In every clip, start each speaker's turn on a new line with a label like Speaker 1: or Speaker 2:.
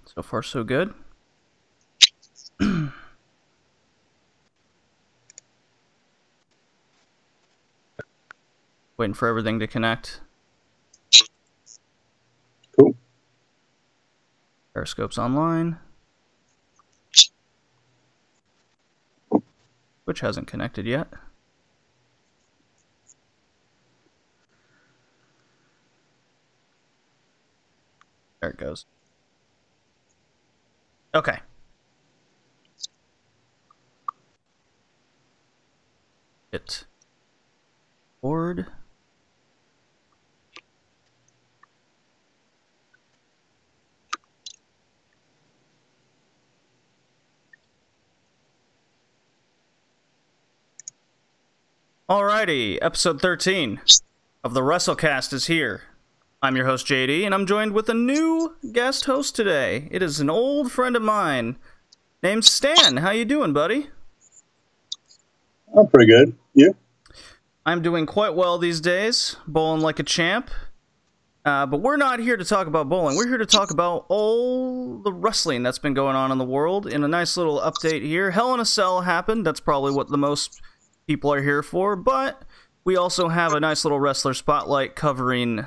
Speaker 1: So far, so good. Waiting for everything to connect.
Speaker 2: Cool.
Speaker 1: Periscope's online. Which hasn't connected yet. There it goes. Okay. Hit board. Alrighty, episode 13 of the Wrestlecast is here. I'm your host, JD, and I'm joined with a new guest host today. It is an old friend of mine named Stan. How you doing, buddy?
Speaker 2: I'm pretty good. You?
Speaker 1: I'm doing quite well these days, bowling like a champ. But we're not here to talk about bowling. We're here to talk about all the wrestling that's been going on in the world. In a nice little update here, Hell in a Cell happened. That's probably what the most people are here for, but we also have a nice little wrestler spotlight covering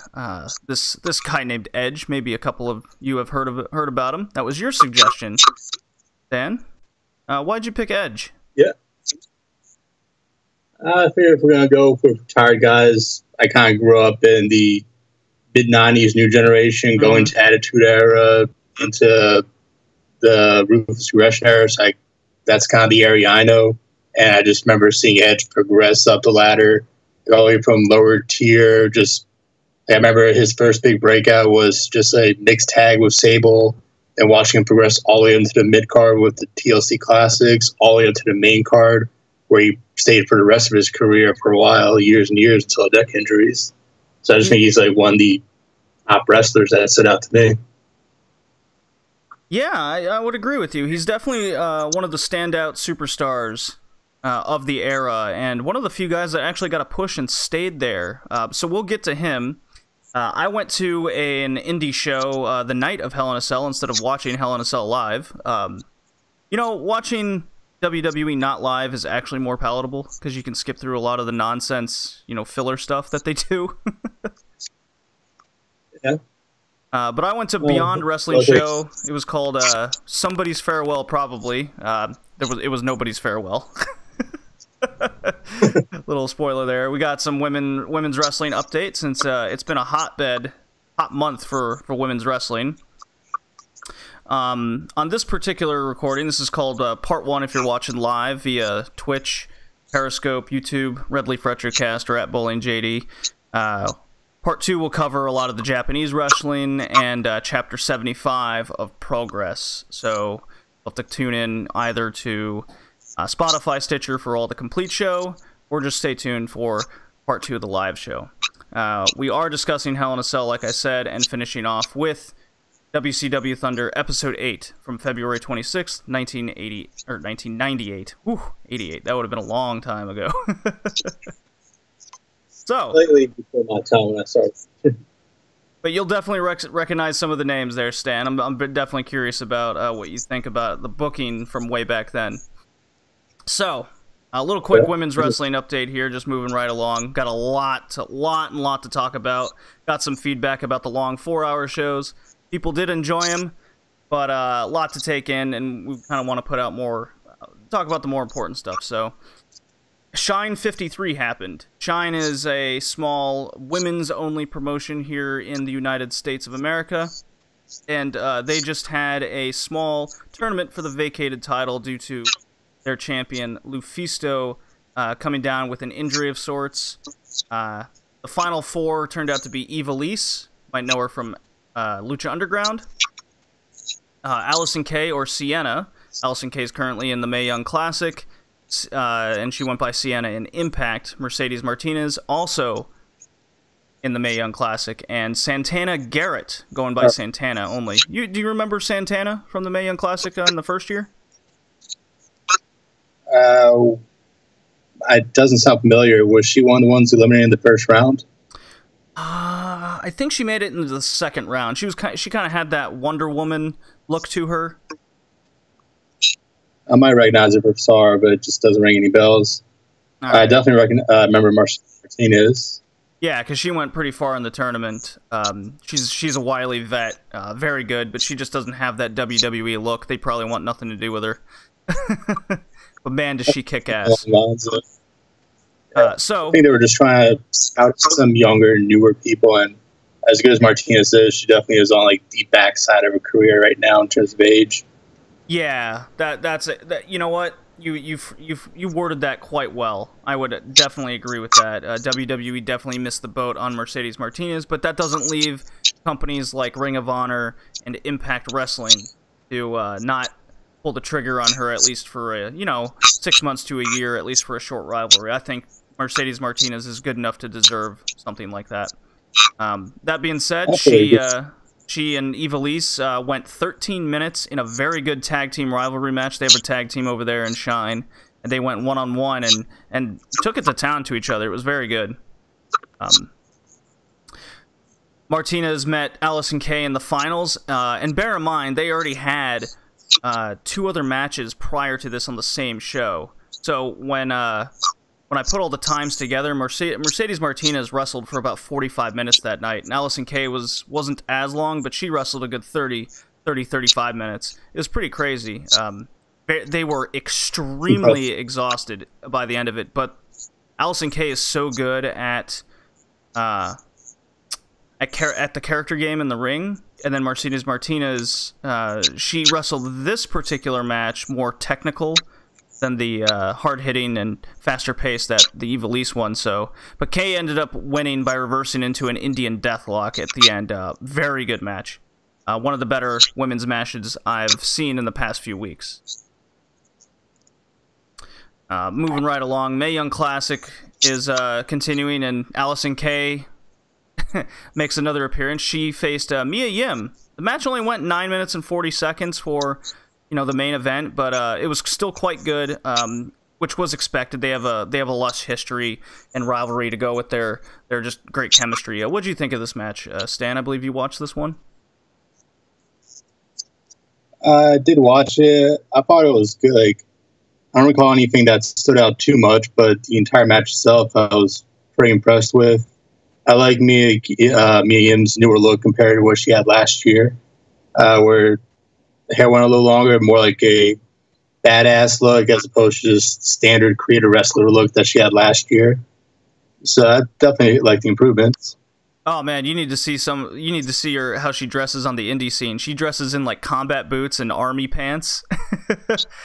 Speaker 1: this guy named Edge. Maybe a couple of you have heard about him. That was your suggestion, Dan. Why'd you pick Edge?
Speaker 2: Yeah. I figured if we're gonna go for retired guys, I kind of grew up in the mid-90s new generation, going to Attitude Era, into the Ruthless Aggression era, so that's kind of the area I know. And I just remember seeing Edge progress up the ladder, going from lower tier. I remember his first big breakout was just a mixed tag with Sable, and watching him progress all the way into the mid card with the TLC Classics, all the way up to the main card, where he stayed for the rest of his career for a while, years and years, until neck injuries. So I just think he's like one of the top wrestlers that stood out to me.
Speaker 1: Yeah, I would agree with you. He's definitely one of the standout superstars of the era, and one of the few guys that actually got a push and stayed there. So we'll get to him. I went to an indie show the night of Hell in a Cell instead of watching Hell in a Cell live. You know, watching WWE not live is actually more palatable because you can skip through a lot of the nonsense, filler stuff that they do.
Speaker 2: Yeah.
Speaker 1: But I went to Beyond Wrestling show. It was called Somebody's Farewell, probably. It was Nobody's Farewell. Little spoiler there. We got some women's wrestling update since it's been a hot month for women's wrestling. On this particular recording, this is called Part 1 if you're watching live via Twitch, Periscope, YouTube, Red Leaf Retrocast, or at BowlingJD. Part 2 will cover a lot of the Japanese wrestling and Chapter 75 of Progress. So you'll have to tune in either to Spotify, Stitcher for all the complete show, or just stay tuned for Part 2 of the live show. We are discussing Hell in a Cell, like I said, and finishing off with WCW Thunder Episode 8 from February 26th, 1998. Whew, 88. That would have been a long time ago. So,
Speaker 2: slightly before my time when I started.
Speaker 1: But you'll definitely recognize some of the names there, Stan. I'm definitely curious about what you think about the booking from way back then. So, a little quick women's wrestling update here, just moving right along. Got a lot to talk about. Got some feedback about the long 4-hour shows. People did enjoy them, but a lot to take in, and we kind of want to put out more, talk about the more important stuff. So, Shine 53 happened. Shine is a small women's-only promotion here in the United States of America, and they just had a small tournament for the vacated title due to their champion, Lufisto, coming down with an injury of sorts. The final four turned out to be Ivelisse, might know her from Lucha Underground, Allison Kay, or Sienna. Allison Kay is currently in the Mae Young Classic, and she went by Sienna in Impact. Mercedes Martinez, also in the Mae Young Classic, and Santana Garrett, going by Santana only. Do you remember Santana from the Mae Young Classic in the first year?
Speaker 2: It doesn't sound familiar. Was she one of the ones eliminated in the first round?
Speaker 1: I think she made it into the second round. She kind of had that Wonder Woman look to her?
Speaker 2: I might recognize it if I saw her, but it just doesn't ring any bells.
Speaker 1: Right.
Speaker 2: I definitely remember Martinez.
Speaker 1: Yeah, because she went pretty far in the tournament. She's a wily vet, very good, but she just doesn't have that WWE look. They probably want nothing to do with her. But man, does she kick ass. So
Speaker 2: I think they were just trying to scout some younger, newer people, and as good as Martinez is, she definitely is on like the backside of her career right now in terms of age.
Speaker 1: Yeah, that's it. You know what? You worded that quite well. I would definitely agree with that. WWE definitely missed the boat on Mercedes Martinez, but that doesn't leave companies like Ring of Honor and Impact Wrestling to not pull the trigger on her, at least for 6 months to a year, at least for a short rivalry. I think Mercedes Martinez is good enough to deserve something like that. That being said, she and Ivelisse went 13 minutes in a very good tag team rivalry match. They have a tag team over there in Shine, and they went one-on-one and took it to town to each other. It was very good. Martinez met Allison Kay in the finals, and bear in mind, they already had 2 other matches prior to this on the same show. So when I put all the times together, Mercedes Martinez wrestled for about 45 minutes that night, and Allison Kay wasn't as long, but she wrestled a good 35 minutes. It was pretty crazy. They were extremely exhausted by the end of it, but Allison Kay is so good at the character game in the ring, and then Mercedes Martinez, she wrestled this particular match more technical than the hard-hitting and faster pace that the Ivelisse won. But Kay ended up winning by reversing into an Indian Deathlock at the end. Very good match. One of the better women's matches I've seen in the past few weeks. Moving right along, Mae Young Classic is continuing, and Allison Kay makes another appearance. She faced Mia Yim. The match only went 9 minutes and 40 seconds for the main event, but it was still quite good, which was expected. They have a lush history and rivalry to go with their just great chemistry. What did you think of this match, Stan? I believe you watched this one.
Speaker 2: I did watch it. I thought it was good. Like, I don't recall anything that stood out too much, but the entire match itself, I was pretty impressed with. I like Mia Yim's newer look compared to what she had last year, where the hair went a little longer, more like a badass look as opposed to just standard creator wrestler look that she had last year. So I definitely like the improvements.
Speaker 1: Oh man, you need to see her how she dresses on the indie scene. She dresses in like combat boots and army pants.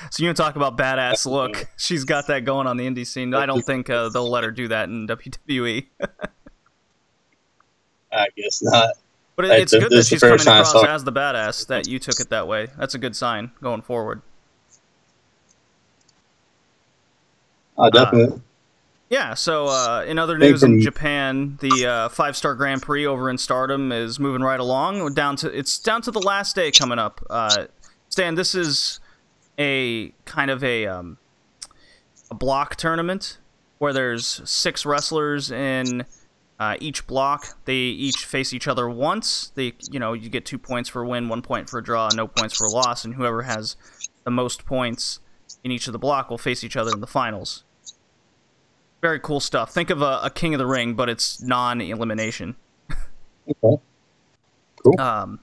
Speaker 1: So you talk about badass look. She's got that going on the indie scene. I don't think they'll let her do that in WWE.
Speaker 2: I guess not.
Speaker 1: But it's good that she's coming across as the badass, that you took it that way. That's a good sign going forward.
Speaker 2: Definitely.
Speaker 1: Yeah, so in other news in Japan, the 5-star Grand Prix over in Stardom is moving right along. It's down to the last day coming up. Stan, this is a kind of a block tournament where there's 6 wrestlers in each block. They each face each other once. You get 2 points for a win, 1 point for a draw, no points for a loss, and whoever has the most points in each of the block will face each other in the finals. Very cool stuff. Think of a King of the Ring, but it's non-elimination.
Speaker 2: Okay. Cool.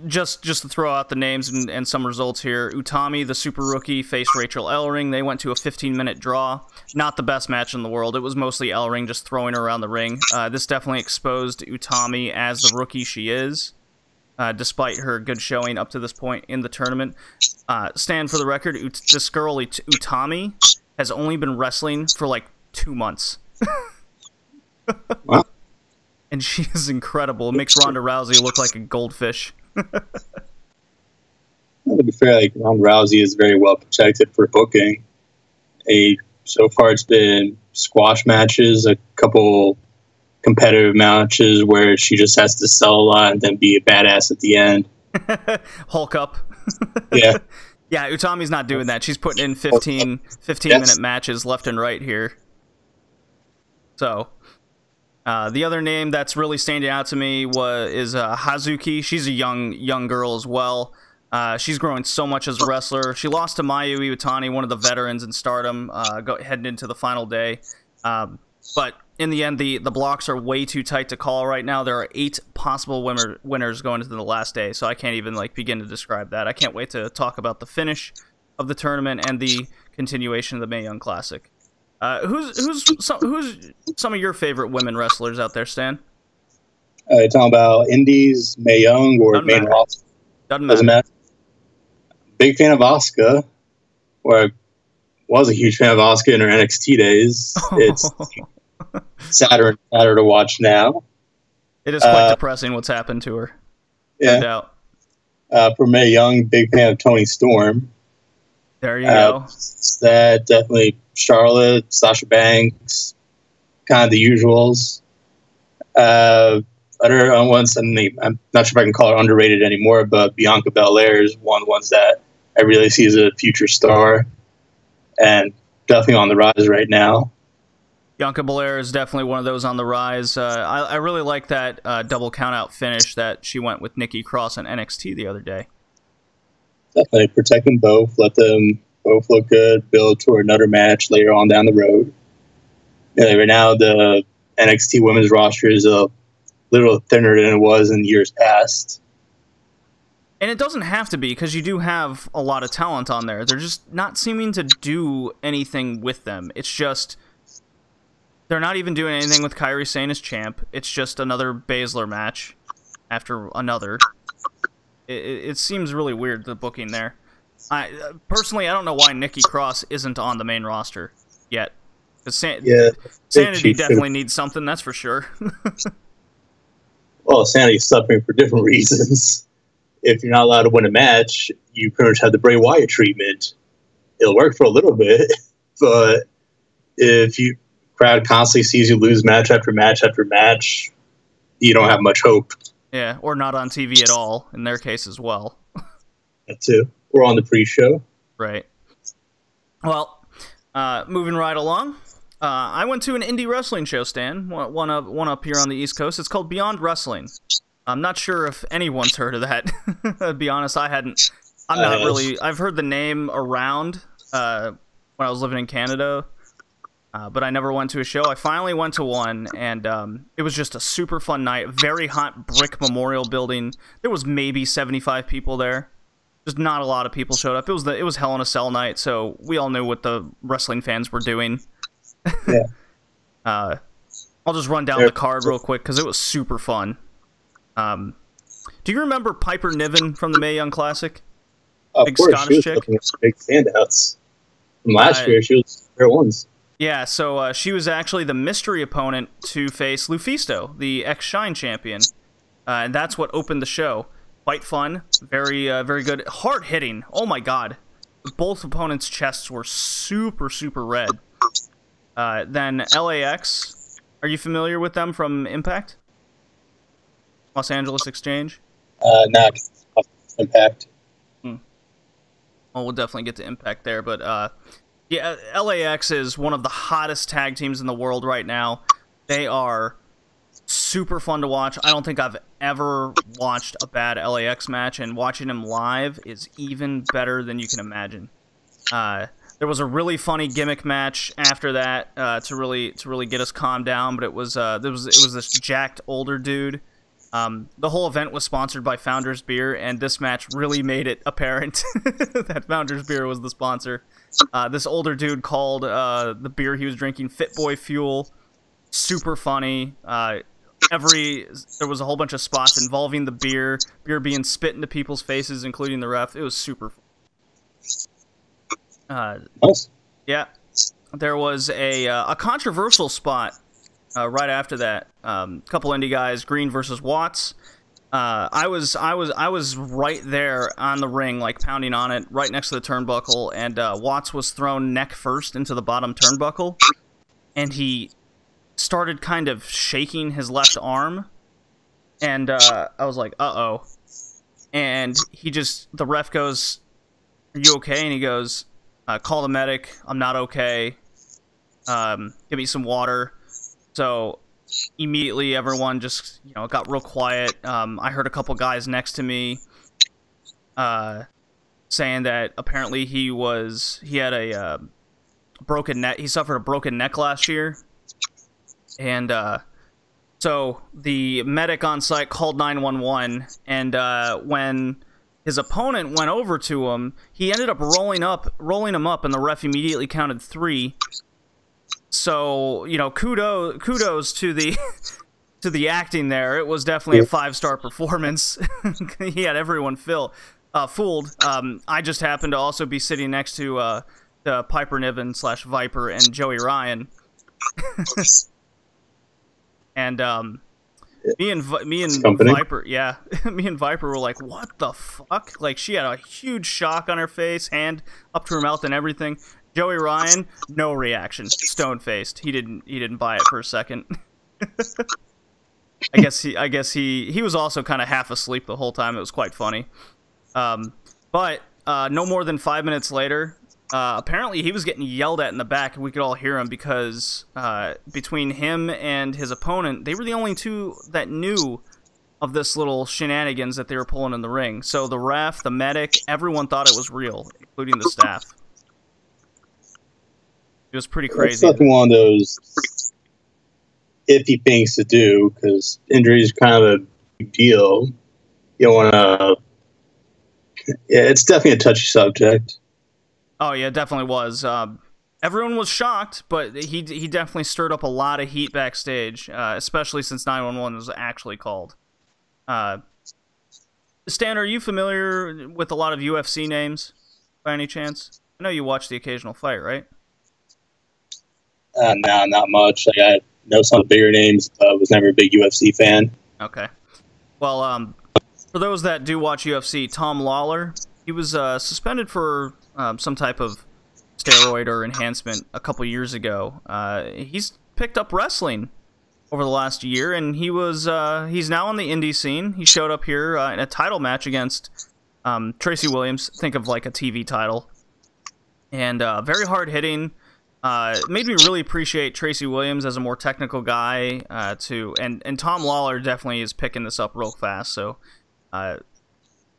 Speaker 1: Just to throw out the names and some results here. Utami, the super rookie, faced Rachel Ellering. They went to a 15-minute draw. Not the best match in the world. It was mostly Ellering just throwing her around the ring. This definitely exposed Utami as the rookie she is, despite her good showing up to this point in the tournament. Stan, for the record, this girl, Utami, has only been wrestling for like 2 months.
Speaker 2: Wow.
Speaker 1: And she is incredible. It makes Ronda Rousey look like a goldfish.
Speaker 2: Well, to be fair, like Ronda Rousey is very well protected for booking. So far, it's been squash matches, a couple competitive matches where she just has to sell a lot and then be a badass at the end.
Speaker 1: Hulk up.
Speaker 2: Yeah.
Speaker 1: Yeah, Utami's not doing that. She's putting in 15-minute matches left and right here. So, The other name that's really standing out to me is Hazuki. She's a young girl as well. She's growing so much as a wrestler. She lost to Mayu Iwatani, one of the veterans in Stardom, heading into the final day. But in the end, the blocks are way too tight to call right now. There are 8 possible winners going into the last day, so I can't even begin to describe that. I can't wait to talk about the finish of the tournament and the continuation of the Mae Young Classic. Who's some of your favorite women wrestlers out there, Stan?
Speaker 2: You talking about Indies, Mae Young, or main roster?
Speaker 1: Doesn't matter.
Speaker 2: Big fan of Asuka, or I was a huge fan of Asuka in her NXT days. It's sadder and sadder to watch now.
Speaker 1: It is quite depressing what's happened to her.
Speaker 2: Yeah.
Speaker 1: No doubt.
Speaker 2: For Mae Young, big fan of Toni Storm.
Speaker 1: There you go.
Speaker 2: That definitely Charlotte, Sasha Banks, kind of the usuals. Other ones, I'm not sure if I can call her underrated anymore, but Bianca Belair is one of the ones that I really see as a future star and definitely on the rise right now.
Speaker 1: Bianca Belair is definitely one of those on the rise. I really like that double count-out finish that she went with Nikki Cross on NXT the other day.
Speaker 2: Definitely protect them both, let them both look good, build toward another match later on down the road. Yeah, right now, the NXT women's roster is a little thinner than it was in years past.
Speaker 1: And it doesn't have to be, because you do have a lot of talent on there. They're just not seeming to do anything with them. It's just... They're not even doing anything with Kairi Sane as champ. It's just another Baszler match after another. It seems really weird, the booking there. Personally, I don't know why Nikki Cross isn't on the main roster yet. Sanity definitely needs something, that's for sure.
Speaker 2: Well, Sanity's suffering for different reasons. If you're not allowed to win a match, you pretty much have the Bray Wyatt treatment. It'll work for a little bit, but if you crowd constantly sees you lose match after match after match, you don't have much hope.
Speaker 1: Yeah, or not on TV at all, in their case as well.
Speaker 2: That too. Or on the pre-show.
Speaker 1: Right. Well, moving right along, I went to an indie wrestling show, Stan, one up here on the East Coast. It's called Beyond Wrestling. I'm not sure if anyone's heard of that. To be honest, I hadn't. I'm not really. I've heard the name around when I was living in Canada, but I never went to a show. I finally went to one, and it was just a super fun night. Very hot brick memorial building. There was maybe 75 people there. Just not a lot of people showed up. It was Hell in a Cell night, so we all knew what the wrestling fans were doing.
Speaker 2: Yeah.
Speaker 1: I'll just run down the card real quick because it was super fun. Do you remember Piper Niven from the Mae Young Classic?
Speaker 2: Of course, Scottish chick. Big standouts from last year. She was their ones.
Speaker 1: Yeah, so she was actually the mystery opponent to face Lufisto, the ex-Shine champion, and that's what opened the show. Quite fun, very good, hard hitting. Oh my god, both opponents' chests were super red. Then LAX, are you familiar with them from Impact? Los Angeles Exchange?
Speaker 2: Not Impact.
Speaker 1: Well, we'll definitely get to Impact there, but yeah, LAX is one of the hottest tag teams in the world right now. They are super fun to watch. I don't think I've ever watched a bad LAX match, and watching them live is even better than you can imagine. There was a really funny gimmick match after that to really get us calmed down, but it was this jacked older dude. The whole event was sponsored by Founders Beer, and this match really made it apparent that Founders Beer was the sponsor. This older dude called the beer he was drinking Fit Boy Fuel. Super funny. There was a whole bunch of spots involving the beer being spit into people's faces, including the ref. It was super fun.
Speaker 2: Nice.
Speaker 1: Yeah. There was a controversial spot right after that. Couple indie guys, Green versus Watts. I was right there on the ring, like pounding on it, right next to the turnbuckle, and Watts was thrown neck first into the bottom turnbuckle, and he started kind of shaking his left arm, and I was like, uh-oh. And the ref goes, "Are you okay?" And he goes, "Call the medic, I'm not okay. Give me some water." So immediately everyone just, you know, got real quiet. I heard a couple guys next to me saying that apparently he had a broken neck. He suffered a broken neck last year, and so the medic on site called 911, and when his opponent went over to him, he ended up rolling him up, and the ref immediately counted 3. So, you know, kudos to the to the acting there. It was definitely a 5-star performance. He had everyone fooled. I just happened to also be sitting next to the Piper Niven / Viper and Joey Ryan. And me and Viper, yeah, me and Viper were like, "What the fuck?" Like, she had a huge shock on her face, hand up to her mouth, and everything. Joey Ryan, no reaction, stone faced. He didn't buy it for a second. I guess he was also kind of half asleep the whole time. It was quite funny. But no more than 5 minutes later, apparently he was getting yelled at in the back, and we could all hear him because between him and his opponent, they were the only two that knew of this little shenanigans that they were pulling in the ring. So the ref, the medic, everyone thought it was real, including the staff. It was pretty crazy.
Speaker 2: It's definitely one of those iffy things to do because injury is kind of a big deal. You don't want to. Yeah, it's definitely a touchy subject.
Speaker 1: Oh yeah, it definitely was. Everyone was shocked, but he definitely stirred up a lot of heat backstage, especially since 911 was actually called. Stan, are you familiar with a lot of UFC names by any chance? I know you watch the occasional fight, right?
Speaker 2: No, not much. Like, I know some of the bigger names, but was never a big UFC fan.
Speaker 1: Okay. Well, for those that do watch UFC, Tom Lawler, he was suspended for some type of steroid or enhancement a couple years ago. He's picked up wrestling over the last year, and he's now on the indie scene. He showed up here in a title match against Tracy Williams. Think of like a TV title. And very hard-hitting. Made me really appreciate Tracy Williams as a more technical guy, too. And Tom Lawler definitely is picking this up real fast, so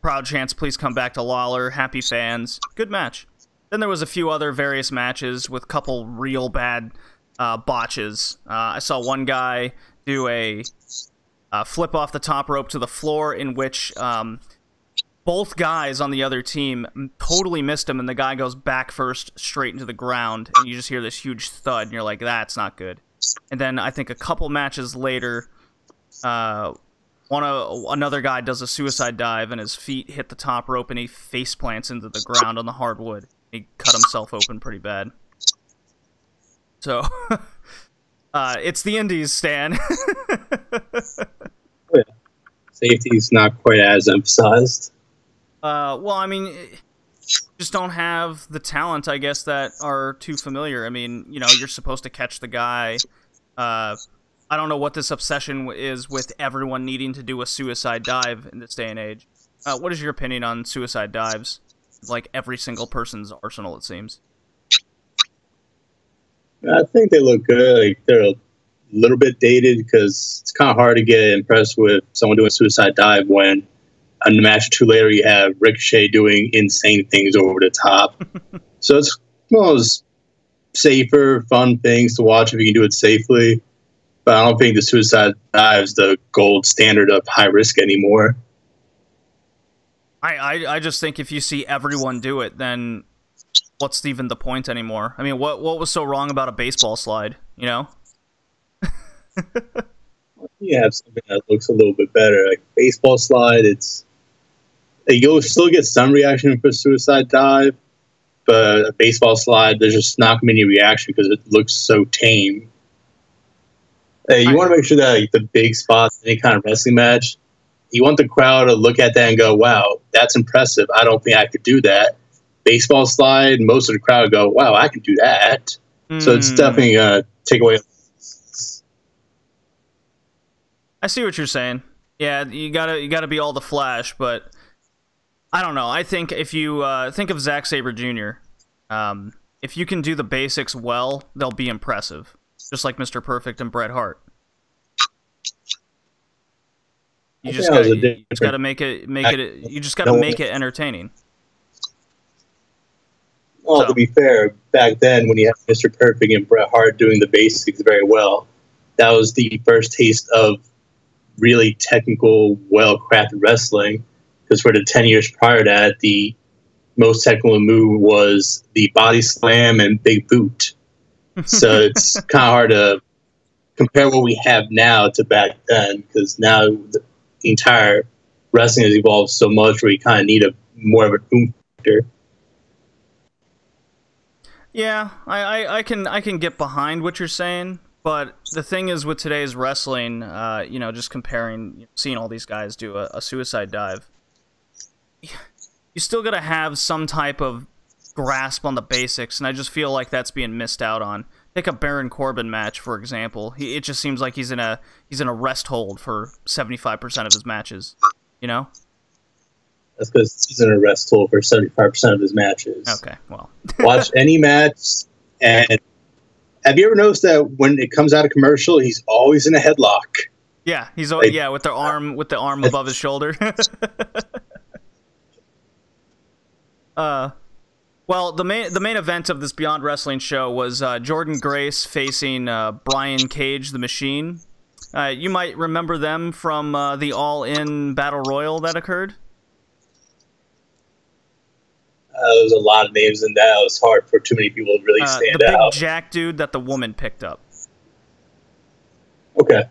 Speaker 1: proud chance, please come back to Lawler. Happy fans. Good match. Then there was a few other various matches with a couple real bad botches. I saw one guy do a flip off the top rope to the floor in which both guys on the other team totally missed him, and the guy goes back first straight into the ground, and you just hear this huge thud, and you're like, that's not good. And then I think a couple matches later, another guy does a suicide dive, and his feet hit the top rope, and he face plants into the ground on the hardwood. He cut himself open pretty bad. So, it's the indies, Stan.
Speaker 2: Yeah. Safety's not quite as emphasized.
Speaker 1: Well, I mean, just don't have the talent, I guess, that are too familiar. I mean, you know, you're supposed to catch the guy. I don't know what this obsession is with everyone needing to do a suicide dive in this day and age. What is your opinion on suicide dives? Like every single person's arsenal, it seems.
Speaker 2: I think they look good. Like, they're a little bit dated because it's kind of hard to get impressed with someone doing a suicide dive when a match or two later you have Ricochet doing insane things over the top. So it's one of those safer, fun things to watch if you can do it safely. But I don't think the suicide dive is the gold standard of high risk anymore.
Speaker 1: I just think if you see everyone do it, then what's even the point anymore? I mean, what was so wrong about a baseball slide, you know?
Speaker 2: You have something that looks a little bit better. Like baseball slide, you'll still get some reaction for a suicide dive, but a baseball slide, there's just not many reaction because it looks so tame. You want to make sure that like, the big spots in any kind of wrestling match, you want the crowd to look at that and go, wow, that's impressive. I don't think I could do that. Baseball slide, most of the crowd go, wow, I can do that. So it's definitely going to take away.
Speaker 1: I see what you're saying. Yeah, you gotta be all the flash, but I don't know. I think if you think of Zack Sabre Jr., if you can do the basics well, they'll be impressive. Just like Mr. Perfect and Bret Hart. You
Speaker 2: I
Speaker 1: just
Speaker 2: think that
Speaker 1: got
Speaker 2: was a
Speaker 1: you just got
Speaker 2: different.
Speaker 1: to make it you just got to
Speaker 2: No,
Speaker 1: make it entertaining.
Speaker 2: well, to
Speaker 1: So
Speaker 2: be fair, back then when you had Mr. Perfect and Bret Hart doing the basics very well, that was the first taste of really technical, well-crafted wrestling. Because for the 10 years prior to that, the most technical move was the body slam and big boot. So it's kind of hard to compare what we have now to back then, because now the entire wrestling has evolved so much where you kind of need a more of an oomph factor.
Speaker 1: yeah, I can get behind what you're saying, but the thing is with today's wrestling, you know, just comparing, seeing all these guys do a suicide dive, you still gotta have some type of grasp on the basics, and I just feel like that's being missed out on. Take a Baron Corbin match, for example. It just seems like he's in a rest hold for 75% of his matches. You know?
Speaker 2: That's because he's in a rest hold for 75% of his matches.
Speaker 1: Okay, well.
Speaker 2: Watch any match, and have you ever noticed that when it comes out of commercial, he's always in a headlock?
Speaker 1: Yeah, he's
Speaker 2: Like,
Speaker 1: yeah, with the arm above his shoulder. Well, the main event of this Beyond Wrestling show was Jordan Grace facing Brian Cage, the Machine. You might remember them from the All In Battle Royal that occurred.
Speaker 2: there was a lot of names in that. It was hard for too many people to really stand
Speaker 1: the
Speaker 2: out.
Speaker 1: big Jack dude that the woman picked up.
Speaker 2: Okay.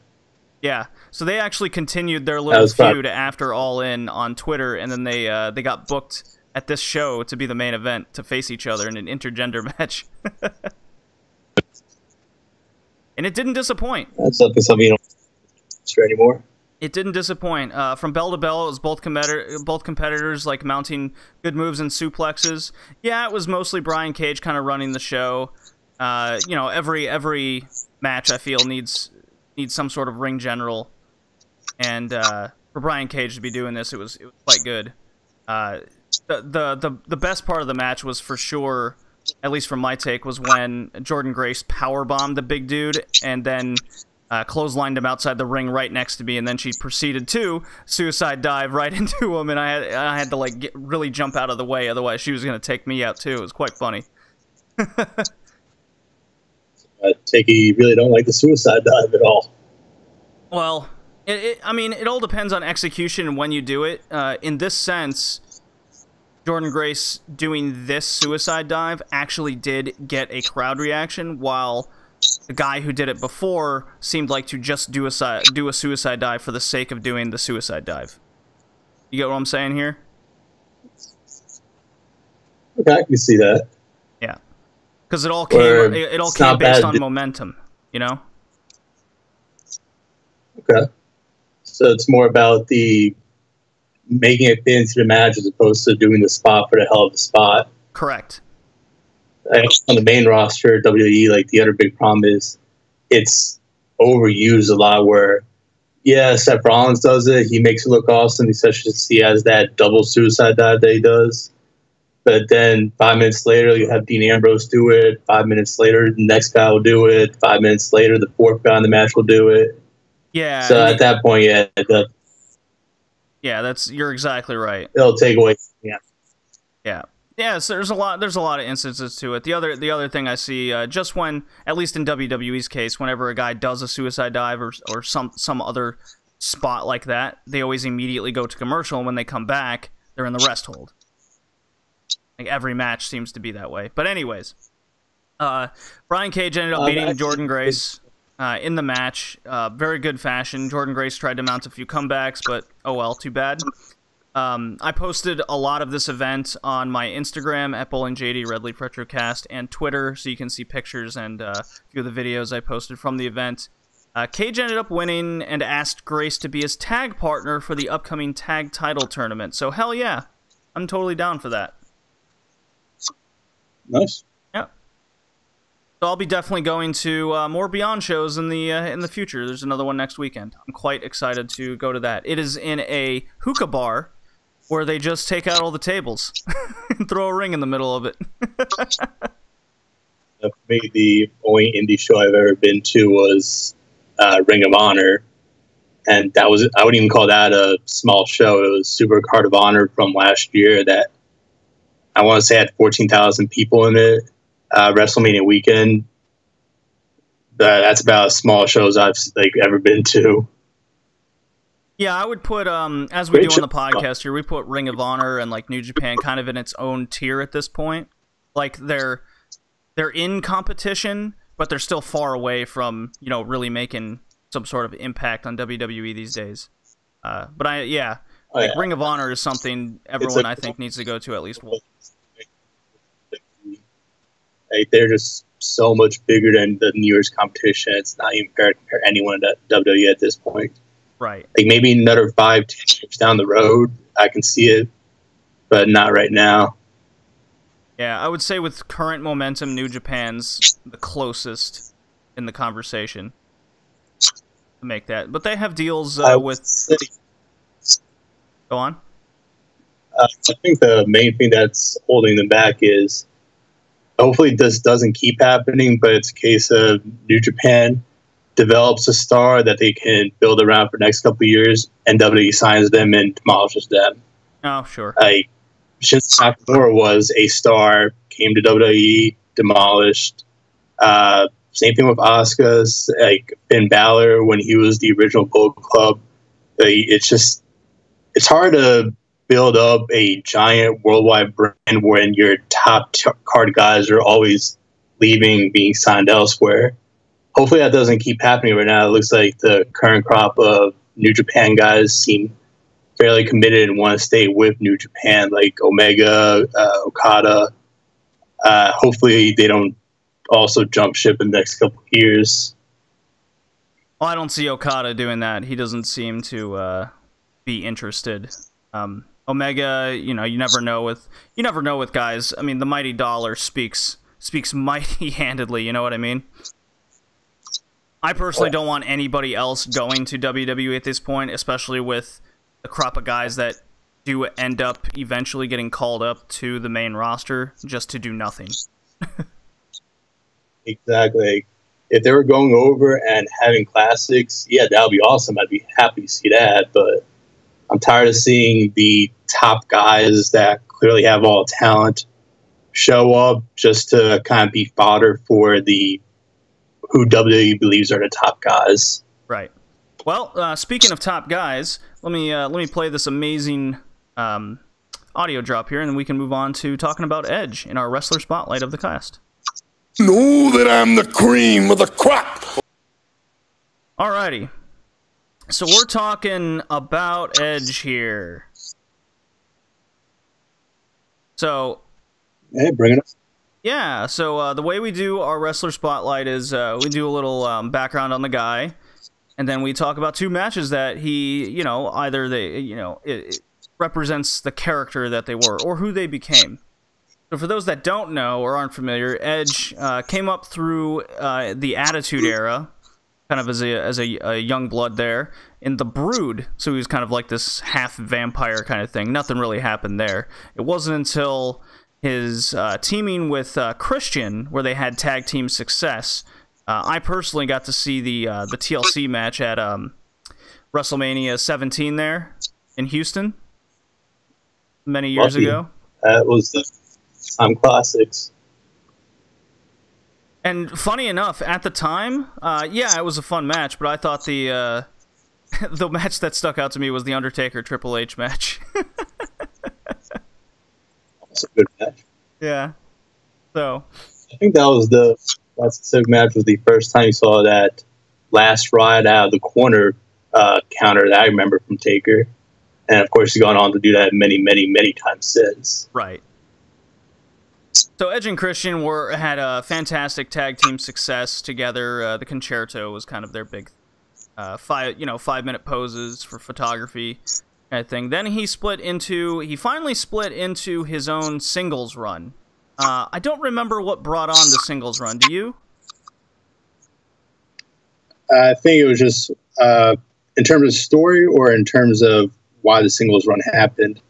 Speaker 1: Yeah, so they actually continued their little feud after All In on Twitter, and then they got booked at this show to be the main event to face each other in an intergender match. And it didn't disappoint.
Speaker 2: That's something you don't sure anymore.
Speaker 1: It didn't disappoint. From bell to bell, it was both competitors like mounting good moves and suplexes. Yeah, it was mostly Brian Cage kind of running the show. You know, every match I feel needs some sort of ring general, and for Brian Cage to be doing this, it was quite good. The best part of the match was for sure, at least from my take, was when Jordan Grace powerbombed the big dude and then clotheslined him outside the ring right next to me, and then she proceeded to suicide dive right into him, and I had to like really jump out of the way, otherwise she was gonna take me out too. It was quite funny.
Speaker 2: I take it you really don't like the suicide dive at all.
Speaker 1: Well, I mean, it all depends on execution and when you do it. In this sense, Jordan Grace doing this suicide dive actually did get a crowd reaction, while the guy who did it before seemed like to just do a suicide dive for the sake of doing the suicide dive. You get what I'm saying here?
Speaker 2: Okay, I can see that.
Speaker 1: Yeah, because it all came based on momentum, you know.
Speaker 2: Okay, so it's more about the making it fit into the match as opposed to doing the spot for the hell of the spot.
Speaker 1: Correct.
Speaker 2: On the main roster, WWE, like the other big problem is it's overused a lot. Where, yeah, Seth Rollins does it, he makes it look awesome, especially since he has that double suicide dive that he does. But then 5 minutes later, you have Dean Ambrose do it. 5 minutes later, the next guy will do it. 5 minutes later, the fourth guy in the match will do it.
Speaker 1: Yeah.
Speaker 2: So at that point,
Speaker 1: yeah, you're exactly right.
Speaker 2: It'll take away. Yeah.
Speaker 1: Yeah. Yeah, so there's a lot of instances to it. The other thing I see, just when, at least in WWE's case, whenever a guy does a suicide dive or some other spot like that, they always immediately go to commercial, and when they come back, they're in the rest hold. Like every match seems to be that way. But anyways, Brian Cage ended up beating Jordan Grace in the match. Very good fashion. Jordan Grace tried to mount a few comebacks, but oh well, too bad. I posted a lot of this event on my Instagram at BowlingJD, Red Leaf Retrocast, and Twitter, so you can see pictures and a few of the videos I posted from the event. Cage ended up winning and asked Grace to be his tag partner for the upcoming tag title tournament. So hell yeah, I'm totally down for that.
Speaker 2: Nice.
Speaker 1: Yeah. So I'll be definitely going to more Beyond shows in the future. There's another one next weekend. I'm quite excited to go to that. It is in a hookah bar where they just take out all the tables and throw a ring in the middle of it.
Speaker 2: For me, the only indie show I've ever been to was Ring of Honor, And I wouldn't even call that a small show. It was Super Card of Honor from last year that I want to say had 14,000 people in it. WrestleMania weekend. That's about as small shows I've ever been to.
Speaker 1: Yeah, I would put as we do on the podcast here, we put Ring of Honor and New Japan kind of in its own tier at this point. They're in competition, but they're still far away from really making some sort of impact on WWE these days. Ring of Honor is something everyone I think needs to go to at least once.
Speaker 2: They're just so much bigger than the nearest competition. It's not even fair to compare anyone to WWE at this point.
Speaker 1: Right.
Speaker 2: Maybe another 5-10 years down the road, I can see it, but not right now.
Speaker 1: Yeah, I would say with current momentum, New Japan's the closest in the conversation to make that. But they have deals with... Go on.
Speaker 2: I think the main thing that's holding them back is hopefully this doesn't keep happening, but it's a case of New Japan develops a star that they can build around for the next couple of years, and WWE signs them and demolishes them.
Speaker 1: Oh, sure.
Speaker 2: Shinsuke Nakamura was a star, came to WWE, demolished. Same thing with Asuka's, Finn Balor when he was the original Bullet Club. It's hard to build up a giant worldwide brand when your top card guys are always leaving, being signed elsewhere. Hopefully that doesn't keep happening right now. It looks like the current crop of New Japan guys seem fairly committed and want to stay with New Japan, like Omega, Okada. Hopefully they don't also jump ship in the next couple of years.
Speaker 1: Well, I don't see Okada doing that. He doesn't seem to be interested. Omega, you never know with guys. I mean, the mighty dollar speaks mighty handedly. You know what I mean? I personally don't want anybody else going to WWE at this point, especially with the crop of guys that do end up eventually getting called up to the main roster just to do nothing.
Speaker 2: Exactly. If they were going over and having classics, yeah, that would be awesome. I'd be happy to see that, but I'm tired of seeing the top guys that clearly have all the talent show up just to kind of be fodder for who WWE believes are the top guys.
Speaker 1: Right. Well, speaking of top guys, let me play this amazing audio drop here, and then we can move on to talking about Edge in our wrestler spotlight of the cast.
Speaker 3: Know that I'm the cream of the crop.
Speaker 1: Alrighty. So we're talking about Edge here. So,
Speaker 2: hey, bring it up.
Speaker 1: Yeah, so the way we do our wrestler spotlight is we do a little background on the guy, and then we talk about two matches that he, either it represents the character that they were or who they became. So for those that don't know or aren't familiar, Edge came up through the Attitude Era, kind of as a young blood there, in the Brood. So he was kind of like this half vampire kind of thing. Nothing really happened there. It wasn't until his teaming with Christian, where they had tag team success. I personally got to see the TLC match at WrestleMania 17 there in Houston many years ago.
Speaker 2: That was the time classics.
Speaker 1: And funny enough, at the time, it was a fun match, but I thought the the match that stuck out to me was the Undertaker Triple H match.
Speaker 2: That's a good match.
Speaker 1: Yeah. So
Speaker 2: I think that specific match was the first time you saw that last ride out of the corner counter that I remember from Taker. And of course, he's gone on to do that many, many, many times since.
Speaker 1: Right. So Edge and Christian had a fantastic tag team success together. The Concerto was kind of their big 5-minute poses for photography kind of thing. Then he finally split into his own singles run. I don't remember what brought on the singles run. Do you?
Speaker 2: I think it was just in terms of story or in terms of why the singles run happened.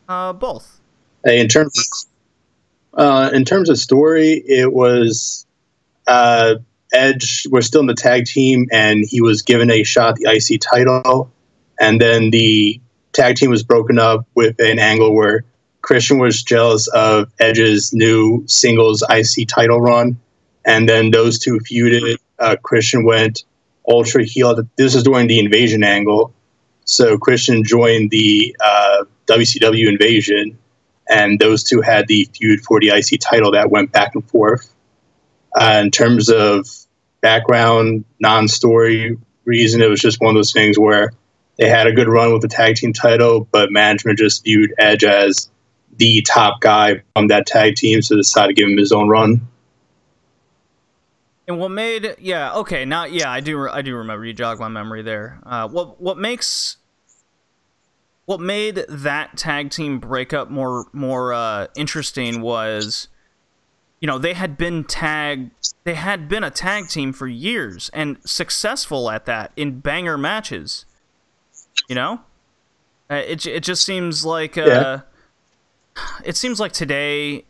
Speaker 1: Both.
Speaker 2: In terms of story, it was Edge was still in the tag team, and he was given a shot at the IC title. And then the tag team was broken up with an angle where Christian was jealous of Edge's new singles IC title run. And then those two feuded. Christian went ultra heel. This is during the Invasion angle. So Christian joined the WCW Invasion, and those two had the feud for the IC title that went back and forth. In terms of background, non-story reason, it was just one of those things where they had a good run with the tag team title, but management just viewed Edge as the top guy from that tag team, so decided to give him his own run.
Speaker 1: And what made I do remember, you jogged my memory there. What made that tag team breakup more interesting was, you know, they had been a tag team for years and successful at that in banger matches. You know, it just seems like it seems like today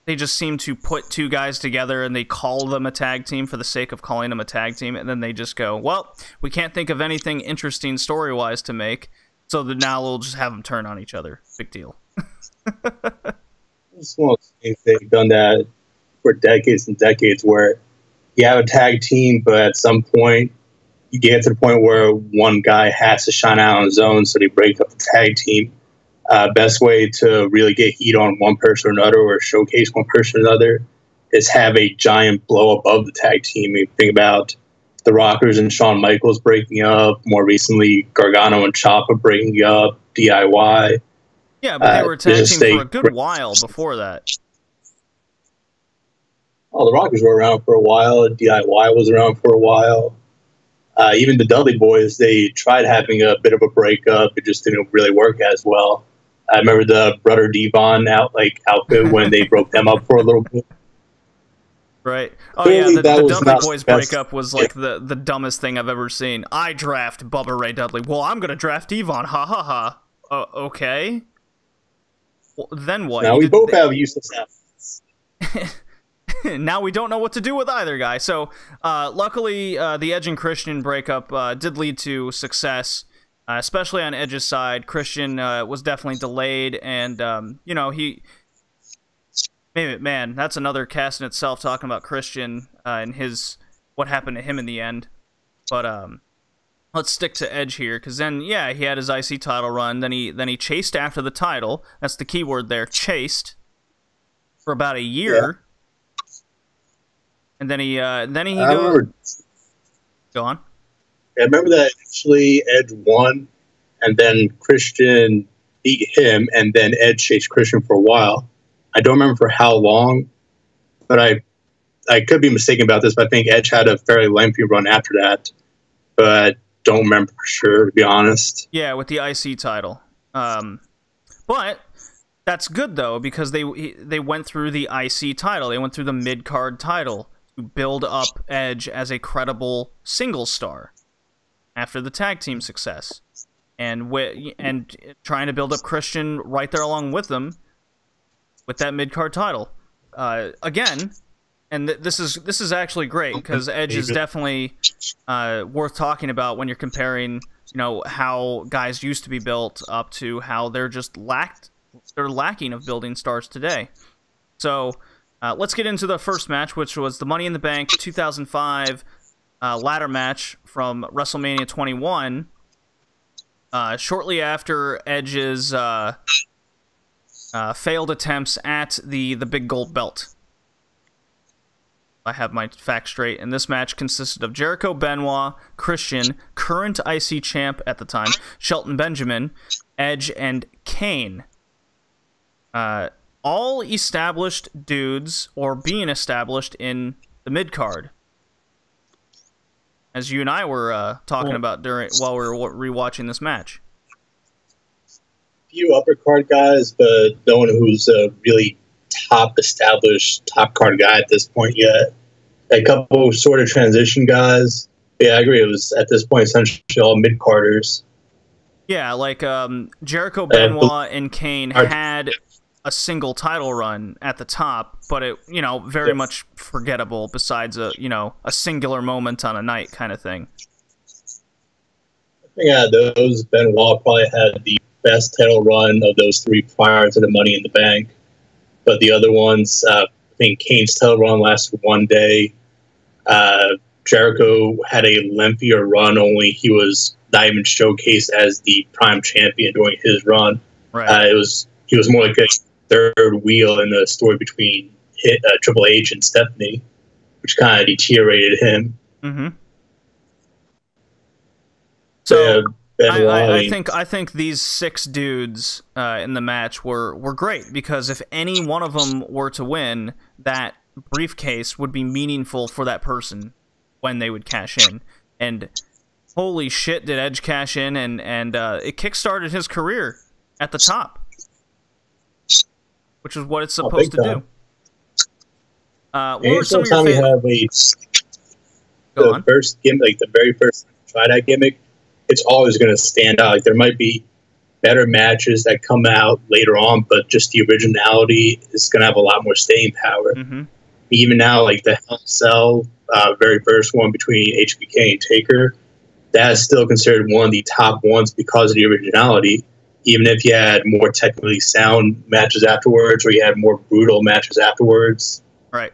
Speaker 1: they just seem to put two guys together and they call them a tag team for the sake of calling them a tag team, and then they just go, well, we can't think of anything interesting story-wise to make, so that now we'll just have them turn on each other. Big deal.
Speaker 2: It's one of those things they've done that for decades and decades, where you have a tag team, but at some point you get to the point where one guy has to shine out on his own, so they break up the tag team. Best way to really get heat on one person or another, or showcase one person or another, is have a giant blow above the tag team. You think about the Rockers and Shawn Michaels breaking up, more recently Gargano and Ciampa breaking up, DIY.
Speaker 1: Yeah, but they were a tag team for a good while before that.
Speaker 2: Oh, the Rockers were around for a while. DIY was around for a while. Even the Dudley Boys, they tried having a bit of a breakup. It just didn't really work as well. I remember the Brother Devon outfit when they broke them up for a little bit.
Speaker 1: Right. Oh, clearly, yeah, the Dudley Boys breakup was like the dumbest thing I've ever seen. I draft Bubba Ray Dudley. Well, I'm going to draft Devon. Ha ha ha. Okay. Well, then what?
Speaker 2: Now we both have useless assets.
Speaker 1: Now we don't know what to do with either guy. So, luckily, the Edge and Christian breakup did lead to success, especially on Edge's side. Christian was definitely delayed, and, you know, man, that's another cast in itself, talking about Christian and what happened to him in the end. But let's stick to Edge here, because then, yeah, he had his IC title run. Then he chased after the title. That's the key word there, chased, for about a year. Yeah. And then he go on.
Speaker 2: I remember that actually Edge won, and then Christian beat him, and then Edge chased Christian for a while. I don't remember for how long, but I could be mistaken about this, but I think Edge had a fairly lengthy run after that, but don't remember for sure, to be honest.
Speaker 1: Yeah, with the IC title. But that's good, though, because they went through the IC title. They went through the mid-card title to build up Edge as a credible single star after the tag team success. And trying to build up Christian right there along with them with that mid-card title. Again, and this is actually great, because Edge is definitely worth talking about when you're comparing, you know, how guys used to be built up to how they're lacking of building stars today. So let's get into the first match, which was the Money in the Bank 2005 ladder match from WrestleMania 21. Shortly after Edge's failed attempts at the big gold belt. I have my facts straight. And this match consisted of Jericho, Benoit, Christian, current IC champ at the time, Shelton Benjamin, Edge, and Kane. All established dudes, or being established in the mid-card. As you and I were talking about while we were rewatching this match.
Speaker 2: Few upper card guys, but no one who's a really established top card guy at this point yet. A couple sort of transition guys. Yeah, I agree. It was at this point essentially all mid carders.
Speaker 1: Yeah, like Jericho, Benoit, and Kane had a single title run at the top, but it, you know, very much forgettable besides a, you know, a singular moment on a night kind of thing.
Speaker 2: Yeah, those Benoit probably had the best title run of those three prior to the Money in the Bank. But the other ones, I think Kane's title run lasted one day. Jericho had a lengthier run, only he was not even showcased as the prime champion during his run.
Speaker 1: Right.
Speaker 2: He was more like a third wheel in the story between Triple H and Stephanie, which kind of deteriorated him.
Speaker 1: Mm-hmm. So
Speaker 2: I
Speaker 1: I think these 6 dudes in the match were great, because if any one of them were to win, that briefcase would be meaningful for that person when they would cash in. And holy shit, did Edge cash in, and it kickstarted his career at the top, which is what it's supposed to do. What were some of your favorites?
Speaker 2: The first gimmick, like the very first try that gimmick, it's always going to stand out. Like, there might be better matches that come out later on, but just the originality is going to have a lot more staying power.
Speaker 1: Mm-hmm.
Speaker 2: Even now, like the Hell in a Cell, very first one between HBK and Taker, that is still considered one of the top ones because of the originality. Even if you had more technically sound matches afterwards, or you had more brutal matches afterwards.
Speaker 1: Right.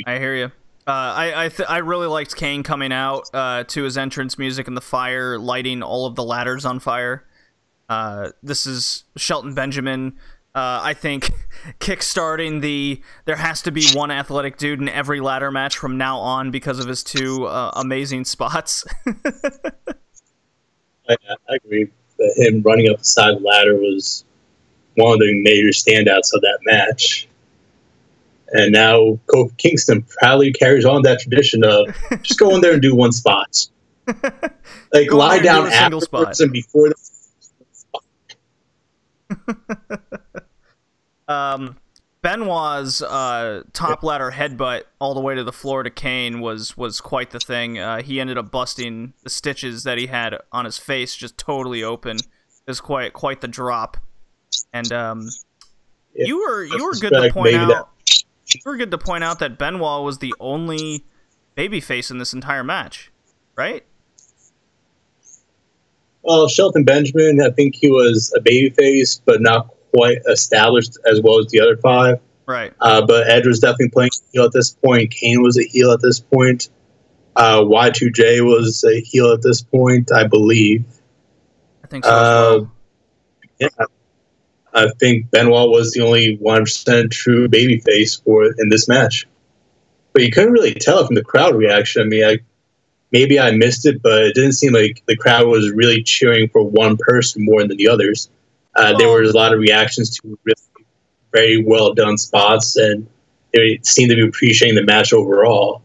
Speaker 1: I hear you. I really liked Kane coming out to his entrance music and the fire, lighting all of the ladders on fire. This is Shelton Benjamin, I think, kickstarting there has to be one athletic dude in every ladder match from now on because of his 2 amazing spots.
Speaker 2: I agree that him running up the side of the ladder was one of the major standouts of that match. And now Kofi Kingston proudly carries on that tradition of just go in there and do one spot. Like, lie down afterwards and before the spot.
Speaker 1: Benoit's top ladder headbutt all the way to the floor to Kane was quite the thing. He ended up busting the stitches that he had on his face just totally open. It was quite the drop. And you were good to point out. You were good to point out that Benoit was the only babyface in this entire match, right?
Speaker 2: Well, Shelton Benjamin, I think he was a babyface, but not quite established as well as the other 5.
Speaker 1: Right.
Speaker 2: But Edge was definitely playing heel at this point. Kane was a heel at this point. Y2J was a heel at this point, I believe.
Speaker 1: I think so as well.
Speaker 2: Yeah. I think Benoit was the only 100% true babyface in this match. But you couldn't really tell from the crowd reaction. I mean, maybe I missed it, but it didn't seem like the crowd was really cheering for one person more than the others. There were a lot of reactions to really very well done spots, and they seemed to be appreciating the match overall.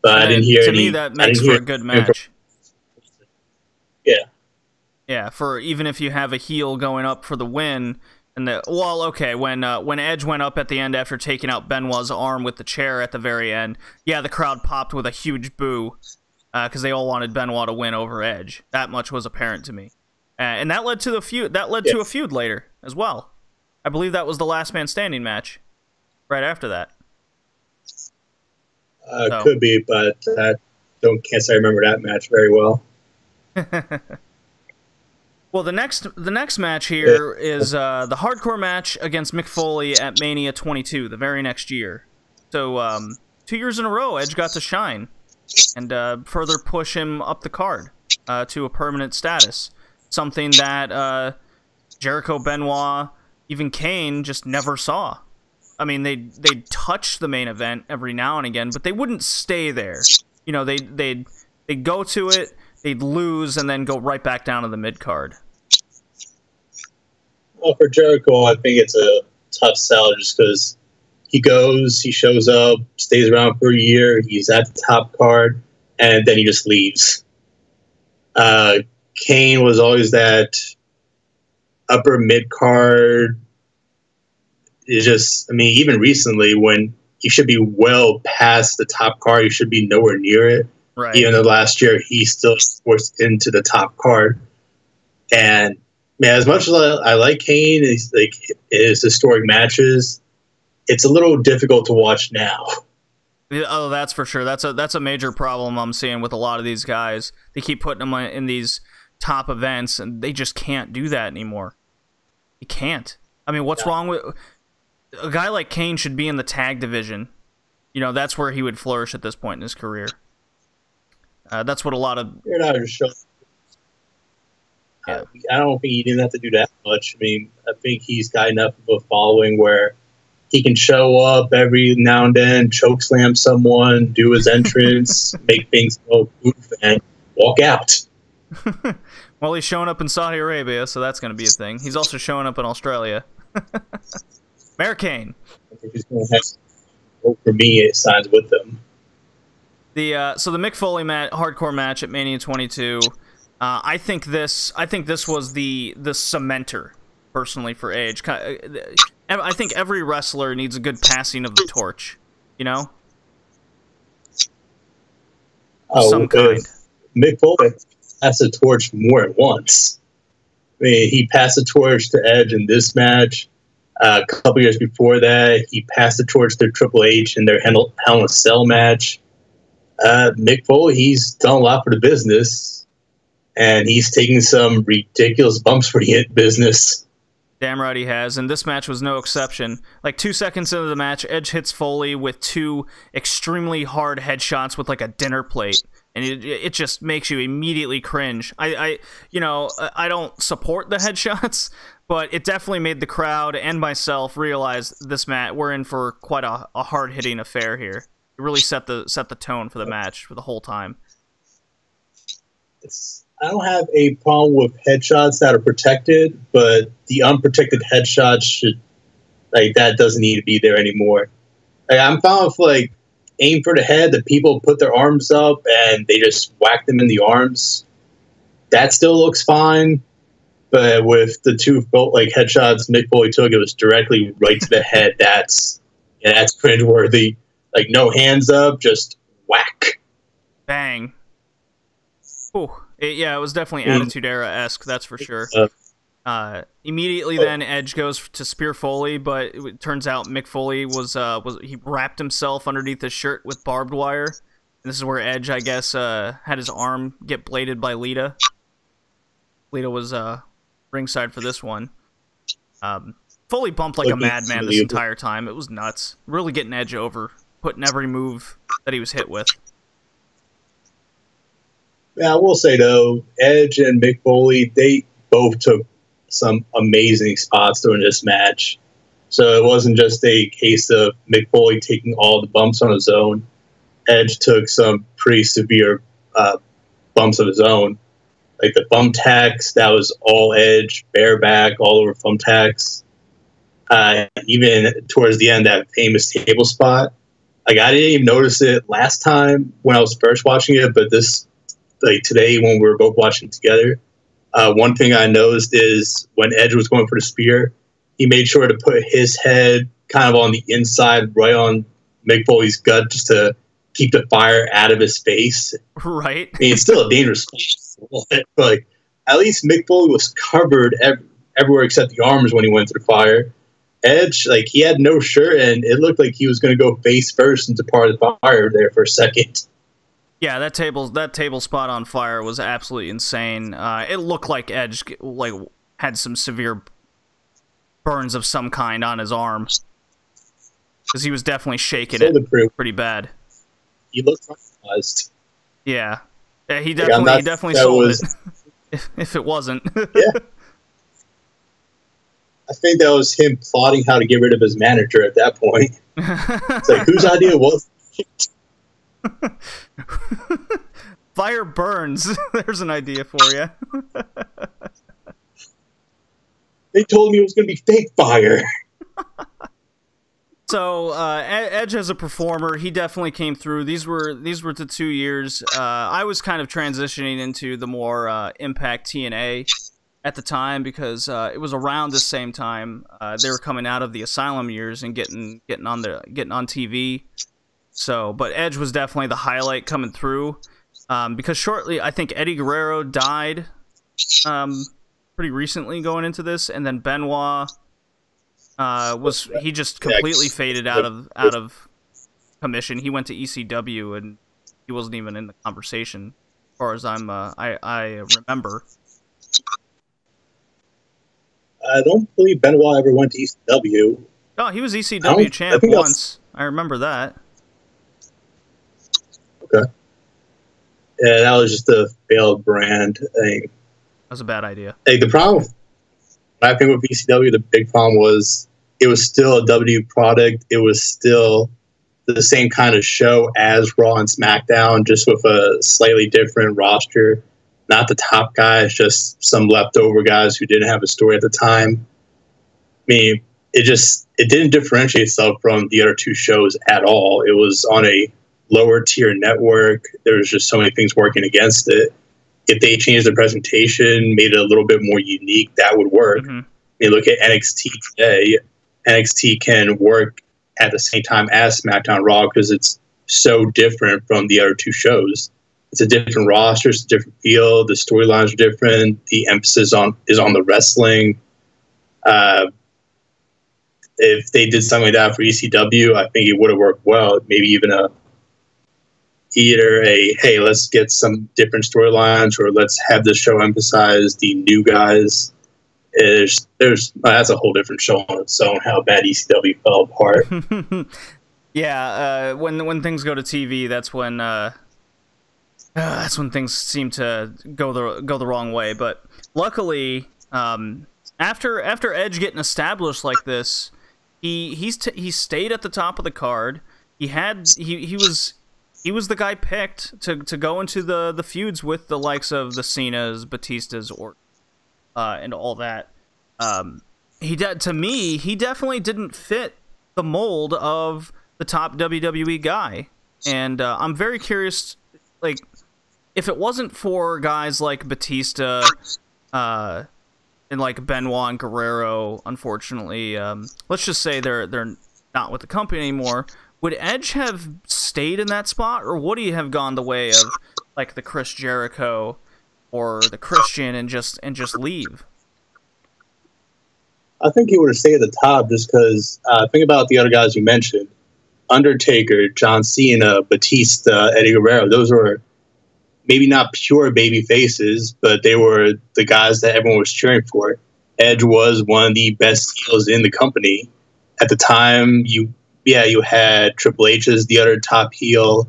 Speaker 2: But I didn't hear any. To me,
Speaker 1: that makes for a good match.
Speaker 2: Yeah.
Speaker 1: Yeah, for even if you have a heel going up for the win. When Edge went up at the end after taking out Benoit's arm with the chair at the very end, yeah, the crowd popped with a huge boo because they all wanted Benoit to win over Edge. That much was apparent to me, and that led to the feud. That led to a feud later as well. I believe that was the last man standing match. Right after that,
Speaker 2: could be, but can't say I remember that match very well.
Speaker 1: Well, the next match here is the hardcore match against Mick Foley at Mania 22, the very next year. So 2 years in a row, Edge got to shine and further push him up the card to a permanent status. Something that Jericho, Benoit, even Kane just never saw. I mean, they'd touch the main event every now and again, but they wouldn't stay there. You know, they'd go to it, they'd lose, and then go right back down to the mid-card.
Speaker 2: Well, for Jericho, I think it's a tough sell just because he shows up, stays around for a year, he's at the top card, and then he just leaves. Kane was always that upper mid-card. It's just, I mean, even recently when he should be well past the top card, he should be nowhere near it.
Speaker 1: Right.
Speaker 2: Even though last year he still forced into the top card. And Man, as much as I like Kane, it's like his historic matches, it's a little difficult to watch now.
Speaker 1: Oh, that's for sure. That's a major problem I'm seeing with a lot of these guys. They keep putting them in these top events, and they just can't do that anymore. You can't. I mean, what's wrong with a guy like Kane? Should be in the tag division. You know, that's where he would flourish at this point in his career. That's what a lot of.
Speaker 2: You're not just showing. I don't think he didn't have to do that much. I mean, I think he's got enough of a following where he can show up every now and then, chokeslam someone, do his entrance, make things go poof, and walk out.
Speaker 1: Well, he's showing up in Saudi Arabia, so that's going to be a thing. He's also showing up in Australia. Mayor Kane.
Speaker 2: I think he's going to have hope for me. It signs with them.
Speaker 1: So the Mick Foley hardcore match at Mania 22. I think this was the cementer, personally, for Edge. I think every wrestler needs a good passing of the torch, you know? Some kind.
Speaker 2: Mick Foley passed the torch more than once. I mean, he passed the torch to Edge in this match. A couple years before that, he passed the torch to Triple H in their Hell in a Cell match. Mick Foley, he's done a lot for the business, and he's taking some ridiculous bumps for the business.
Speaker 1: Damn right he has, and this match was no exception. Like 2 seconds into the match, Edge hits Foley with 2 extremely hard headshots with like a dinner plate, and it just makes you immediately cringe. I don't support the headshots, but it definitely made the crowd and myself realize this match we're in for quite a hard hitting affair here. It really set the tone for the match for the whole time.
Speaker 2: I don't have a problem with headshots that are protected, but the unprotected headshots that doesn't need to be there anymore. Like, I'm fine with aim for the head, the people put their arms up and they just whack them in the arms. That still looks fine, but with the 2 headshots Mick Foley took, it was directly right to the head. That's cringeworthy. Like, no hands up, just whack.
Speaker 1: Bang. Ooh. It was definitely Attitude Era-esque, that's for sure. Immediately then, Edge goes to spear Foley, but it turns out Mick Foley he wrapped himself underneath his shirt with barbed wire. And this is where Edge, I guess, had his arm get bladed by Lita. Lita was ringside for this one. Foley bumped like a madman this entire time. It was nuts. Really getting Edge over, putting every move that he was hit with.
Speaker 2: Yeah, I will say, though, Edge and Mick Foley, they both took some amazing spots during this match. So it wasn't just a case of Mick Foley taking all the bumps on his own. Edge took some pretty severe bumps of his own. Like the thumbtacks, that was all Edge, bareback, all over thumbtacks. Even towards the end, that famous table spot. Like, I didn't even notice it last time when I was first watching it, but today when we were both watching together, one thing I noticed is when Edge was going for the spear, he made sure to put his head kind of on the inside, right on Mick Foley's gut, just to keep the fire out of his face.
Speaker 1: Right.
Speaker 2: I mean, it's still a dangerous place, but at least Mick Foley was covered everywhere except the arms when he went to the fire. Edge, he had no shirt, and it looked like he was going to go face first into part of the fire there for a second.
Speaker 1: Yeah, that table spot on fire was absolutely insane. It looked like Edge had some severe burns of some kind on his arm, because he was definitely shaking it pretty bad.
Speaker 2: He looked traumatized.
Speaker 1: Yeah, he definitely sold it. If it wasn't,
Speaker 2: yeah. I think that was him plotting how to get rid of his manager at that point. It's like, whose idea was it?
Speaker 1: Fire burns. There's an idea for you.
Speaker 2: They told me it was going to be fake fire.
Speaker 1: So Edge as a performer, he definitely came through. These were the 2 years. I was kind of transitioning into the more Impact TNA at the time, because it was around the same time they were coming out of the Asylum years and getting on TV. So, but Edge was definitely the highlight coming through, because shortly, I think Eddie Guerrero died pretty recently going into this, and then Benoit he just completely faded out of commission. He went to ECW, and he wasn't even in the conversation, as far as I remember.
Speaker 2: I don't believe Benoit ever went to ECW.
Speaker 1: Oh, he was ECW champ once. I remember that.
Speaker 2: Okay. Yeah, that was just a failed brand thing.
Speaker 1: That was a bad idea.
Speaker 2: Like, the problem, I think with ECW, the big problem was it was still a W product. It was still the same kind of show as Raw and SmackDown, just with a slightly different roster. Not the top guys, just some leftover guys who didn't have a story at the time. I mean, it didn't differentiate itself from the other two shows at all. It was on a lower tier network. There was just so many things working against it. If they changed the presentation, made it a little bit more unique, that would work. Mm-hmm. I mean, look at NXT today. NXT can work at the same time as SmackDown Raw because it's so different from the other two shows. It's a different roster, it's a different feel, the storylines are different, the emphasis is on the wrestling. If they did something like that for ECW, I think it would have worked well. Maybe even hey, let's get some different storylines, or let's have this show emphasize the new guys. That's a whole different show on its own, how bad ECW fell apart.
Speaker 1: Yeah, when things go to TV, that's when things seem to go the wrong way. But luckily, after Edge getting established like this, he stayed at the top of the card. He was the guy picked to go into the feuds with the likes of the Cenas, Batistas, and all that. To me, he definitely didn't fit the mold of the top WWE guy, and I'm very curious, like, if it wasn't for guys like Batista, and like Benoit and Guerrero, unfortunately, let's just say they're not with the company anymore. Would Edge have stayed in that spot, or would he have gone the way of like the Chris Jericho or the Christian and just leave?
Speaker 2: I think he would have stayed at the top just because think about the other guys you mentioned: Undertaker, John Cena, Batista, Eddie Guerrero. Those were maybe not pure baby faces, but they were the guys that everyone was cheering for. Edge was one of the best heels in the company at the time. You had Triple H as the other top heel,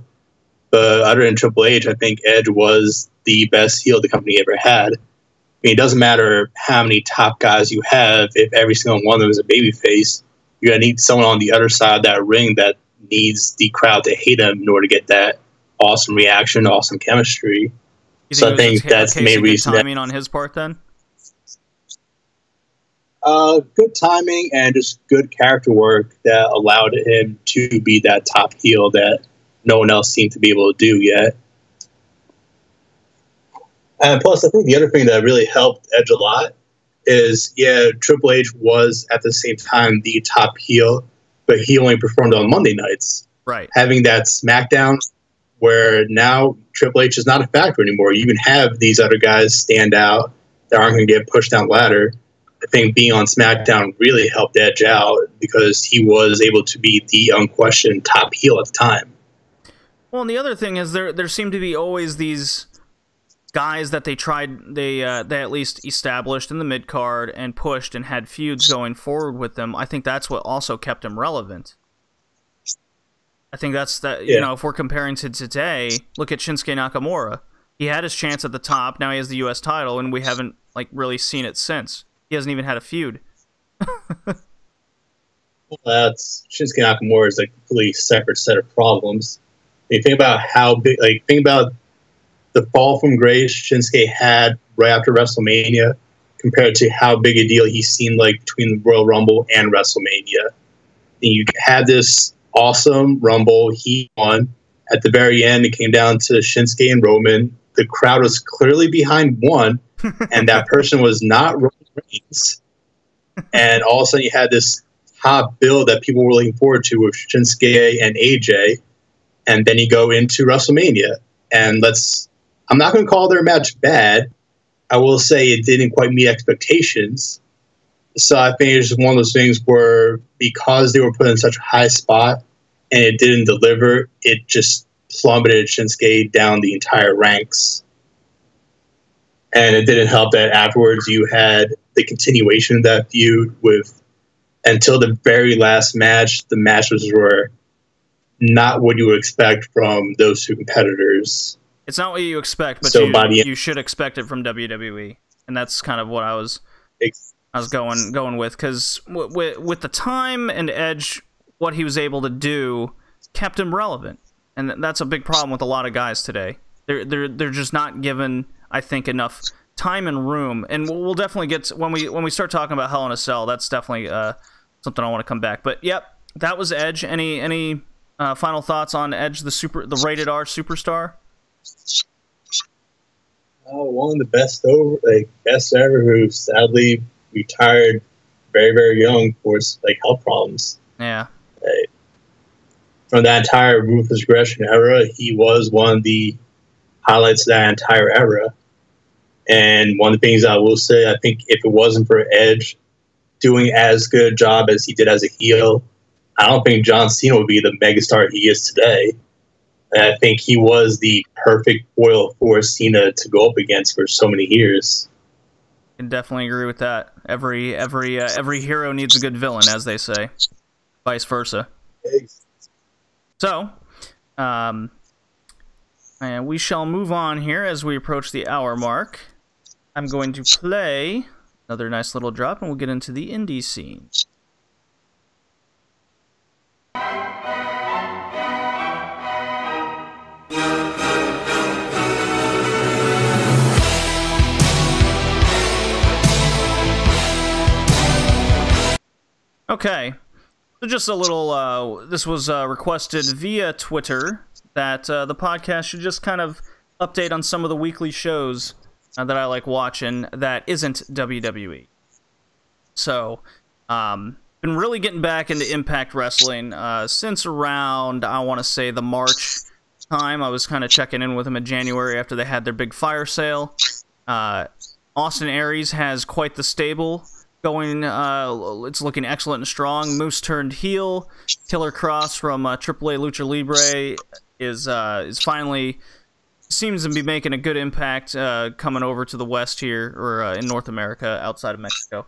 Speaker 2: but other than Triple H, I think Edge was the best heel the company ever had. I mean, it doesn't matter how many top guys you have. If every single one of them is a babyface, you're going to need someone on the other side of that ring that needs the crowd to hate him in order to get that awesome reaction, awesome chemistry. So I think that's the main reason.
Speaker 1: Timing on his part, then?
Speaker 2: Good timing and just good character work that allowed him to be that top heel that no one else seemed to be able to do yet. And plus, I think the other thing that really helped Edge a lot is, Triple H was at the same time the top heel, but he only performed on Monday nights.
Speaker 1: Right.
Speaker 2: Having that SmackDown where now Triple H is not a factor anymore. You can have these other guys stand out that aren't going to get pushed down the ladder. I think being on SmackDown really helped Edge out because he was able to be the unquestioned top heel at the time.
Speaker 1: Well, and the other thing is there seem to be always these guys that they at least established in the mid-card and pushed and had feuds going forward with them. I think that's what also kept him relevant. I think that's that. You know, if we're comparing to today, look at Shinsuke Nakamura. He had his chance at the top. Now he has the U.S. title, and we haven't really seen it since. He hasn't even had a feud.
Speaker 2: Well, that's Shinsuke Nakamura is a completely separate set of problems. You think about how big. Think about the fall from grace Shinsuke had right after WrestleMania, compared to how big a deal he seemed like between the Royal Rumble and WrestleMania. And you had this awesome Rumble. He won. At the very end, it came down to Shinsuke and Roman. The crowd was clearly behind one, and that person was not Roman Reigns. And all of a sudden, you had this top build that people were looking forward to with Shinsuke and AJ. And then you go into WrestleMania. And I'm not going to call their match bad, I will say it didn't quite meet expectations. So I think it's just one of those things where because they were put in such a high spot and it didn't deliver, it just plummeted Shinsuke down the entire ranks. And it didn't help that afterwards you had the continuation of that feud with, until the very last match, the matches were not what you would expect from those two competitors.
Speaker 1: It's not what you expect, but
Speaker 2: so
Speaker 1: you should expect it from WWE. And that's kind of what I was going with, because with the time and Edge, what he was able to do kept him relevant. And that's a big problem with a lot of guys today. They're just not given, I think, enough time and room. And we'll definitely get to, when we start talking about Hell in a Cell, that's definitely something I want to come back. But yep, that was Edge. Any final thoughts on Edge, the rated R superstar?
Speaker 2: One of the best ever, who sadly retired very, very young for health problems.
Speaker 1: Yeah.
Speaker 2: From that entire Ruthless Aggression era, he was one of the highlights of that entire era. And one of the things I will say, I think if it wasn't for Edge doing as good a job as he did as a heel, I don't think John Cena would be the megastar he is today. And I think he was the perfect foil for Cena to go up against for so many years.
Speaker 1: I can definitely agree with that. Every hero needs a good villain, as they say. Vice versa. So, and we shall move on here as we approach the hour mark. I'm going to play another nice little drop, and we'll get into the indie scene. Okay, so just a little, this was requested via Twitter, that the podcast should just kind of update on some of the weekly shows that I like watching that isn't WWE. So, been really getting back into Impact Wrestling since around, I want to say, the March time. I was kind of checking in with them in January after they had their big fire sale. Austin Aries has quite the stable going. It's looking excellent and strong. Moose turned heel. Killer Cross from AAA Lucha Libre is finally seems to be making a good impact coming over to the West here, or in North America outside of Mexico.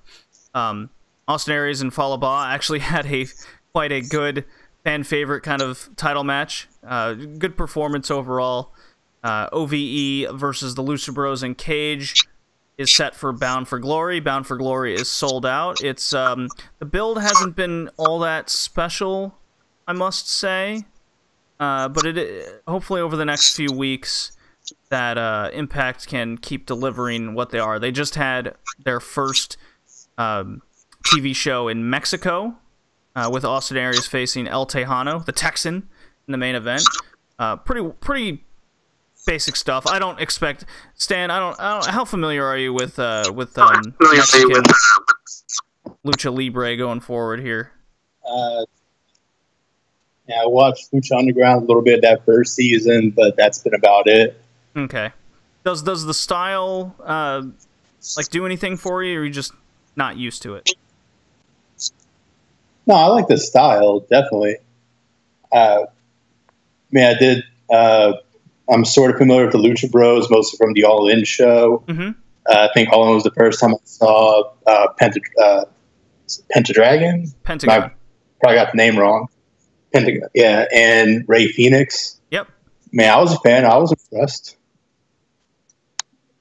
Speaker 1: Austin Aries and Fallah Bahh actually had quite a good fan favorite kind of title match. Good performance overall. OVE versus the Lucha Bros and Cage is set for Bound for Glory. Bound for Glory is sold out. It's the build hasn't been all that special, I must say, but it hopefully over the next few weeks that Impact can keep delivering what they are. They just had their first TV show in Mexico with Austin Aries facing El Tejano, the Texan, in the main event. Pretty basic stuff. I don't expect Stan. I don't. How familiar are you with Mexican Lucha Libre going forward here?
Speaker 2: Yeah, I watched Lucha Underground a little bit that first season, but that's been about it.
Speaker 1: Okay. Does the style do anything for you, or are you just not used to it?
Speaker 2: No, I like the style, definitely. I did. I'm sort of familiar with the Lucha Bros, mostly from the All In show.
Speaker 1: Mm-hmm.
Speaker 2: I think All In was the first time I saw Pentagon.
Speaker 1: Pentagon.
Speaker 2: I probably got the name wrong. Pentagon, yeah, and Ray Phoenix.
Speaker 1: Yep.
Speaker 2: Man, I was a fan. I was impressed.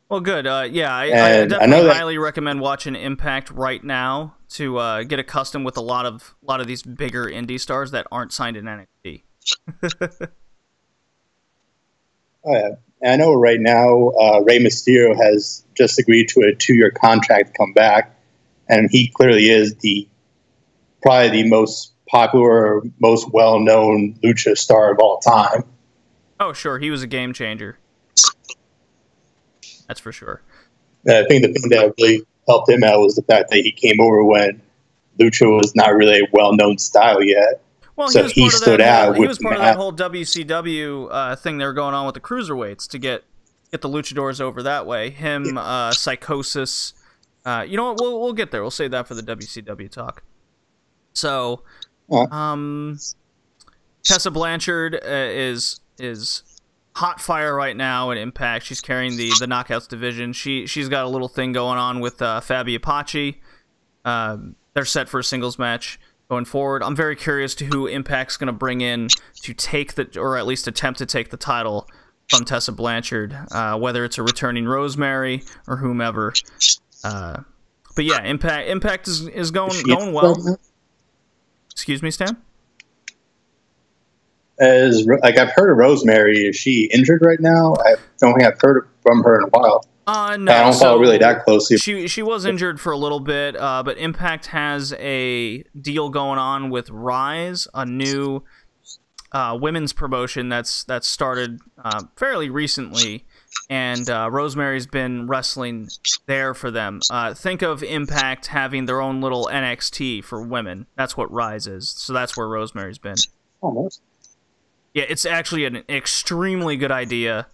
Speaker 1: Well, good. Yeah, I definitely highly recommend watching Impact right now to get accustomed with a lot of these bigger indie stars that aren't signed in NXT.
Speaker 2: Oh, yeah. And I know right now Rey Mysterio has just agreed to a 2-year contract to come back, and he clearly is probably the most popular, most well-known lucha star of all time.
Speaker 1: Oh, sure. He was a game changer. That's for sure.
Speaker 2: And I think the thing that really helped him out was the fact that he came over when lucha was not really a well-known style yet.
Speaker 1: Well,
Speaker 2: so he stood out.
Speaker 1: He was part of that whole WCW thing they were going on with the cruiserweights to get get the luchadors over that way. Him, Psychosis. You know what? We'll get there. We'll save that for the WCW talk. So, Tessa Blanchard is hot fire right now in Impact. She's carrying the Knockouts division. She's got a little thing going on with Fabi Apache. They're set for a singles match going forward. I'm very curious to who Impact's going to bring in to take or at least attempt to take the title from Tessa Blanchard, whether it's a returning Rosemary or whomever. But yeah, Impact is going well. Excuse me, Stan?
Speaker 2: I've heard of Rosemary. Is she injured right now? I don't think I've heard from her in a while.
Speaker 1: No,
Speaker 2: I don't follow really that closely.
Speaker 1: She was injured for a little bit, but Impact has a deal going on with Rise, a new women's promotion that's started fairly recently, and Rosemary's been wrestling there for them. Think of Impact having their own little NXT for women. That's what Rise is. So that's where Rosemary's been.
Speaker 2: Almost.
Speaker 1: Yeah, it's actually an extremely good idea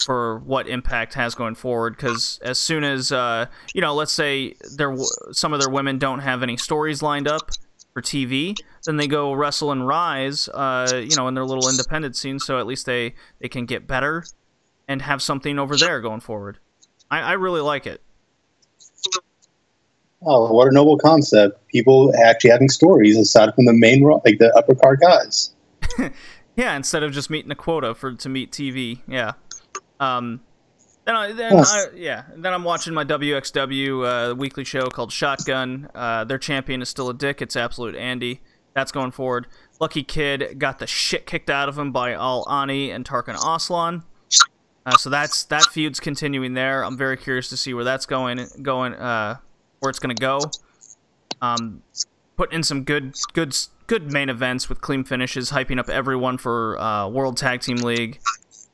Speaker 1: for what Impact has going forward, because as soon as, let's say some of their women don't have any stories lined up for TV, then they go wrestle in Rise, in their little independent scene, so at least they can get better and have something over there going forward. I really like it.
Speaker 2: Oh, what a noble concept. People actually having stories aside from the main, like the upper card guys.
Speaker 1: Yeah, instead of just meeting a quota to meet TV. Yeah. Then I'm watching my WXW weekly show called Shotgun. Their champion is still a dick. It's Absolute Andy. That's going forward. Lucky Kid got the shit kicked out of him by Al Ani and Tarkan Aslan. So that feud's continuing there. I'm very curious to see where that's going where it's going to go. Putting in some good main events with clean finishes, hyping up everyone for World Tag Team League.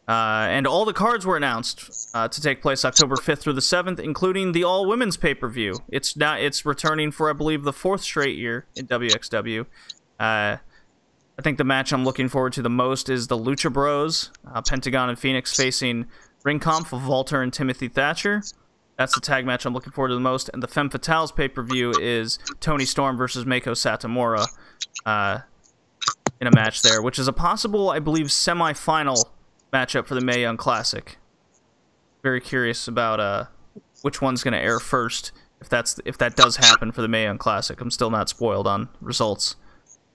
Speaker 1: And all the cards were announced to take place October 5th through the 7th, including the all-women's pay-per-view. It's returning for, I believe, the 4th straight year in WXW. I think the match I'm looking forward to the most is the Lucha Bros, Pentagon and Phoenix facing Ring Kampf, Walter and Timothy Thatcher. That's the tag match I'm looking forward to the most. And the Femme Fatales pay-per-view is Toni Storm versus Meiko Satomura in a match there, which is a possible, I believe, semi-final matchup for the Mae Young Classic. Very curious about which one's going to air first, if that does happen for the Mae Young Classic. I'm still not spoiled on results.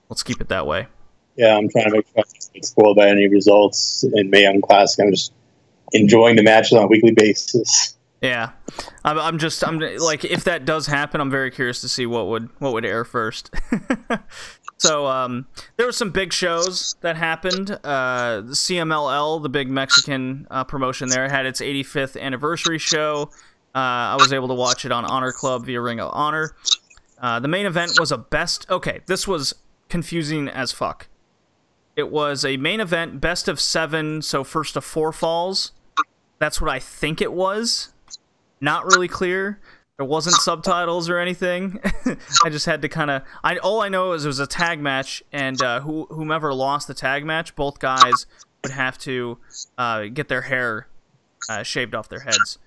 Speaker 1: Let's keep it that way.
Speaker 2: Yeah, I'm trying to make sure I don't get spoiled by any results in Mae Young Classic. I'm just enjoying the matches on a weekly basis.
Speaker 1: Yeah, I'm like, if that does happen, I'm very curious to see what would air first. So there were some big shows that happened. The CMLL, the big Mexican promotion there, had its 85th anniversary show. I was able to watch it on Honor Club via Ring of Honor. The main event was this was confusing as fuck. It was a main event, best of 7, so first to 4 falls. That's what I think it was. Not really clear. There wasn't subtitles or anything. I just had to kind of... all I know is it was a tag match, and whomever lost the tag match, both guys would have to get their hair shaved off their heads.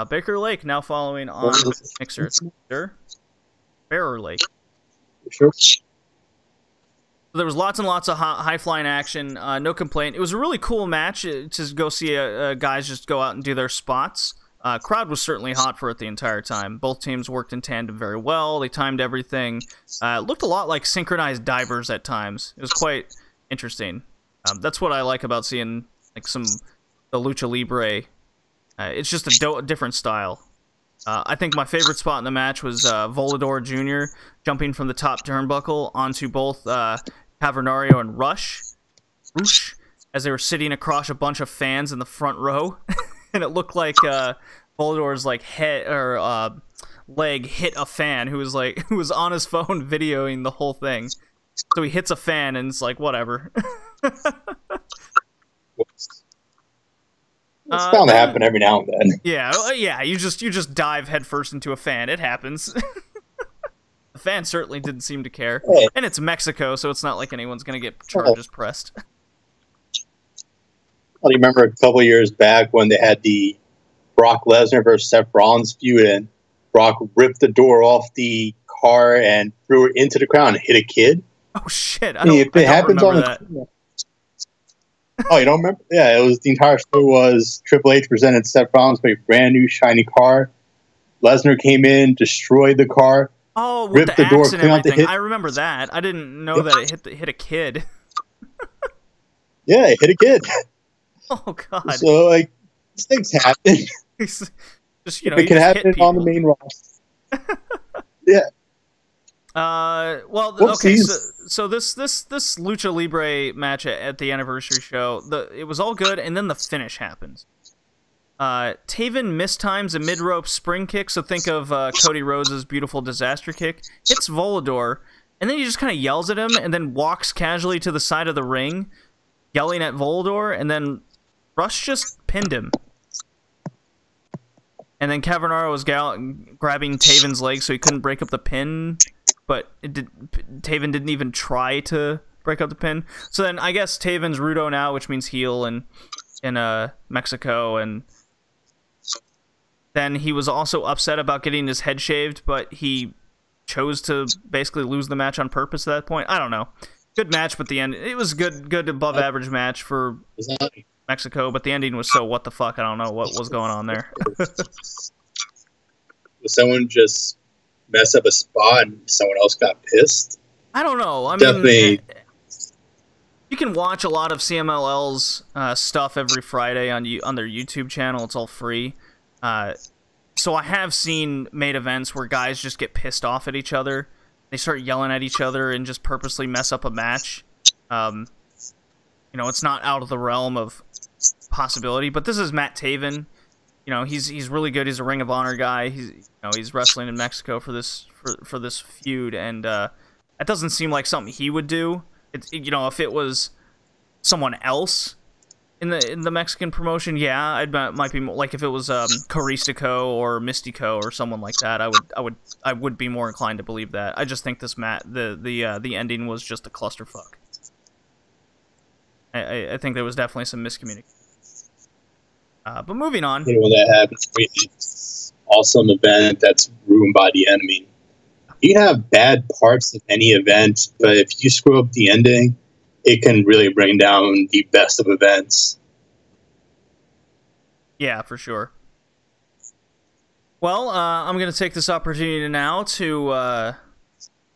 Speaker 1: Baker Lake now following on Mixer. Sure? Bearer Lake.
Speaker 2: Sure.
Speaker 1: There was lots and lots of high-flying action. No complaint. It was a really cool match to go see guys just go out and do their spots. Crowd was certainly hot for it the entire time. Both teams worked in tandem very well. They timed everything. It looked a lot like synchronized divers at times. It was quite interesting. That's what I like about seeing like the Lucha Libre. It's just a different style. I think my favorite spot in the match was Volador Jr. jumping from the top turnbuckle onto both Cavernario and Rush, as they were sitting across a bunch of fans in the front row. And it looked like Volador's like head or leg hit a fan who was on his phone videoing the whole thing. So he hits a fan and it's like, whatever.
Speaker 2: It's bound to happen every now and then.
Speaker 1: Yeah. You just dive headfirst into a fan. It happens. The fan certainly didn't seem to care, and it's Mexico, so it's not like anyone's gonna get charges pressed.
Speaker 2: you remember a couple years back when they had the Brock Lesnar versus Seth Rollins feud, and Brock ripped the door off the car and threw it into the crowd and hit a kid?
Speaker 1: Oh shit! I don't remember that.
Speaker 2: Oh, you don't remember? Yeah, it was the entire story was Triple H presented Seth Rollins with a brand new shiny car. Lesnar came in, destroyed the car.
Speaker 1: Oh, with ripped the door, and everything. I remember that. I didn't know that it hit a kid.
Speaker 2: Yeah, it hit a kid.
Speaker 1: Oh god!
Speaker 2: So like, these things happen.
Speaker 1: Just,
Speaker 2: it can happen on the main roster. Yeah.
Speaker 1: Well, okay. So this Lucha Libre match at the anniversary show, it was all good, and then the finish happens. Taven mistimes a mid-rope spring kick, so think of Cody Rhodes' beautiful disaster kick, hits Volador, and then he just kind of yells at him, and then walks casually to the side of the ring, yelling at Volador, and then Rush just pinned him. And then Cavernaro was grabbing Taven's leg so he couldn't break up the pin, but Taven didn't even try to break up the pin. So then I guess Taven's Rudo now, which means heel in Mexico, and then he was also upset about getting his head shaved, but he chose to basically lose the match on purpose at that point. I don't know. Good match, but the end, it was good above average match for Mexico, but the ending was so what the fuck. I don't know what was going on there.
Speaker 2: Someone just mess up a spot and someone else got pissed?
Speaker 1: I don't know. I
Speaker 2: mean,
Speaker 1: you can watch a lot of CMLL's stuff every Friday on their YouTube channel. It's all free. So I have seen main events where guys just get pissed off at each other. They start yelling at each other and just purposely mess up a match. It's not out of the realm of possibility. But this is Matt Taven. He's really good. He's a Ring of Honor guy. He's wrestling in Mexico for this feud, and that doesn't seem like something he would do. If it was someone else in the Mexican promotion, yeah, it might be more, like if it was Caristico or Mystico or someone like that, I would be more inclined to believe that. I just think this the ending was just a clusterfuck. I think there was definitely some miscommunication. But moving on.
Speaker 2: When that happens, it's also an event that's ruined by the enemy. You can have bad parts of any event, but if you screw up the ending, it can really bring down the best of events.
Speaker 1: Yeah, for sure. Well, I'm going to take this opportunity now to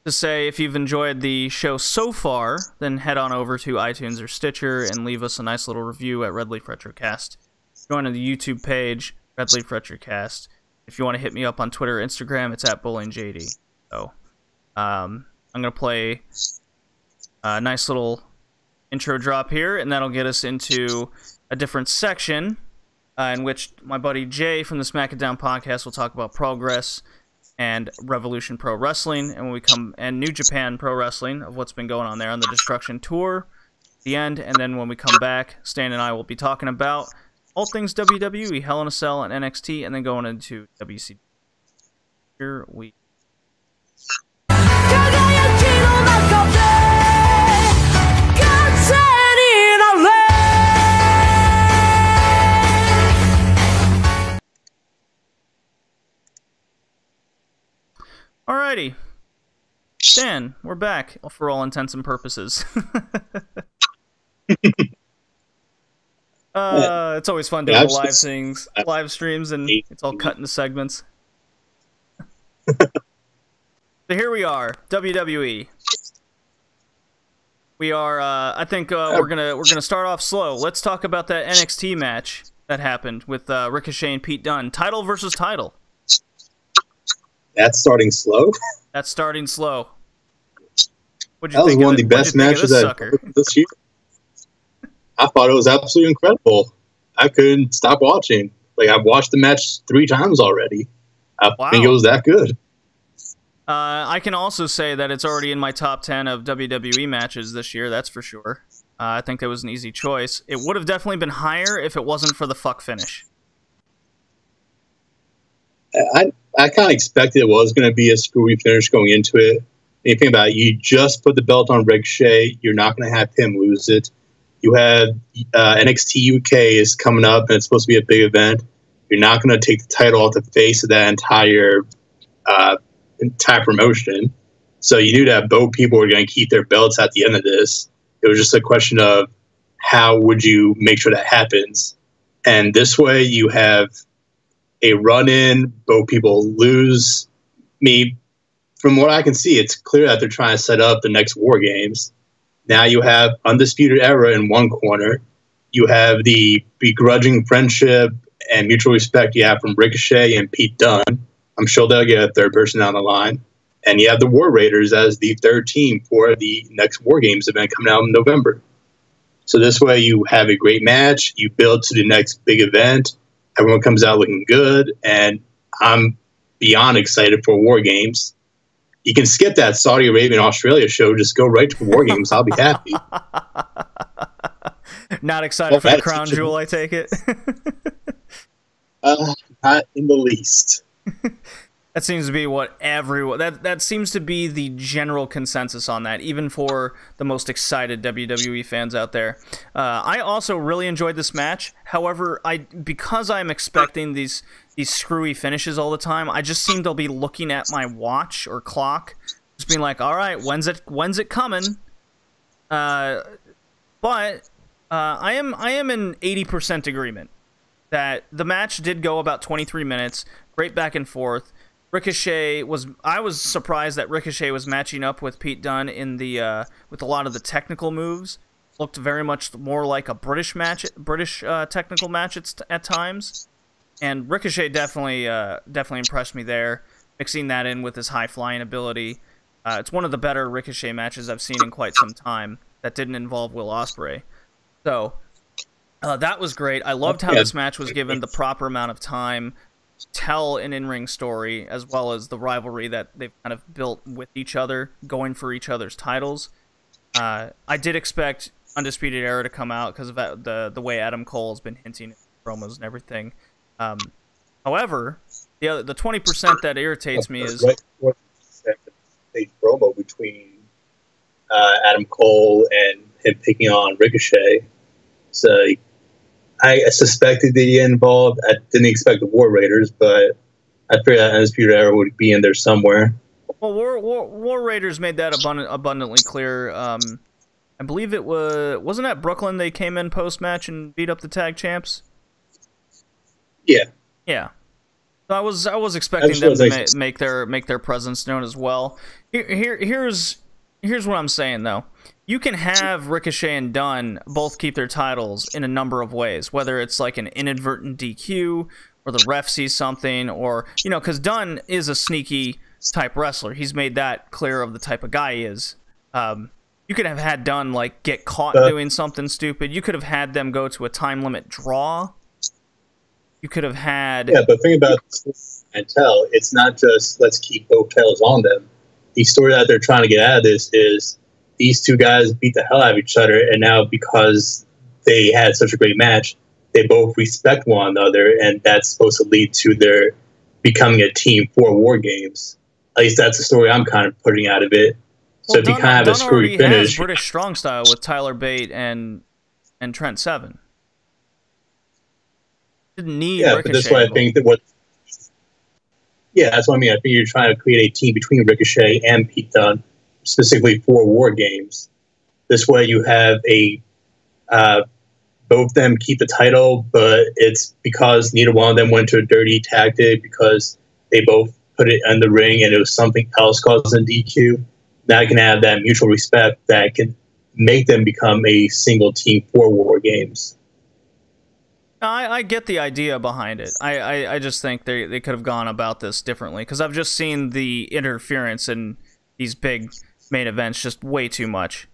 Speaker 1: say if you've enjoyed the show so far, then head on over to iTunes or Stitcher and leave us a nice little review at Red Leaf Retrocast. Join the YouTube page, Red Leaf Retrocast. If you want to hit me up on Twitter or Instagram, it's at BowlingJD. So, I'm going to play a nice little intro drop here, and that'll get us into a different section in which my buddy Jay from the Smack It Down podcast will talk about Progress and Revolution Pro Wrestling, and when we come and New Japan Pro Wrestling of what's been going on there on the Destruction Tour, the end, and then when we come back, Stan and I will be talking about all things WWE, Hell in a Cell, and NXT, and then going into WCW. Here we Alrighty. Stan, we're back for all intents and purposes. It's always fun doing the live streams, and it's all cut into segments. So here we are, WWE. We are. I think we're gonna start off slow. Let's talk about that NXT match that happened with Ricochet and Pete Dunne, title versus title.
Speaker 2: That's starting slow.
Speaker 1: That's starting slow.
Speaker 2: That was one of the best matches this year. I thought it was absolutely incredible. I couldn't stop watching. Like, I've watched the match 3 times already. I think it was that good.
Speaker 1: I can also say that it's already in my top 10 of WWE matches this year, that's for sure. I think that was an easy choice. It would have definitely been higher if it wasn't for the fuck finish.
Speaker 2: I kind of expected it was going to be a screwy finish going into it. And you think about it, you just put the belt on Ricochet, you're not going to have him lose it. You have NXT UK is coming up, and it's supposed to be a big event. You're not going to take the title off the face of that entire promotion. So you knew that both people were going to keep their belts at the end of this. It was just a question of how would you make sure that happens. And this way you have a run-in, both people lose. From what I can see, it's clear that they're trying to set up the next War Games. Now you have Undisputed Era in one corner. You have the begrudging friendship and mutual respect you have from Ricochet and Pete Dunne. I'm sure they'll get a third person down the line. And you have the War Raiders as the third team for the next War Games event coming out in November. So this way you have a great match. You build to the next big event. Everyone comes out looking good. And I'm beyond excited for War Games. You can skip that Saudi Arabia and Australia show. Just go right to the War Games. I'll be happy.
Speaker 1: Not excited for the crown jewel, I take it?
Speaker 2: Not in the least.
Speaker 1: That seems to be what everyone... That seems to be the general consensus on that, even for the most excited WWE fans out there. I also really enjoyed this match. However, because I'm expecting these screwy finishes all the time, I just seem to be looking at my watch or clock, just being like, all right, when's it coming? But I am in 80% agreement that the match did go about 23 minutes, great back and forth. I was surprised that Ricochet was matching up with Pete Dunne in the with a lot of the technical moves. Looked very much more like a British technical match at times. And Ricochet definitely impressed me there, mixing that in with his high flying ability. It's one of the better Ricochet matches I've seen in quite some time that didn't involve Will Ospreay. So that was great. I loved how this match was given the proper amount of time to tell an in-ring story, as well as the rivalry that they've kind of built with each other, going for each other's titles. I did expect Undisputed Era to come out because of the way Adam Cole has been hinting at promos and everything. However, the 20% that irritates me is
Speaker 2: a promo between Adam Cole and him picking on Ricochet. So I suspected they'd get involved. I didn't expect the War Raiders, but I figured that Undisputed Era would be in there somewhere.
Speaker 1: Well, War Raiders made that abundantly clear. I believe it wasn't at Brooklyn they came in post-match and beat up the tag champs?
Speaker 2: Yeah.
Speaker 1: Yeah. So I was expecting them to make their presence known as well. Here's what I'm saying though. You can have Ricochet and Dunne both keep their titles in a number of ways, whether it's like an inadvertent DQ or the ref sees something, or because Dunne is a sneaky type wrestler. He's made that clear of the type of guy he is. You could have had Dunne like get caught doing something stupid. You could have had them go to a time limit draw. You could have had...
Speaker 2: Yeah, but the thing about Intel, it's not just let's keep both titles on them. The story that they're trying to get out of this is these two guys beat the hell out of each other, and now because they had such a great match, they both respect one another, and that's supposed to lead to their becoming a team for War Games. At least that's the story I'm kind of putting out of it. So if you kind of have a screwy finish...
Speaker 1: has British Strong Style with Tyler Bate and Trent Seven. Didn't need Ricochet.
Speaker 2: But that's why I think that that's what I mean. I think you're trying to create a team between Ricochet and Pete Dunne, specifically for War Games. This way you have both of them keep the title, but it's because neither one of them went to a dirty tactic, because they both put it in the ring and it was something else causing DQ. Now you can have that mutual respect that can make them become a single team for War Games.
Speaker 1: I get the idea behind it. I just think they could have gone about this differently, because I've just seen the interference in these big main events just way too much,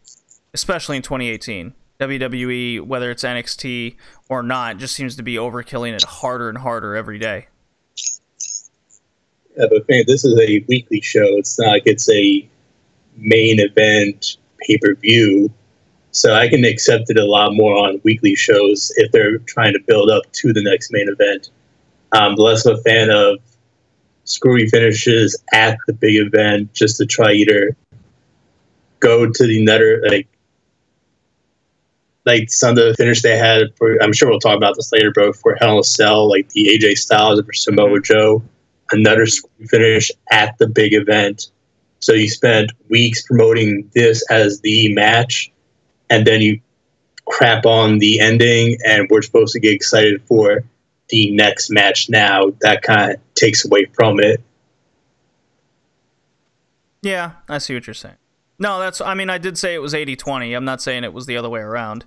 Speaker 1: especially in 2018. WWE, whether it's NXT or not, just seems to be overkilling it harder and harder every day.
Speaker 2: Yeah, but this is a weekly show. It's not like it's a main event pay-per-view. So I can accept it a lot more on weekly shows if they're trying to build up to the next main event. I'm less of a fan of screwy finishes at the big event just to try either go to the netter, like like some of the finish they had for, I'm sure we'll talk about this later, bro, for Hell in a Cell, like the AJ Styles for Samoa Joe, another finish at the big event. So you spent weeks promoting this as the match, and then you crap on the ending, and we're supposed to get excited for the next match now. That kind of takes away from it.
Speaker 1: Yeah, I see what you're saying. No, that's, I mean, I did say it was 80-20. I'm not saying it was the other way around.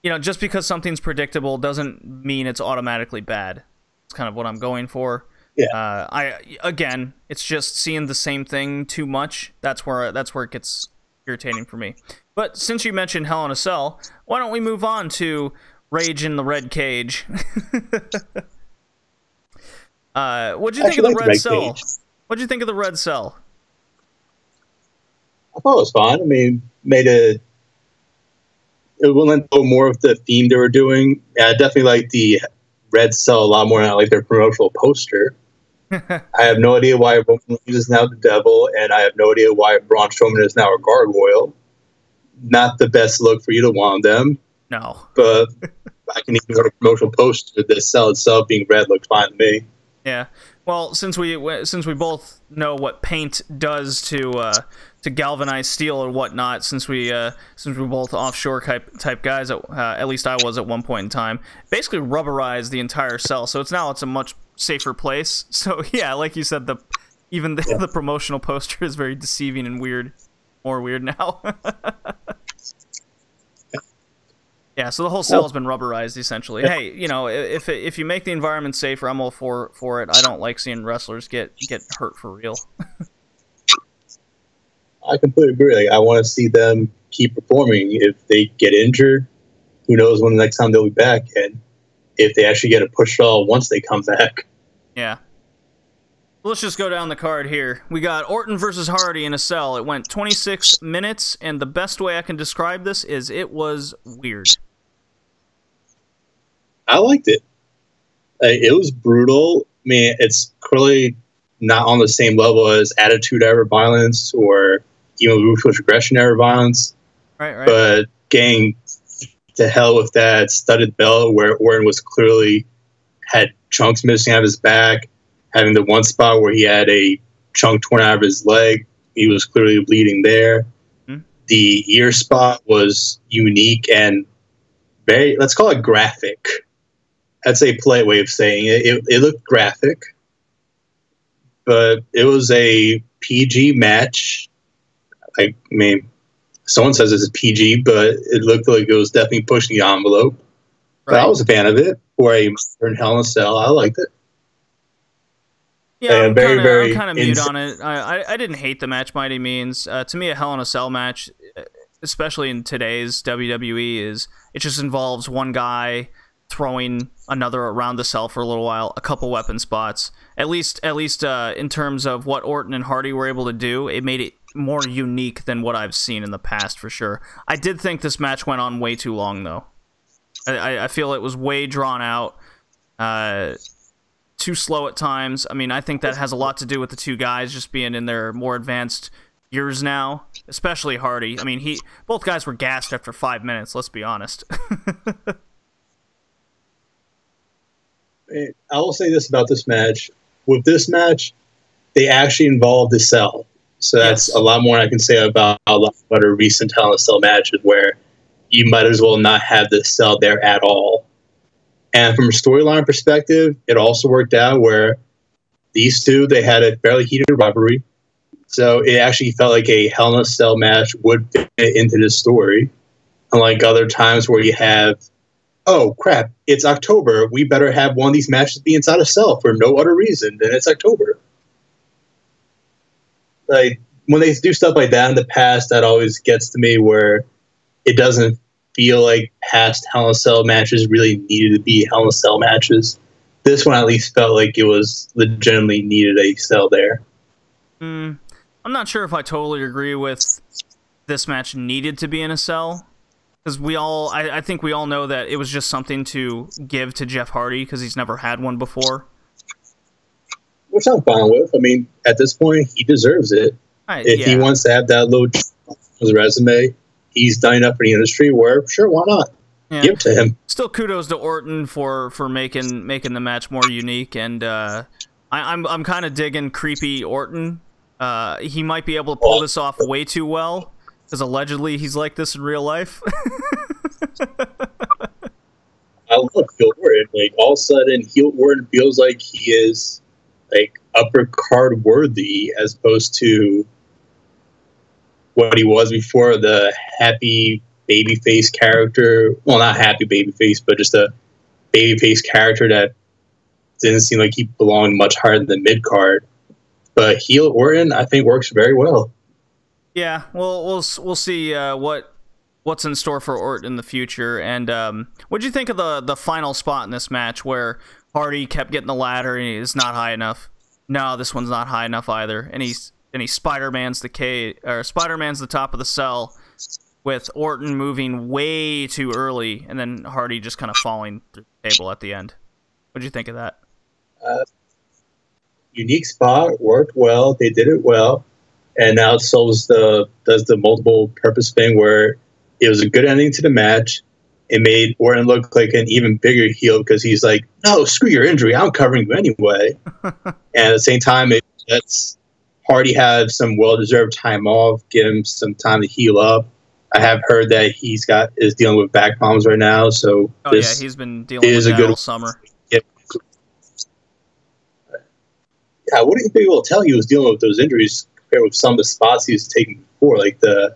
Speaker 1: You know, just because something's predictable doesn't mean it's automatically bad. It's kind of what I'm going for.
Speaker 2: Yeah.
Speaker 1: Again, it's just seeing the same thing too much. That's where it gets irritating for me. But since you mentioned Hell in a Cell, why don't we move on to Rage in the Red Cage? What'd you think of the Red Cell? What'd you think of the Red Cell?
Speaker 2: I thought it was fun. I mean, it went more of the theme they were doing. I definitely like the Red Cell a lot more than I like their promotional poster. I have no idea why Roman Reigns is now the devil, and I have no idea why Braun Strowman is now a gargoyle. Not the best look for either one of them.
Speaker 1: No.
Speaker 2: But I can even go to promotional poster. The cell itself being red looked fine to me.
Speaker 1: Yeah. Well, since we both know what paint does to galvanize steel and whatnot, since we're both offshore type guys, at least I was at one point in time, basically rubberized the entire cell, so it's a much safer place. So yeah, like you said, the promotional poster is very deceiving and weird, more weird now. Yeah, so the whole cell has been rubberized, essentially. Hey, you know, if you make the environment safer, I'm all for it. I don't like seeing wrestlers get hurt for real.
Speaker 2: I completely agree. Like, I want to see them keep performing. If they get injured, who knows when the next time they'll be back, and if they actually get a push all once they come back.
Speaker 1: Yeah. Let's just go down the card here. We got Orton versus Hardy in a cell. It went 26 minutes, and the best way I can describe this is it was weird.
Speaker 2: I liked it. It was brutal. I mean, it's clearly not on the same level as Attitude Era violence or even Ruthless Aggression Era violence.
Speaker 1: Right.
Speaker 2: But getting to hell with that studded belt where Orton was clearly had chunks missing out of his back, having the one spot where he had a chunk torn out of his leg. He was clearly bleeding there. Mm-hmm. The ear spot was unique and very, let's call it graphic. That's a polite way of saying it. It looked graphic, but it was a PG match. I mean, someone says it's a PG, but it looked like it was definitely pushing the envelope. Right. But I was a fan of it. For a modern Hell in a Cell, I liked it.
Speaker 1: Yeah, I'm kind of mute on it. I didn't hate the match by any means. To me, a Hell in a Cell match, especially in today's WWE, it just involves one guy throwing another around the cell for a little while, a couple weapon spots. At least in terms of what Orton and Hardy were able to do, it made it more unique than what I've seen in the past, for sure. I did think this match went on way too long, though. I feel it was way drawn out, too slow at times. I mean, I think that has a lot to do with the two guys just being in their more advanced years now, especially Hardy. I mean, both guys were gassed after 5 minutes, let's be honest.
Speaker 2: I will say this about this match. With this match, they actually involved the cell. So that's a lot more I can say about a lot of other recent Hell in a Cell matches where you might as well not have the cell there at all. And from a storyline perspective, it also worked out where these two, they had a fairly heated rivalry. So it actually felt like a Hell in a Cell match would fit into this story. Unlike other times where you have, oh, crap, it's October. We better have one of these matches be inside a cell for no other reason than it's October. Like, when they do stuff like that in the past, that always gets to me where it doesn't feel like past Hell in a Cell matches really needed to be Hell in a Cell matches. This one at least felt like it was legitimately needed a cell there.
Speaker 1: I'm not sure if I totally agree with this match needed to be in a cell. Because I think we all know that it was just something to give to Jeff Hardy because he's never had one before.
Speaker 2: Which I'm fine with. I mean, at this point, he deserves it. If he wants to have that little on his resume, he's done enough for the industry where, sure, why not?
Speaker 1: Yeah.
Speaker 2: Give it to him.
Speaker 1: Still, kudos to Orton for making the match more unique, and I'm kind of digging creepy Orton. He might be able to pull this off way too well, because allegedly he's like this in real life.
Speaker 2: I love heel Orton. Like, all of a sudden, heel Orton feels like he is, like, upper card worthy, as opposed to what he was before, the happy babyface character. Well, not happy babyface, but just a babyface character that didn't seem like he belonged much higher than the mid card. But heel Orton, I think, works very well.
Speaker 1: Yeah, well, we'll see what's in store for Orton in the future. And what do you think of the final spot in this match where Hardy kept getting the ladder and it's not high enough? No, this one's not high enough either. And he Spider-Man's the top of the cell, with Orton moving way too early, and then Hardy just kind of falling through the table at the end. What do you think of that?
Speaker 2: Unique spot, worked well. They did it well, and now it does the multiple purpose thing where it was a good ending to the match. It made Orton look like an even bigger heel because he's like, "No, screw your injury. I'm covering you anyway." And at the same time, it lets Hardy have some well-deserved time off, give him some time to heal up. I have heard that is dealing with back problems right now, so
Speaker 1: he's been dealing with that all summer.
Speaker 2: Yeah, I wouldn't be able to tell he was dealing with those injuries compared with some of the spots he was taking before, like the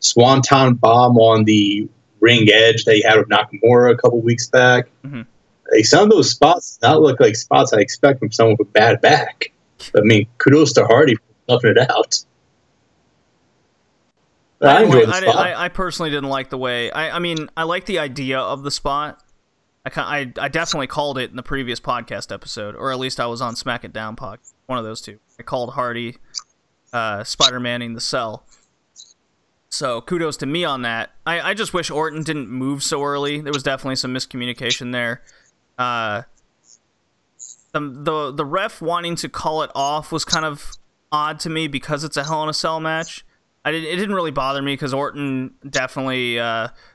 Speaker 2: Swanton Bomb on the ring edge that he had with Nakamura a couple weeks back. Mm-hmm. Like, some of those spots not look like spots I expect from someone with a bad back. I mean, kudos to Hardy for toughing it out.
Speaker 1: I personally didn't like the way. I mean, I like the idea of the spot. I definitely called it in the previous podcast episode, or at least I was on Smack It Down podcast. One of those two. I called Hardy Spider-Manning the cell. So kudos to me on that. I just wish Orton didn't move so early. There was definitely some miscommunication there. The ref wanting to call it off was kind of odd to me because it's a Hell in a Cell match. It didn't really bother me because Orton definitely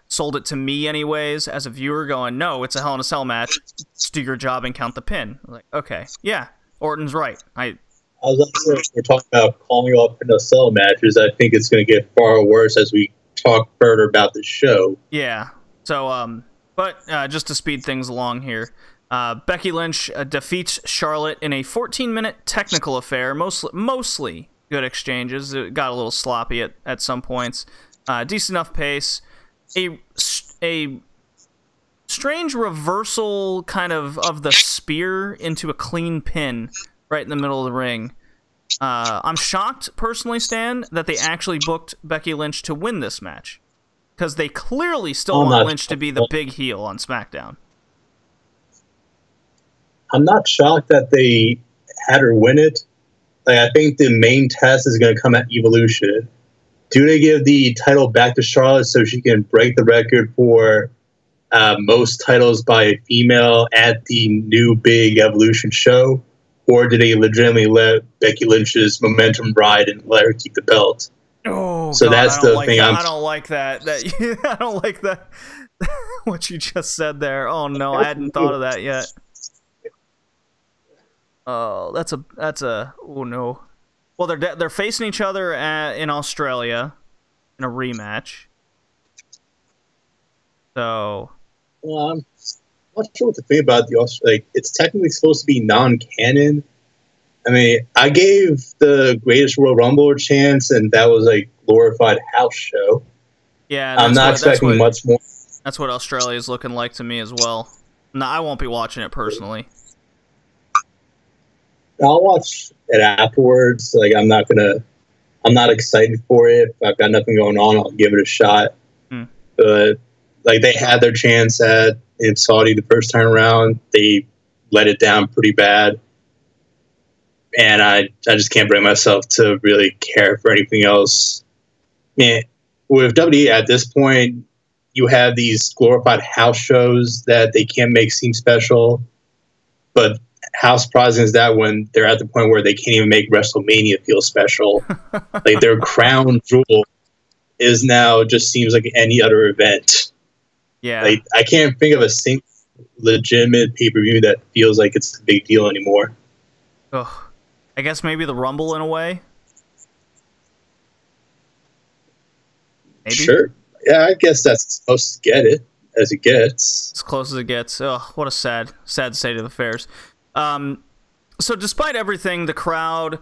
Speaker 1: sold it to me anyways as a viewer, going, no, it's a Hell in a Cell match. Just do your job and count the pin. I was like, okay, yeah, Orton's right.
Speaker 2: I was like, we're talking about calling off Hell in a Cell matches. I think it's going to get far worse as we talk further about the show.
Speaker 1: Yeah. So, but just to speed things along here, Becky Lynch defeats Charlotte in a 14-minute technical affair, mostly good exchanges. It got a little sloppy at some points. Decent enough pace. A strange reversal kind of the spear into a clean pin right in the middle of the ring. I'm shocked, personally, Stan, that they actually booked Becky Lynch to win this match, because they clearly still want Lynch to be the big heel on SmackDown.
Speaker 2: I'm not shocked that they had her win it. Like, I think the main test is going to come at Evolution. Do they give the title back to Charlotte so she can break the record for most titles by a female at the new big Evolution show? Or do they legitimately let Becky Lynch's momentum ride and let her keep the belt?
Speaker 1: Oh,
Speaker 2: so God, that's the thing.
Speaker 1: I don't like that. I don't like that. What you just said there. Oh no, I hadn't thought of that yet. Oh, that's a. Oh no. Well, they're facing each other in Australia in a rematch. So.
Speaker 2: Well, I'm not sure what to think about the it's technically supposed to be non-canon. I mean, I gave the Greatest Royal Rumble a chance, and that was a glorified house show.
Speaker 1: Yeah,
Speaker 2: I'm not expecting much more.
Speaker 1: That's what Australia is looking like to me as well. No, I won't be watching it personally.
Speaker 2: I'll watch it afterwards. Like, I'm not excited for it. If I've got nothing going on, I'll give it a shot. But like, they had their chance in Saudi the first time around. They let it down pretty bad. And I just can't bring myself to really care for anything else. And with WWE at this point, you have these glorified house shows that they can't make seem special. But how surprising is that when they're at the point where they can't even make WrestleMania feel special? Like, their crown jewel is now just seems like any other event.
Speaker 1: Yeah.
Speaker 2: Like, I can't think of a single legitimate pay-per-view that feels like it's a big deal anymore.
Speaker 1: Ugh. I guess maybe the Rumble in a way? Maybe?
Speaker 2: Sure. Yeah, I guess that's supposed to get it as it gets.
Speaker 1: As close as it gets. Ugh, what a sad state of affairs. So despite everything, the crowd,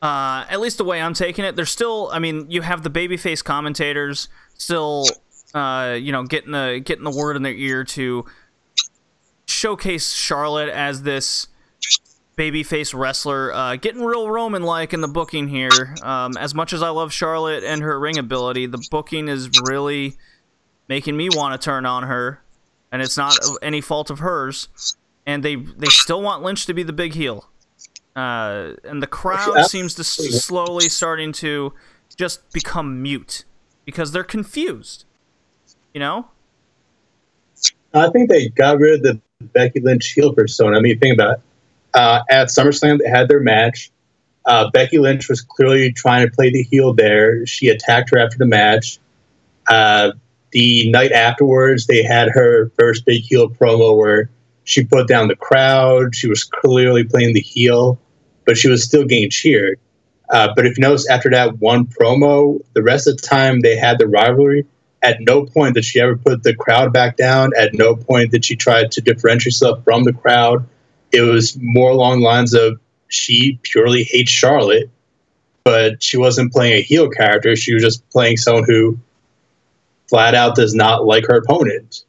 Speaker 1: at least the way I'm taking it, they're still, I mean, you have the babyface commentators still, getting the word in their ear to showcase Charlotte as this babyface wrestler, getting real Roman-like in the booking here. As much as I love Charlotte and her ring ability, the booking is really making me want to turn on her, and it's not any fault of hers. And they still want Lynch to be the big heel. And the crowd seems to slowly starting to just become mute because they're confused. You know?
Speaker 2: I think they got rid of the Becky Lynch heel persona. I mean, think about it. At SummerSlam, they had their match. Becky Lynch was clearly trying to play the heel there. She attacked her after the match. The night afterwards, they had her first big heel promo where she put down the crowd. She was clearly playing the heel, but she was still getting cheered. But if you notice, after that one promo, the rest of the time they had the rivalry. At no point did she ever put the crowd back down. At no point did she try to differentiate herself from the crowd. It was more along the lines of she purely hates Charlotte, but she wasn't playing a heel character. She was just playing someone who flat out does not like her opponent.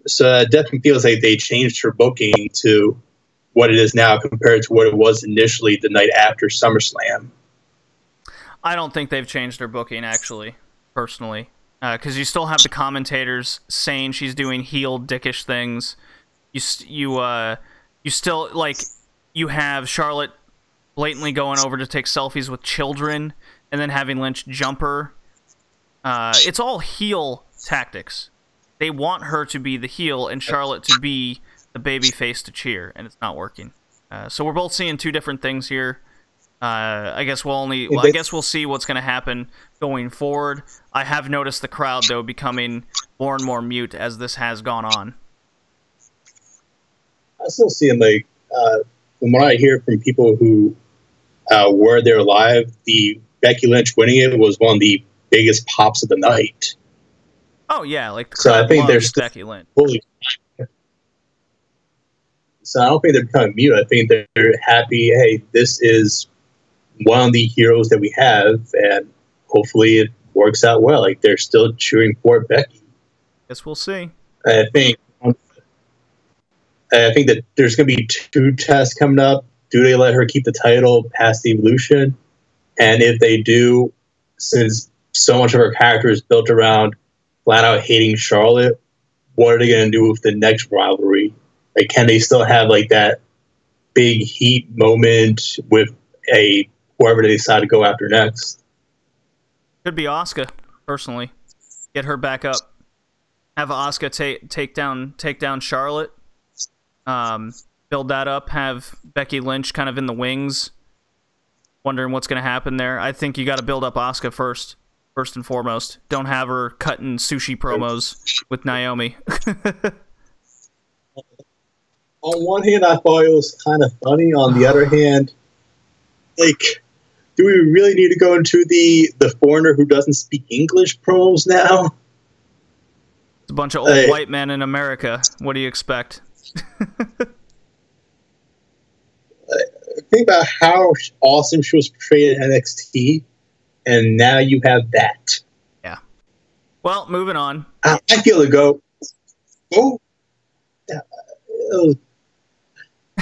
Speaker 2: So it definitely feels like they changed her booking to what it is now compared to what it was initially the night after SummerSlam.
Speaker 1: I don't think they've changed her booking, actually, personally. Because you still have the commentators saying she's doing heel dickish things. You still, like, you have Charlotte blatantly going over to take selfies with children and then having Lynch jump her. It's all heel tactics. They want her to be the heel and Charlotte to be the baby face to cheer, and it's not working. So we're both seeing two different things here. I guess we'll see what's going to happen going forward. I have noticed the crowd, though, becoming more and more mute as this has gone on.
Speaker 2: I still see him, like, from what I hear from people who were there live, the Becky Lynch winning it was one of the biggest pops of the night.
Speaker 1: Oh, yeah, like, the
Speaker 2: so
Speaker 1: crowd
Speaker 2: I think
Speaker 1: loves Becky Lynch.
Speaker 2: So I don't think they're becoming mute. I think they're happy, hey, this is one of the heroes that we have, and hopefully it works out well. Like, they're still cheering for Becky.
Speaker 1: Guess we'll see.
Speaker 2: I think that there's going to be two tests coming up. Do they let her keep the title past the Evolution? And if they do, since so much of her character is built around flat out hating Charlotte, what are they going to do with the next rivalry? Like, can they still have, like, that big heat moment with whoever they decide to go after next?
Speaker 1: Could be Asuka, personally. Get her back up. Have Asuka take down Charlotte. Build that up. Have Becky Lynch kind of in the wings, wondering what's going to happen there. I think you got to build up Asuka first and foremost. Don't have her cutting sushi promos with Naomi.
Speaker 2: On one hand, I thought it was kind of funny. On the other hand, like, do we really need to go into the foreigner who doesn't speak English promos now?
Speaker 1: It's a bunch of old white men in America. What do you expect?
Speaker 2: Think about how awesome she was portrayed at NXT, and now you have that.
Speaker 1: Yeah. Well, moving on.
Speaker 2: I feel it go.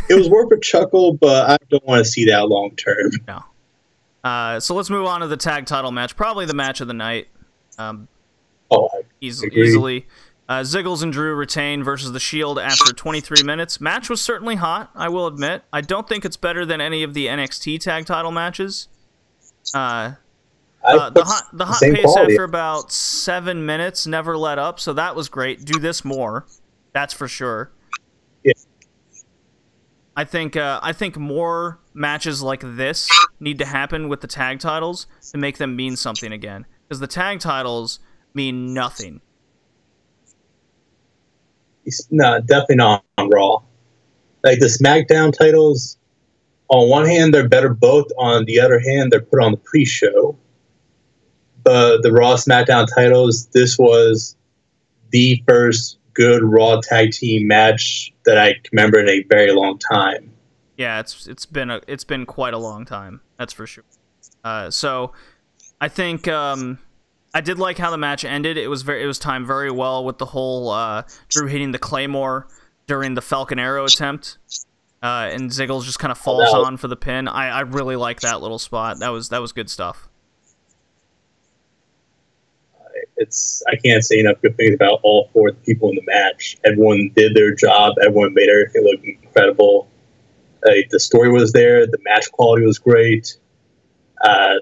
Speaker 2: It was worth a chuckle, but I don't want to see that long term.
Speaker 1: No. So let's move on to the tag title match. Probably the match of the night. Easily. Ziggles and Drew retain versus The Shield after 23 minutes. Match was certainly hot, I will admit. I don't think it's better than any of the NXT tag title matches. The hot pace quality after about 7 minutes never let up, so that was great. Do this more. That's for sure.
Speaker 2: Yeah.
Speaker 1: I think more matches like this need to happen with the tag titles to make them mean something again. because the tag titles mean nothing.
Speaker 2: No, definitely not on Raw. Like the SmackDown titles, on one hand, they're better both. On the other hand, they're put on the pre-show. But the Raw SmackDown titles, this was the first good Raw tag team match that I can remember in a very long time.
Speaker 1: Yeah, it's been quite a long time. That's for sure. So I think I did like how the match ended. It was timed very well with the whole Drew hitting the Claymore during the Falcon Arrow attempt, and Ziggles just kind of falls on for the pin. I really like that little spot. That was good stuff.
Speaker 2: I can't say enough good things about all four people in the match. Everyone did their job. Everyone made everything look incredible. The story was there. The match quality was great. I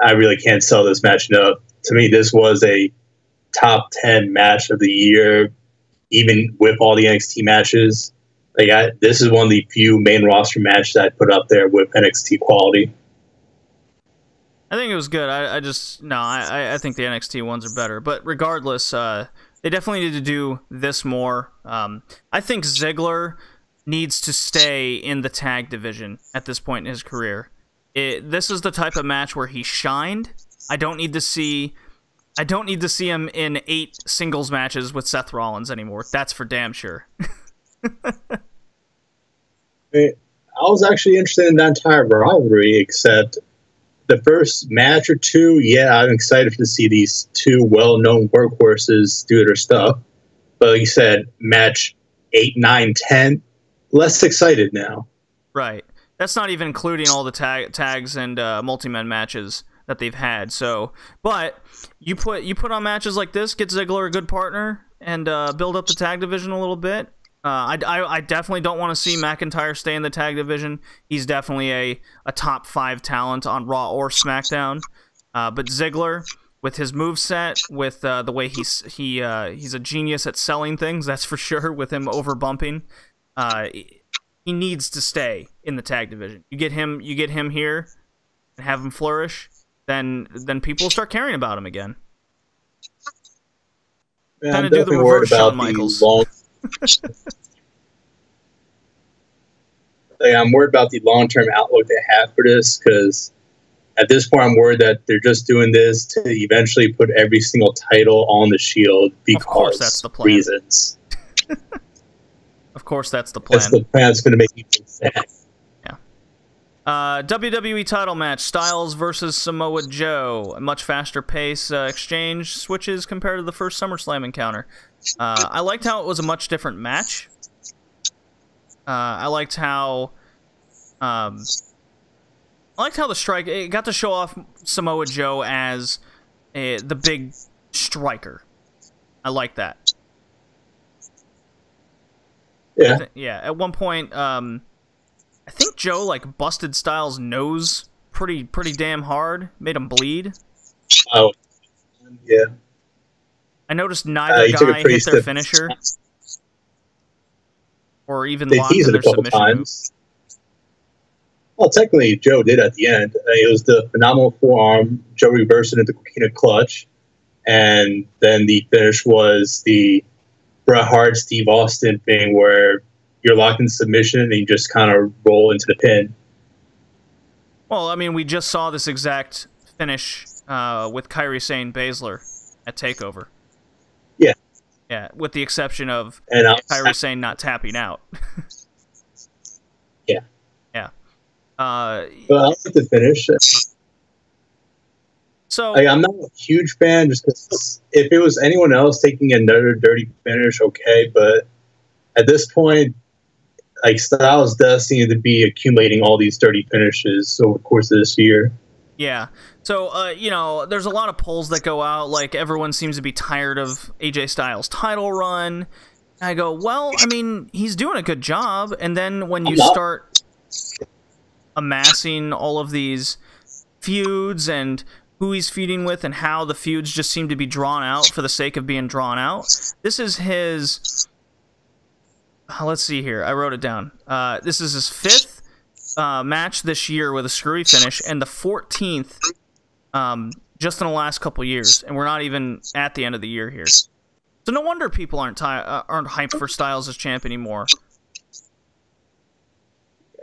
Speaker 2: really can't sell this match enough. To me, this was a top 10 match of the year, even with all the NXT matches. This is one of the few main roster matches I put up there with NXT quality.
Speaker 1: I think it was good. I think the NXT ones are better. But regardless, they definitely need to do this more. I think Ziggler needs to stay in the tag division at this point in his career. This is the type of match where he shined. I don't need to see him in 8 singles matches with Seth Rollins anymore. That's for damn sure.
Speaker 2: I was actually interested in that entire rivalry, except the first match or two, yeah, I'm excited to see these two well-known workhorses do their stuff. But like you said, match 8, 9, 10, less excited now.
Speaker 1: Right. That's not even including all the tags and multi-man matches that they've had. So, but you put on matches like this, get Ziggler a good partner, and build up the tag division a little bit. I definitely don't want to see McIntyre stay in the tag division. He's definitely a top 5 talent on Raw or SmackDown. But Ziggler, with his moveset, with the way he's a genius at selling things, that's for sure. With him over bumping, he needs to stay in the tag division. You get him here, and have him flourish, then people will start caring about him again.
Speaker 2: Yeah,
Speaker 1: kind of do the reverse Shawn Michaels.
Speaker 2: I'm worried about the long-term outlook they have for this, because at this point I'm worried that they're just doing this to eventually put every single title on the Shield because
Speaker 1: of course, that's the plan.
Speaker 2: Reasons.
Speaker 1: Of course, that's the plan.
Speaker 2: That's the plan. It's going to make you sad.
Speaker 1: Yeah. WWE title match: Styles versus Samoa Joe. A much faster pace exchange switches compared to the first SummerSlam encounter. I liked how it was a much different match. I liked how the strike, it got to show off Samoa Joe as the big striker. I like that.
Speaker 2: Yeah.
Speaker 1: Yeah. At one point, I think Joe busted Styles' nose pretty damn hard, made him bleed.
Speaker 2: Oh, yeah.
Speaker 1: I noticed neither guy hit their finisher. Or even locked in their submission moves.
Speaker 2: Well, technically, Joe did at the end. It was the phenomenal forearm. Joe reversed it into Coquina clutch. And then the finish was the Bret Hart, Steve Austin thing where you're locked in submission and you just kind of roll into the pin.
Speaker 1: Well, I mean, we just saw this exact finish with Kairi Sane Baszler at TakeOver.
Speaker 2: Yeah.
Speaker 1: Yeah, with the exception of Kairi Sane not tapping out.
Speaker 2: Yeah.
Speaker 1: Yeah.
Speaker 2: But I like the finish.
Speaker 1: So
Speaker 2: I'm not a huge fan, just because if it was anyone else taking another dirty finish, okay. But at this point, Styles does seem to be accumulating all these dirty finishes over the course of this year.
Speaker 1: Yeah. So, there's a lot of polls that go out, everyone seems to be tired of AJ Styles' title run. And I go, well, I mean, he's doing a good job. And then when you start amassing all of these feuds and who he's feuding with and how the feuds just seem to be drawn out for the sake of being drawn out, this is his... let's see here. I wrote it down. This is his 5th match this year with a screwy finish, and the 14th just in the last couple years, and we're not even at the end of the year here. So no wonder people aren't hyped for Styles as champ anymore.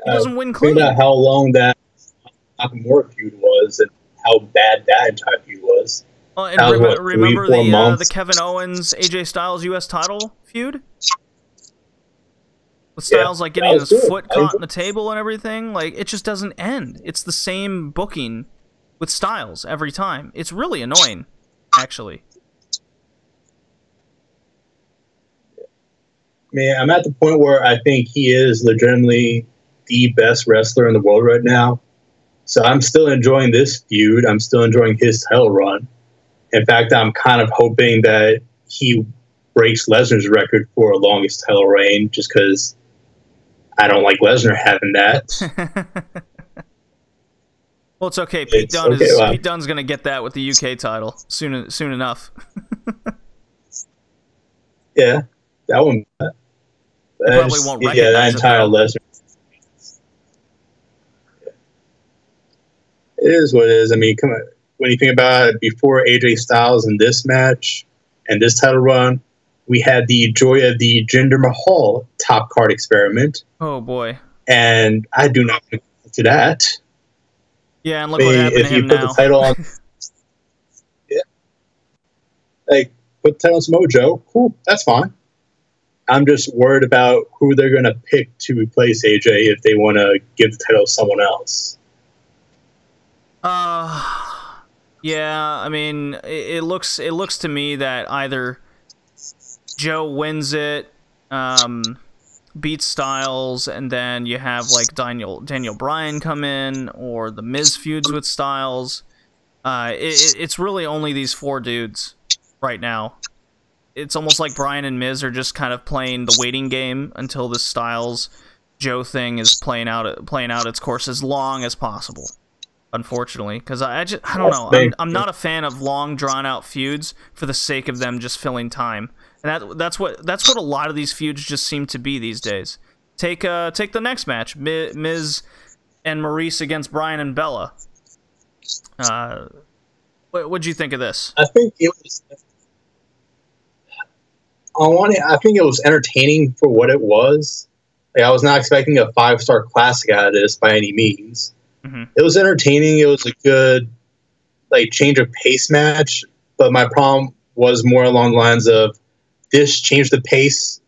Speaker 1: He doesn't win clean.
Speaker 2: Think about how long that Nakamura feud was and how bad that entire feud was.
Speaker 1: And remember the Kevin Owens AJ Styles US title feud? With Styles like getting his foot caught in the table and everything. Like, it just doesn't end. It's the same booking with Styles every time. It's really annoying, actually.
Speaker 2: Man, I'm at the point where I think he is legitimately the best wrestler in the world right now. So I'm still enjoying this feud. I'm still enjoying his title run. In fact, I'm kind of hoping that he breaks Lesnar's record for longest title reign, just because I don't like Lesnar having that.
Speaker 1: Well, it's okay. Pete Dunne's going to get that with the UK title soon enough.
Speaker 2: Yeah, that one.
Speaker 1: Probably won't recognize
Speaker 2: that entire Lesnar. It is what it is. I mean, come on. When you think about it, before AJ Styles in this match and this title run, we had the joy of the Jinder Mahal top card experiment.
Speaker 1: Oh boy!
Speaker 2: And I do not want to get to that.
Speaker 1: Yeah, and look what happened to him now. If you put the title on,
Speaker 2: yeah, like put the title on Samoa Joe, cool, that's fine. I'm just worried about who they're going to pick to replace AJ if they want to give the title to someone else.
Speaker 1: Yeah, I mean, it looks to me that either Joe wins it, beats Styles, and then you have like Daniel Bryan come in, or the Miz feuds with Styles. It's really only these four dudes right now. It's almost like Bryan and Miz are just kind of playing the waiting game until the Styles Joe thing is playing out its course as long as possible. Unfortunately, because I don't know. I'm not a fan of long, drawn-out feuds for the sake of them just filling time, and that's what a lot of these feuds just seem to be these days. Take the next match, Miz and Maurice against Bryan and Bella. What'd you think of this?
Speaker 2: I think it was. I think it was entertaining for what it was. Like, I was not expecting a 5-star classic out of this by any means.
Speaker 1: Mm-hmm.
Speaker 2: It was entertaining. It was a good, like, change of pace match. But my problem was more along the lines of this changed the pace,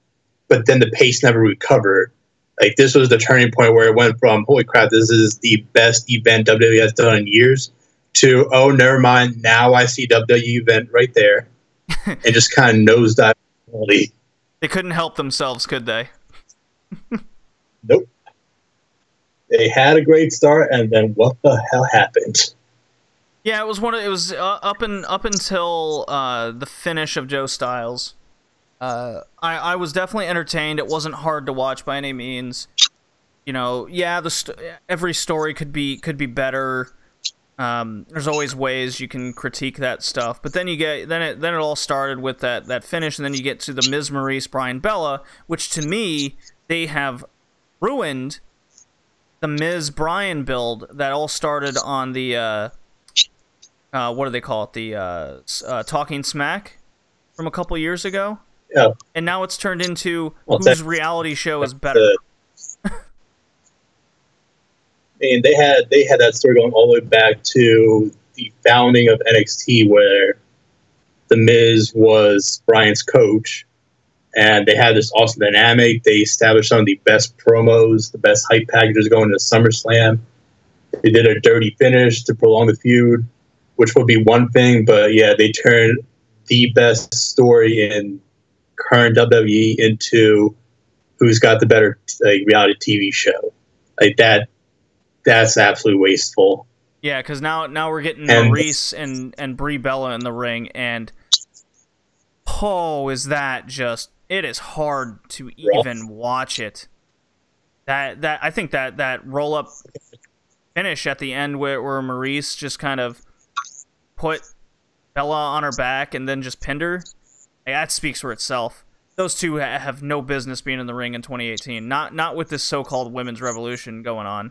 Speaker 2: but then the pace never recovered. Like, this was the turning point where it went from, holy crap, this is the best event WWE has done in years, to, oh, never mind, now I see WWE event right there. And just kind of nosedived.
Speaker 1: They couldn't help themselves, could they?
Speaker 2: Nope. They had a great start, and then what the hell happened?
Speaker 1: Yeah, it was up until the finish of Joe Styles. I was definitely entertained. It wasn't hard to watch by any means. You know, yeah, every story could be better. There's always ways you can critique that stuff, but then it all started with that finish, and then you get to the Miz, Maurice, Bryan, Bella, which to me they have ruined the Miz Bryan build that all started on the what do they call it, the Talking Smack from a couple years ago.
Speaker 2: Yeah,
Speaker 1: and now it's turned into whose reality show is better.
Speaker 2: And they had that story going all the way back to the founding of NXT, where the Miz was Bryan's coach, and they had this awesome dynamic. They established some of the best promos, the best hype packages going to SummerSlam. They did a dirty finish to prolong the feud, which would be one thing, but yeah, they turned the best story in current WWE into who's got the better reality TV show. Like that. That's absolutely wasteful.
Speaker 1: Yeah, because now we're getting Maurice and Brie Bella in the ring, and is that just... It is hard to even watch it. I think that roll up finish at the end where Maurice just kind of put Bella on her back and then just pinned her, that speaks for itself. Those two have no business being in the ring in 2018. Not with this so-called women's revolution going on.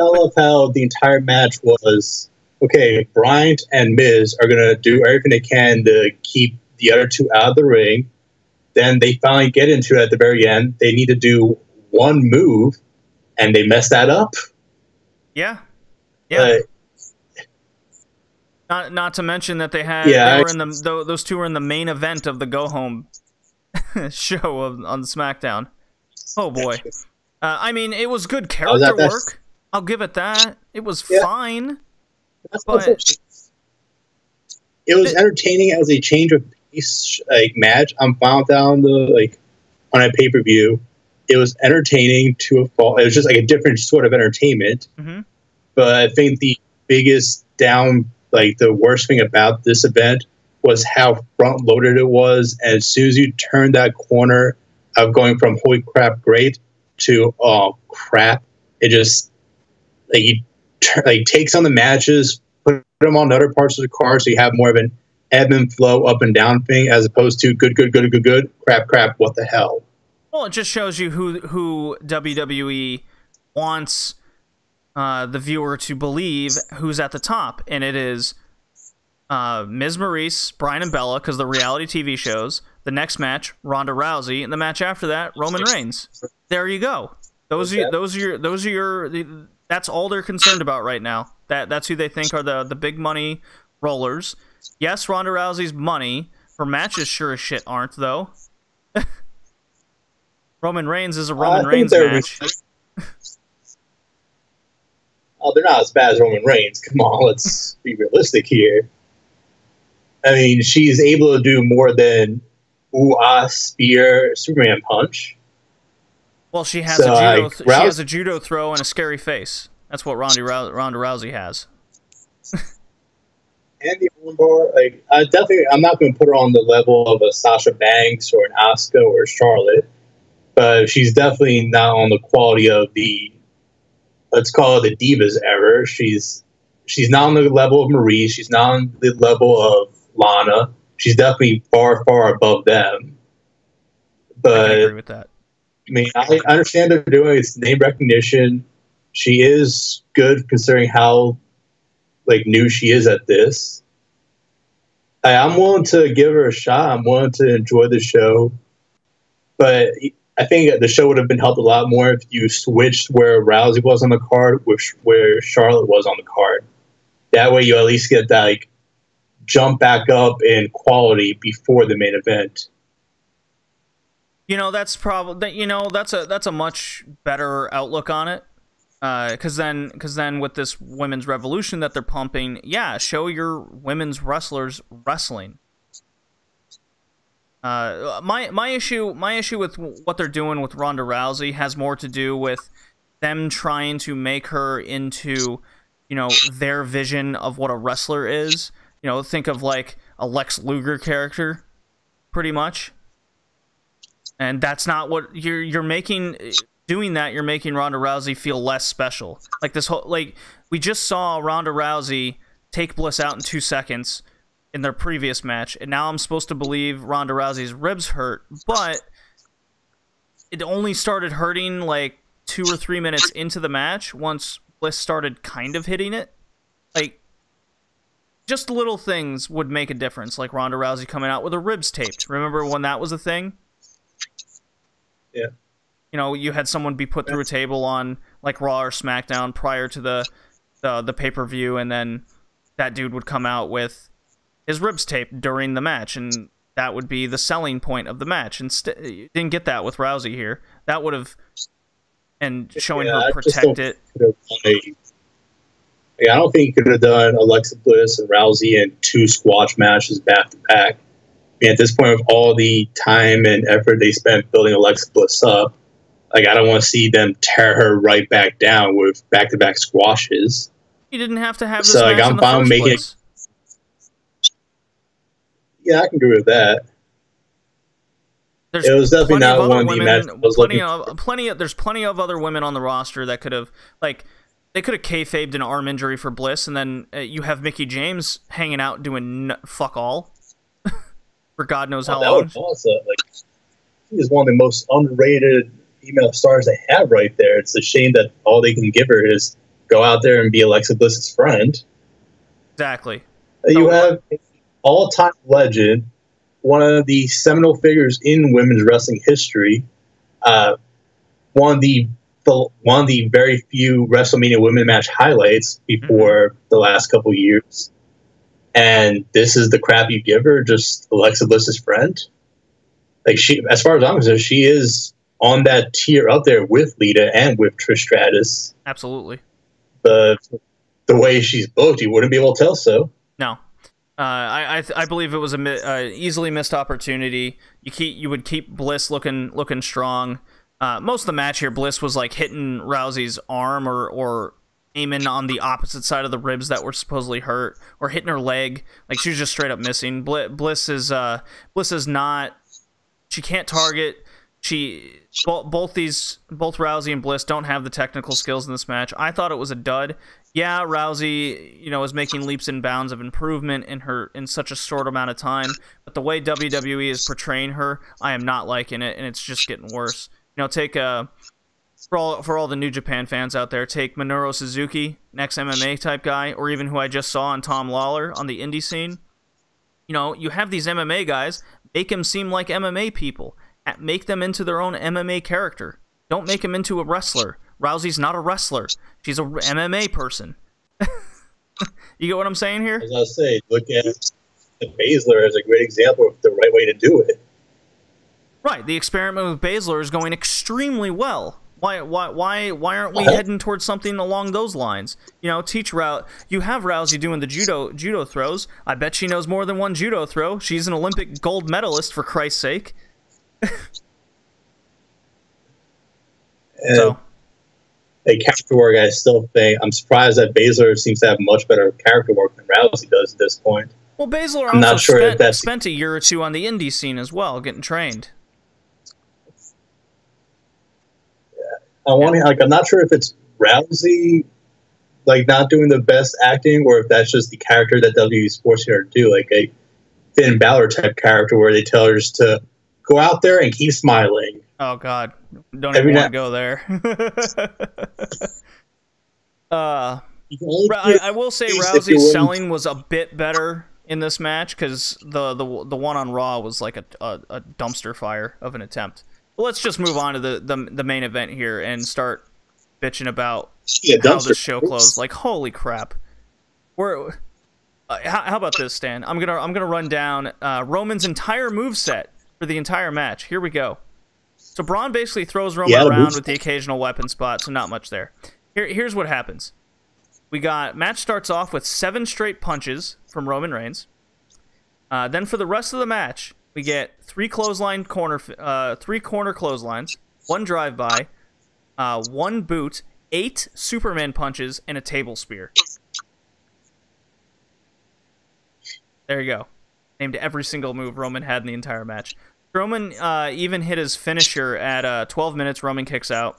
Speaker 2: I love how the entire match was, okay, Bryant and Miz are going to do everything they can to keep the other two out of the ring. Then they finally get into it at the very end. They need to do one move, and they mess that up.
Speaker 1: Yeah. Yeah. Not to mention that they had those two were in the main event of the go home show on SmackDown. Oh boy. I mean, it was good character work. I'll give it that. It was fine. But
Speaker 2: it was entertaining as a change of pace match. I'm found down on a pay-per-view. It was entertaining to a fault. It was just a different sort of entertainment. Mm-hmm. But I think the biggest the worst thing about this event was how front-loaded it was. And as soon as you turned that corner of going from holy crap, great to oh crap, it just takes on the matches, put them on other parts of the card, so you have more of an ebb and flow, up and down thing, as opposed to good, crap, what the hell.
Speaker 1: Well, it just shows you who WWE wants the viewer to believe who's at the top, and it is Ms. Maurice, Bryan and Bella, because the reality TV shows. The next match, Ronda Rousey, and the match after that, Roman Reigns. There you go. Those are your. That's all they're concerned about right now. That's who they think are the big money rollers. Yes, Ronda Rousey's money. Her matches sure as shit aren't, though. Roman Reigns is a Roman Reigns match.
Speaker 2: Oh, they're not as bad as Roman Reigns. Come on, let's be realistic here. I mean, she's able to do more than spear, Superman punch.
Speaker 1: Well, she has she has a judo throw and a scary face. That's what Ronda Rousey has.
Speaker 2: And the armbar, I'm not going to put her on the level of a Sasha Banks or an Asuka or a Charlotte, but she's definitely not on the quality of the, let's call it the Divas era. She's not on the level of Marie. She's not on the level of Lana. She's definitely far, far above them. But
Speaker 1: I can agree with that.
Speaker 2: I mean, I understand they're doing it's name recognition. She is good considering how new she is at this. I'm willing to give her a shot. I'm willing to enjoy the show. But I think the show would have been helped a lot more if you switched where Rousey was on the card with where Charlotte was on the card. That way you at least get that jump back up in quality before the main event.
Speaker 1: That's probably that's a much better outlook on it. Because then with this women's revolution that they're pumping, show your women's wrestlers wrestling. My issue with what they're doing with Ronda Rousey has more to do with them trying to make her into, their vision of what a wrestler is. Think of a Lex Luger character, pretty much. And that's not what you're making. Doing that, you're making Ronda Rousey feel less special. We just saw Ronda Rousey take Bliss out in 2 seconds in their previous match, and now I'm supposed to believe Ronda Rousey's ribs hurt, but it only started hurting 2 or 3 minutes into the match once Bliss started kind of hitting it. Just little things would make a difference, like Ronda Rousey coming out with her ribs taped. Remember when that was a thing?
Speaker 2: Yeah.
Speaker 1: You had someone be put through a table on Raw or SmackDown prior to the pay-per-view, and then that dude would come out with his ribs taped during the match, and that would be the selling point of the match. And you didn't get that with Rousey here. That would have, and showing her protect it.
Speaker 2: I don't think you could have done Alexa Bliss and Rousey in 2 squash matches back to back. I mean, at this point, with all the time and effort they spent building Alexa Bliss up, I don't want to see them tear her right back down with back-to-back squashes.
Speaker 1: You didn't have to have this match in the first place.
Speaker 2: Yeah, I can agree with that. It was definitely not one of the matches I was looking for.
Speaker 1: There's plenty of other women on the roster that could have, they could have kayfabed an arm injury for Bliss, and then you have Mickie James hanging out doing fuck all for God knows how long.
Speaker 2: That was awesome. She is one of the most underrated female stars they have right there. It's a shame that all they can give her is go out there and be Alexa Bliss's friend.
Speaker 1: Exactly.
Speaker 2: You have all-time legend, one of the seminal figures in women's wrestling history, one of the very few WrestleMania women match highlights before the last couple of years. And this is the crap you give her, just Alexa Bliss's friend. Like, she, as far as I'm concerned, she is on that tier up there with Lita and with Trish Stratus.
Speaker 1: Absolutely.
Speaker 2: The way she's booked, you wouldn't be able to tell so.
Speaker 1: No. I believe it was a easily missed opportunity. You would keep Bliss looking strong. Most of the match here, Bliss was like hitting Rousey's arm or aiming on the opposite side of the ribs that were supposedly hurt, or hitting her leg. Like, she was just straight up missing. Bliss is not. She can't target. Both Rousey and Bliss don't have the technical skills in this match. I thought it was a dud. Yeah, Rousey, is making leaps and bounds of improvement in such a short amount of time. But the way WWE is portraying her, I am not liking it, and it's just getting worse. Take for all the New Japan fans out there, take Minoru Suzuki, next MMA type guy, or even who I just saw on Tom Lawler on the indie scene. You have these MMA guys, make them seem like MMA people. Make them into their own MMA character. Don't make them into a wrestler. Rousey's not a wrestler. She's a MMA person. You get what I'm saying here?
Speaker 2: As I say, look at Baszler as a great example of the right way to do it.
Speaker 1: Right, the experiment with Baszler is going extremely well. Why aren't we heading towards something along those lines? You have Rousey doing the judo throws. I bet she knows more than one judo throw. She's an Olympic gold medalist, for Christ's sake. So,
Speaker 2: a character work, I still think I'm surprised that Baszler seems to have much better character work than Rousey does at this point.
Speaker 1: Well, Baszler also spent a year or two on the indie scene as well, getting trained.
Speaker 2: I'm not sure if it's Rousey not doing the best acting, or if that's just the character that WWE's forcing her to do, like a Finn Balor type character where they tell her just to go out there and keep smiling.
Speaker 1: Oh God, don't even want to go there. I will say Rousey's selling was a bit better in this match, because the one on Raw was like a dumpster fire of an attempt. But let's just move on to the main event here and start bitching about how the show closed. Like, holy crap! How about this, Stan? I'm gonna run down Roman's entire moveset for the entire match. Here we go. So Braun basically throws Roman around with the occasional weapon spot, so not much there. Here's what happens. Match starts off with 7 straight punches from Roman Reigns. Then for the rest of the match, we get 3 corner clotheslines, 1 drive-by, 1 boot, 8 Superman punches, and a table spear. There you go. Named every single move Roman had in the entire match. Roman even hit his finisher at 12 minutes. Roman kicks out.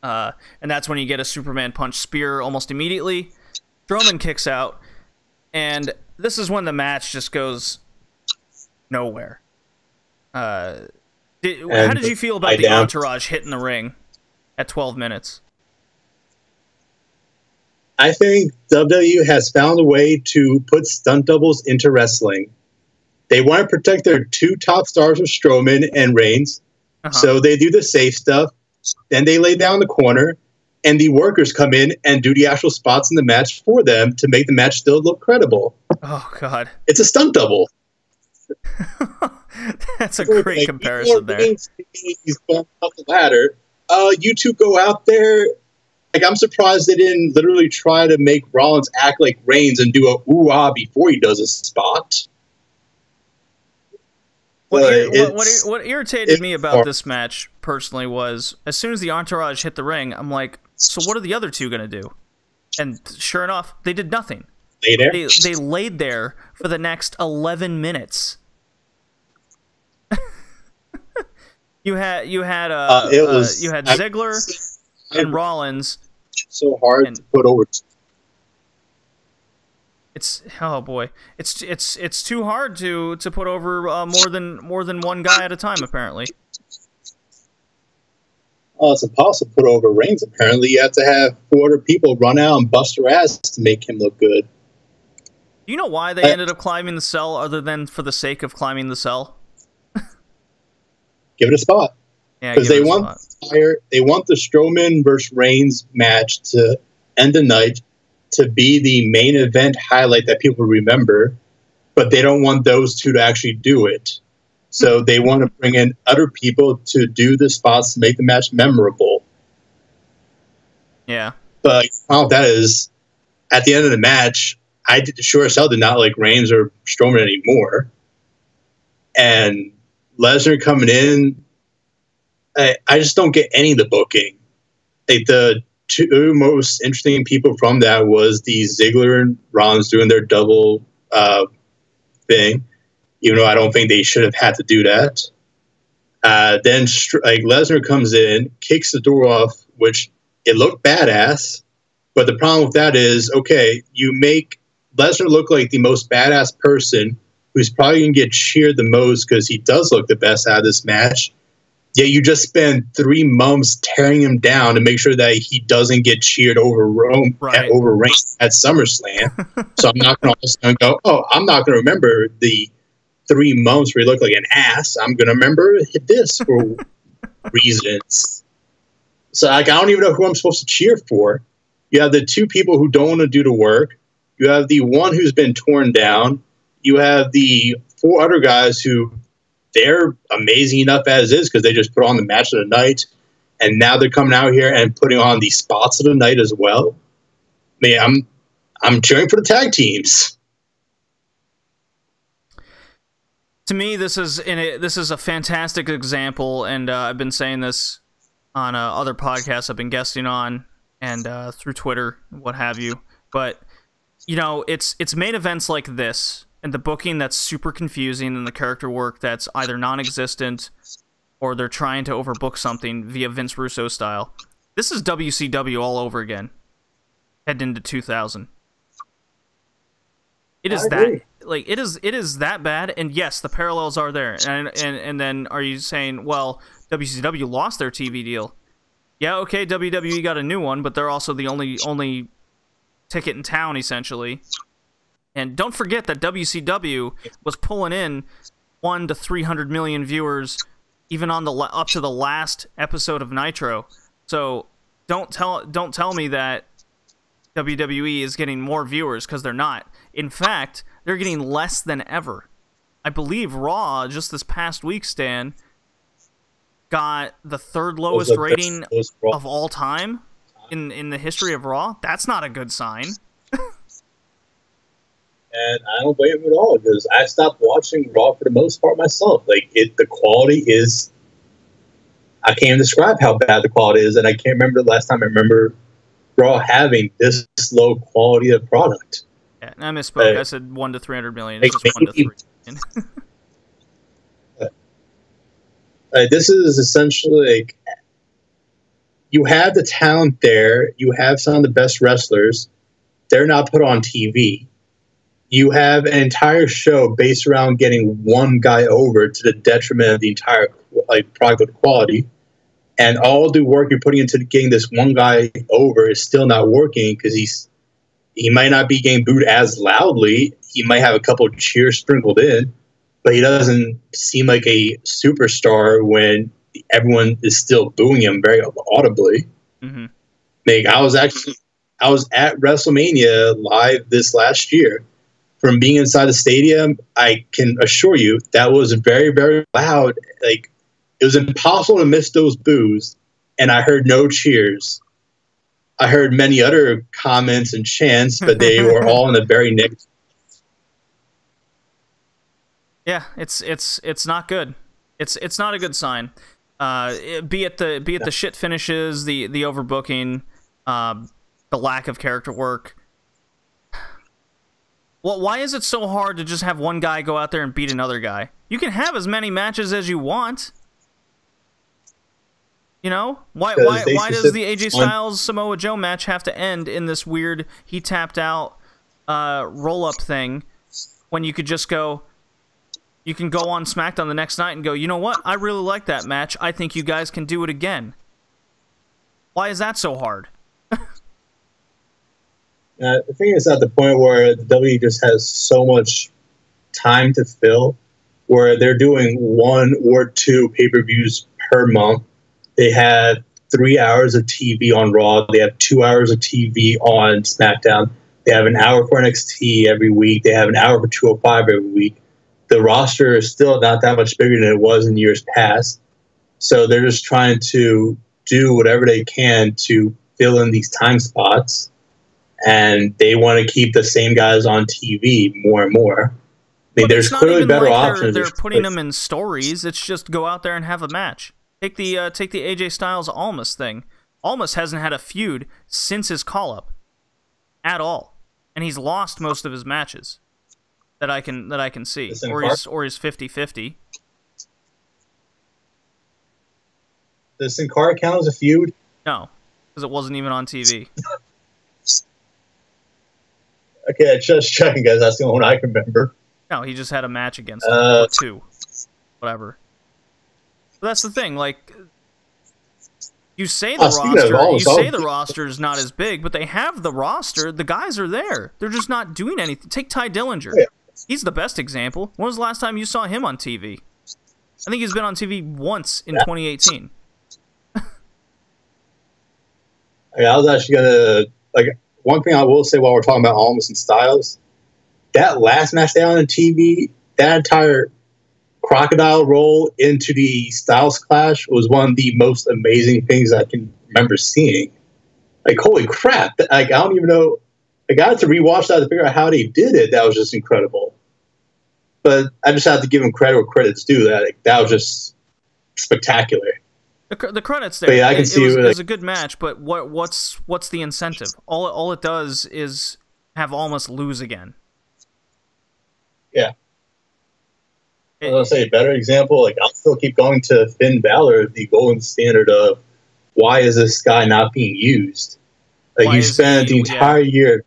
Speaker 1: And that's when you get a Superman punch spear almost immediately. Roman kicks out. And this is when the match just goes nowhere. How did you feel about the entourage hitting the ring at 12 minutes?
Speaker 2: I think WWE has found a way to put stunt doubles into wrestling. They want to protect their 2 top stars of Strowman and Reigns, so they do the safe stuff. Then they lay down the corner, and the workers come in and do the actual spots in the match for them to make the match still look credible.
Speaker 1: Oh, God.
Speaker 2: It's a stunt double.
Speaker 1: That's a great comparison there.
Speaker 2: He's going up the ladder. You two go out there. I'm surprised they didn't literally try to make Rollins act like Reigns and do a ooh-ah before he does a spot.
Speaker 1: What irritated me about this match, personally, was as soon as the entourage hit the ring, I'm like, so what are the other 2 going to do? And sure enough, they did nothing. They laid there for the next 11 minutes. You had Ziggler and Rollins.
Speaker 2: So hard to put over.
Speaker 1: It's it's too hard to put over more than one guy at a time, apparently.
Speaker 2: Oh, it's impossible to put over Reigns. Apparently, you have to have 400 people run out and bust their ass to make him look good.
Speaker 1: Do you know why they ended up climbing the cell, other than for the sake of climbing the cell?
Speaker 2: Give it a spot.
Speaker 1: Yeah,
Speaker 2: because they want the Strowman versus Reigns match to end the night to be the main event highlight that people remember, but they don't want those two to actually do it. So they want to bring in other people to do the spots to make the match memorable.
Speaker 1: Yeah.
Speaker 2: But that is, at the end of the match, I sure as hell did not like Reigns or Strowman anymore. And Lesnar coming in, I just don't get any of the booking. Like, the two most interesting people from that was the Ziggler and Rollins doing their double thing, even though I don't think they should have had to do that. Then Lesnar comes in, kicks the door off, which it looked badass. But the problem with that is, okay, you make Lesnar look like the most badass person who's probably going to get cheered the most because he does look the best out of this match. Yet you just spend 3 months tearing him down to make sure that he doesn't get cheered over Reigns at SummerSlam. So I'm not going to go, I'm not going to remember the 3 months where he looked like an ass. I'm going to remember this for reasons. So I don't even know who I'm supposed to cheer for. You have the 2 people who don't want to do the work. You have the one who's been torn down. You have the 4 other guys who they're amazing enough as is because they just put on the match of the night. And now they're coming out here and putting on the spots of the night as well. I mean, I'm cheering for the tag teams.
Speaker 1: To me, this is a fantastic example, and I've been saying this on other podcasts I've been guesting on, and through Twitter, what have you. But it's main events like this, and the booking that's super confusing, and the character work that's either non-existent, or they're trying to overbook something via Vince Russo style. This is WCW all over again, heading into 2000. It is that it is that bad, and yes, the parallels are there. And then are you saying, well, WCW lost their TV deal? Yeah, okay, WWE got a new one, but they're also the only ticket in town essentially. And don't forget that WCW was pulling in 100 to 300 million viewers, even on up to the last episode of Nitro. So don't tell me that WWE is getting more viewers, because they're not. In fact, they're getting less than ever. I believe Raw, just this past week, Stan, got the 3rd lowest rating of all time in the history of Raw. That's not a good sign.
Speaker 2: And I don't blame him at all, because I stopped watching Raw for the most part myself. The quality is... I can't even describe how bad the quality is, and I can't remember the last time I remember Raw having this low quality of product.
Speaker 1: Yeah, I misspoke. I said 1 to 300 million. It's just 1 to 3 million.
Speaker 2: This is essentially you have the talent there. You have some of the best wrestlers. They're not put on TV. You have an entire show based around getting one guy over to the detriment of the entire product quality. And all the work you're putting into getting this one guy over is still not working, because he might not be getting booed as loudly. He might have a couple of cheers sprinkled in, but he doesn't seem like a superstar when everyone is still booing him very audibly.
Speaker 1: Mm-hmm.
Speaker 2: I was at WrestleMania live this last year. From being inside the stadium, I can assure you that was very, very loud. It was impossible to miss those boos, and I heard no cheers. I heard many other comments and chants, but they were all in the very negative.
Speaker 1: Yeah, it's not good. It's not a good sign. Be it the shit finishes, the overbooking, the lack of character work. Well, why is it so hard to just have one guy go out there and beat another guy? You can have as many matches as you want. Why does the AJ Styles Samoa Joe match have to end in this weird he tapped out roll up thing, when you could just go? You can go on SmackDown the next night and go, you know what? I really like that match. I think you guys can do it again. Why is that so hard?
Speaker 2: The thing is at the point where the W just has so much time to fill, where they're doing 1 or 2 pay-per-views per month. They have 3 hours of TV on Raw. They have 2 hours of TV on SmackDown. They have an hour for NXT every week. They have an hour for 205 every week. The roster is still not that much bigger than it was in years past. So they're just trying to do whatever they can to fill in these time spots. And they want to keep the same guys on TV more and more. I mean, there's clearly better options.
Speaker 1: They're putting them in stories. It's just go out there and have a match. Take the AJ Styles Almas thing. Almas hasn't had a feud since his call-up at all, and he's lost most of his matches that I can see, or he's 50-50.
Speaker 2: Does Sin Cara count as a feud?
Speaker 1: No, because it wasn't even on TV.
Speaker 2: Okay, just checking, guys. That's the only one I can remember.
Speaker 1: No, he just had a match against him, or 2, whatever. But that's the thing, like, you say the roster is not as big, but they have the roster. The guys are there. They're just not doing anything. Take Ty Dillinger. Yeah. He's the best example. When was the last time you saw him on TV? I think he's been on TV once in 2018.
Speaker 2: I was actually gonna, like, one thing I will say while we're talking about Almas and Styles, that last match they had on TV, that entire crocodile roll into the Styles Clash was one of the most amazing things I can remember seeing. Like, holy crap! Like, I don't even know. I got to rewatch that to figure out how they did it. That was just incredible. But I just have to give them credit where credit's due. That was just spectacular.
Speaker 1: The credits there.
Speaker 2: Yeah, I can see
Speaker 1: it was a good match, but what's the incentive? All it does is have Almas lose again.
Speaker 2: Yeah. I was going to say a better example, like, I'll still keep going to Finn Balor, the golden standard of why is this guy not being used? Like, you spent the entire year,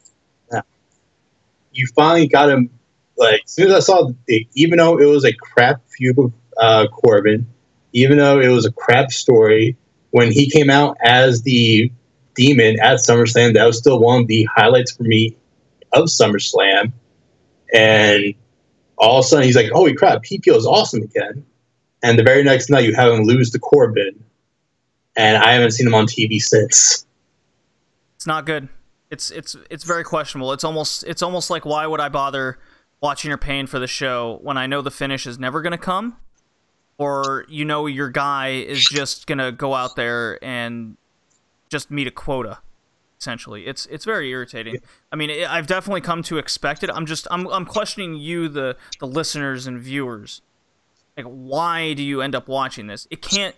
Speaker 2: you finally got him, like, as soon as I saw, even though it was a crap feud with Corbin, even though it was a crap story, when he came out as the Demon at SummerSlam, that was still one of the highlights for me of SummerSlam. And all of a sudden, he's like, holy crap, he feels awesome again. And the very next night, you have him lose to Corbin. And I haven't seen him on TV since.
Speaker 1: It's not good. It's very questionable. It's almost like, why would I bother watching or paying for the show when I know the finish is never going to come? Or you know your guy is just going to go out there and just meet a quota. Essentially, it's very irritating. I mean, I've definitely come to expect it. I'm questioning you, the listeners and viewers. Like, why do you end up watching this? It can't.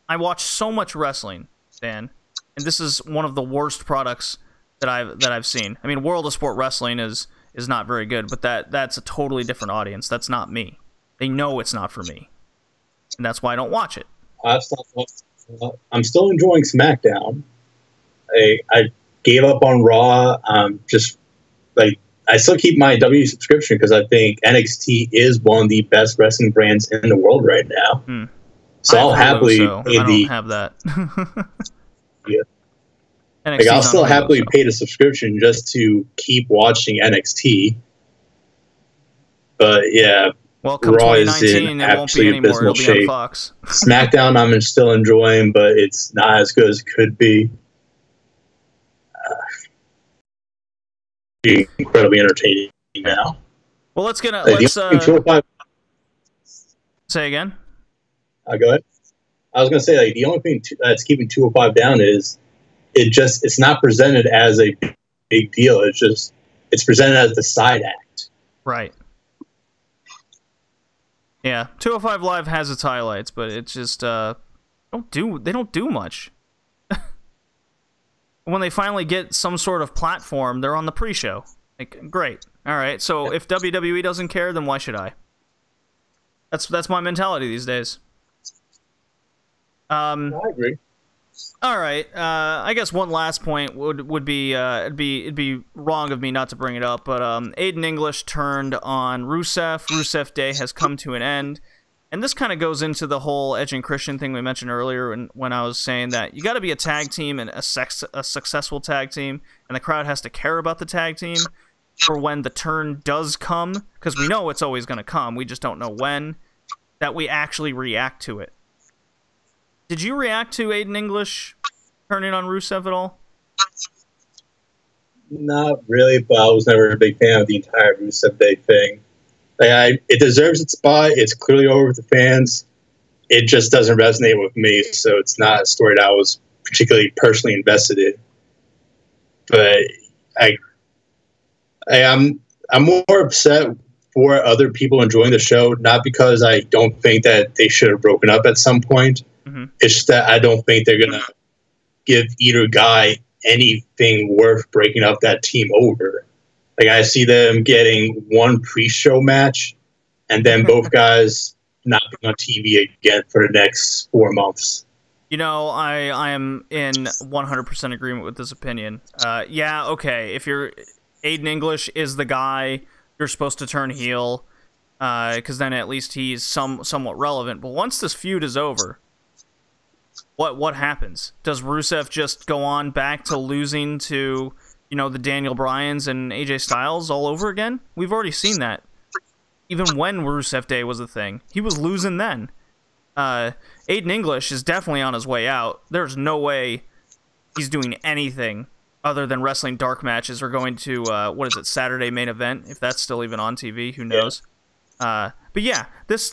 Speaker 1: I watch so much wrestling, Dan, and this is one of the worst products that I've seen. I mean, World of Sport Wrestling is not very good, but that's a totally different audience. That's not me. They know it's not for me, and that's why I don't watch it.
Speaker 2: I'm still enjoying SmackDown. I gave up on Raw. Just like, I still keep my W subscription because I think NXT is one of the best wrestling brands in the world right now. So I'll happily pay
Speaker 1: I don't have that.
Speaker 2: Yeah. Like, I'll still happily pay the subscription just to keep watching NXT. But yeah,
Speaker 1: welcome
Speaker 2: Raw is in absolutely abysmal shape.
Speaker 1: Fox.
Speaker 2: SmackDown I'm still enjoying, but it's not as good as it could be. Incredibly entertaining now.
Speaker 1: Well, let's say again.
Speaker 2: Go ahead. I was going to say, like, the only thing that's keeping 205 down is it's not presented as a big deal. It's presented as the side act.
Speaker 1: Right. Yeah, 205 Live has its highlights, but it's just they don't do much. When they finally get some sort of platform, they're on the pre-show. Like, great. All right. So if WWE doesn't care, then why should I? That's my mentality these days.
Speaker 2: I agree.
Speaker 1: All right. I guess one last point would be it'd be wrong of me not to bring it up, but Aiden English turned on Rusev. Rusev Day has come to an end. and this kind of goes into the whole Edge and Christian thing we mentioned earlier when I was saying that you got to be a tag team and a successful tag team, and the crowd has to care about the tag team for when the turn does come, because we know it's always going to come, we just don't know when, that we actually react to it. Did you react to Aiden English turning on Rusev at all?
Speaker 2: Not really, but I was never a big fan of the entire Rusev Day thing. Like, it deserves its spot. It's clearly over with the fans. It just doesn't resonate with me, so it's not a story that I was particularly personally invested in. But I'm more upset for other people enjoying the show, not because I don't think that they should have broken up at some point. Mm-hmm. It's just that I don't think they're going to give either guy anything worth breaking up that team over. Like, I see them getting one pre-show match and then both guys not being on TV again for the next 4 months.
Speaker 1: You know, I am in 100% agreement with this opinion. Yeah, okay, if you're Aiden English is the guy you're supposed to turn heel, because then at least he's somewhat relevant. But once this feud is over, what happens? Does Rusev just go on back to losing to, you know, the Daniel Bryans and AJ Styles all over again? We've already seen that. Even when Rusev Day was a thing, he was losing then. Aiden English is definitely on his way out. There's no way he's doing anything other than wrestling dark matches or going to, what is it, Saturday Main Event, if that's still even on TV, who knows. Yeah. But yeah, this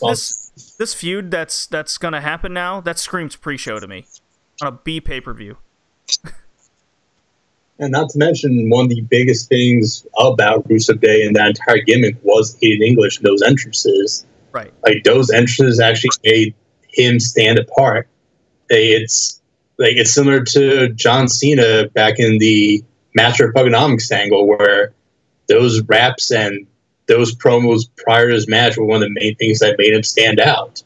Speaker 1: feud that's gonna happen now, that screams pre-show to me. On a B pay-per-view.
Speaker 2: And not to mention, one of the biggest things about Rusev Day and that entire gimmick was Aiden English and those entrances.
Speaker 1: Right. Like,
Speaker 2: those entrances actually made him stand apart. It's similar to John Cena back in the Master of Thuganomics angle, where those raps and those promos prior to his match were one of the main things that made him stand out.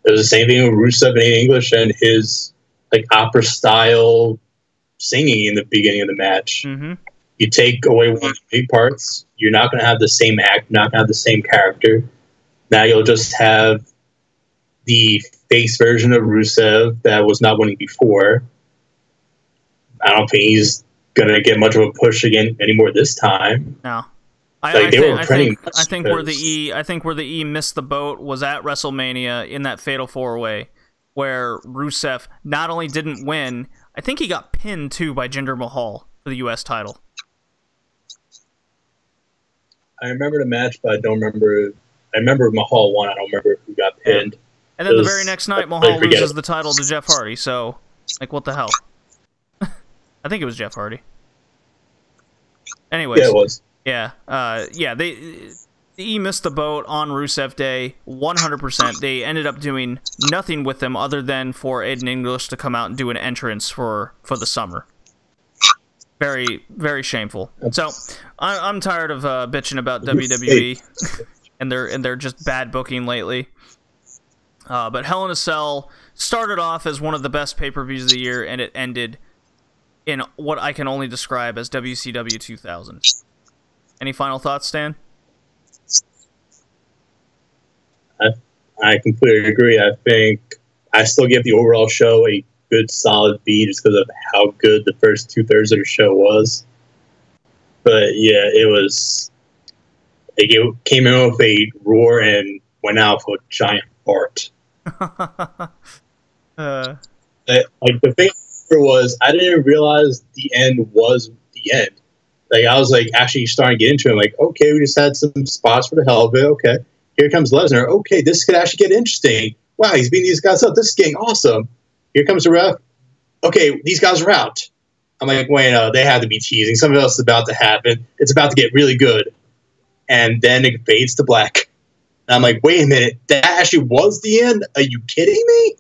Speaker 2: It was the same thing with Rusev and Aiden English and his opera style singing in the beginning of the match. Mm-hmm. You take away one of the big parts, you're not going to have the same act, you're not going to have the same character. Now you'll just have the face version of Rusev that was not winning before. I don't think he's going to get much of a push again anymore this time.
Speaker 1: No. I think where the E missed the boat was at WrestleMania in that Fatal 4-Way, where Rusev not only didn't win, I think he got pinned too by Jinder Mahal for the U.S. title.
Speaker 2: I remember the match, but I don't remember. I remember Mahal won. I don't remember who got pinned.
Speaker 1: And then the very next night, Mahal loses the title to Jeff Hardy. So, what the hell? I think it was Jeff Hardy. Anyways.
Speaker 2: Yeah, it was.
Speaker 1: Yeah, the E missed the boat on Rusev Day, 100%. They ended up doing nothing with them other than for Aiden English to come out and do an entrance for the summer. Very, very shameful. So, I'm tired of bitching about WWE and their just bad booking lately. But Hell in a Cell started off as one of the best pay-per-views of the year, and it ended in what I can only describe as WCW 2000. Any final thoughts, Stan?
Speaker 2: I completely agree. I think I still give the overall show a good solid B just because of how good the first 2/3 of the show was. But yeah, it came in with a roar and went out with a giant fart. The thing was, I didn't realize the end was the end. I was actually starting to get into it. Okay, we just had some spots for the hell of it. Okay, here comes Lesnar. Okay, this could actually get interesting. Wow, he's beating these guys up. This is getting awesome. Here comes the ref. Okay, these guys are out. I'm wait, no, they have to be teasing. Something else is about to happen. It's about to get really good. And then it fades to black. And I'm wait a minute, that actually was the end? Are you kidding me?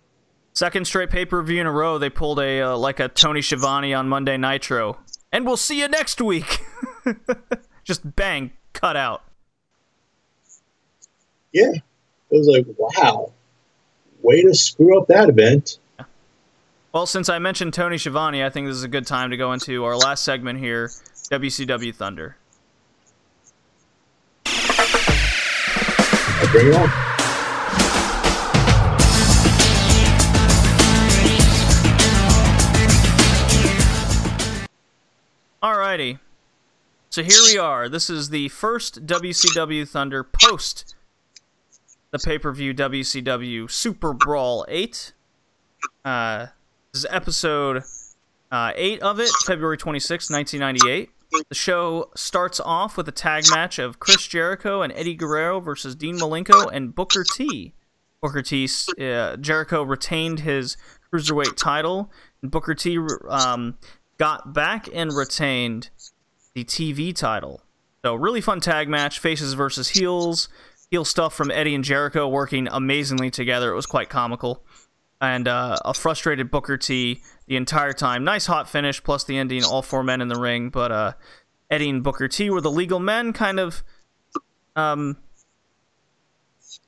Speaker 1: Second straight pay-per-view in a row, they pulled a Tony Schiavone on Monday Nitro. And we'll see you next week. Just bang, cut out.
Speaker 2: Yeah. It was wow. Way to screw up that event.
Speaker 1: Well, since I mentioned Tony Schiavone, I think this is a good time to go into our last segment here, WCW Thunder.
Speaker 2: Bring it on.
Speaker 1: Alrighty. So here we are. This is the first WCW Thunder post the pay-per-view WCW Super Brawl 8. This is episode 8 of it, February 26, 1998. The show starts off with a tag match of Chris Jericho and Eddie Guerrero versus Dean Malenko and Booker T. Jericho retained his Cruiserweight title, and Booker T got back and retained the TV title. So really fun tag match, faces versus heels. Heel stuff from Eddie and Jericho working amazingly together. It was quite comical. And a frustrated Booker T the entire time. Nice hot finish, plus the ending, all 4 men in the ring. But Eddie and Booker T were the legal men. Kind of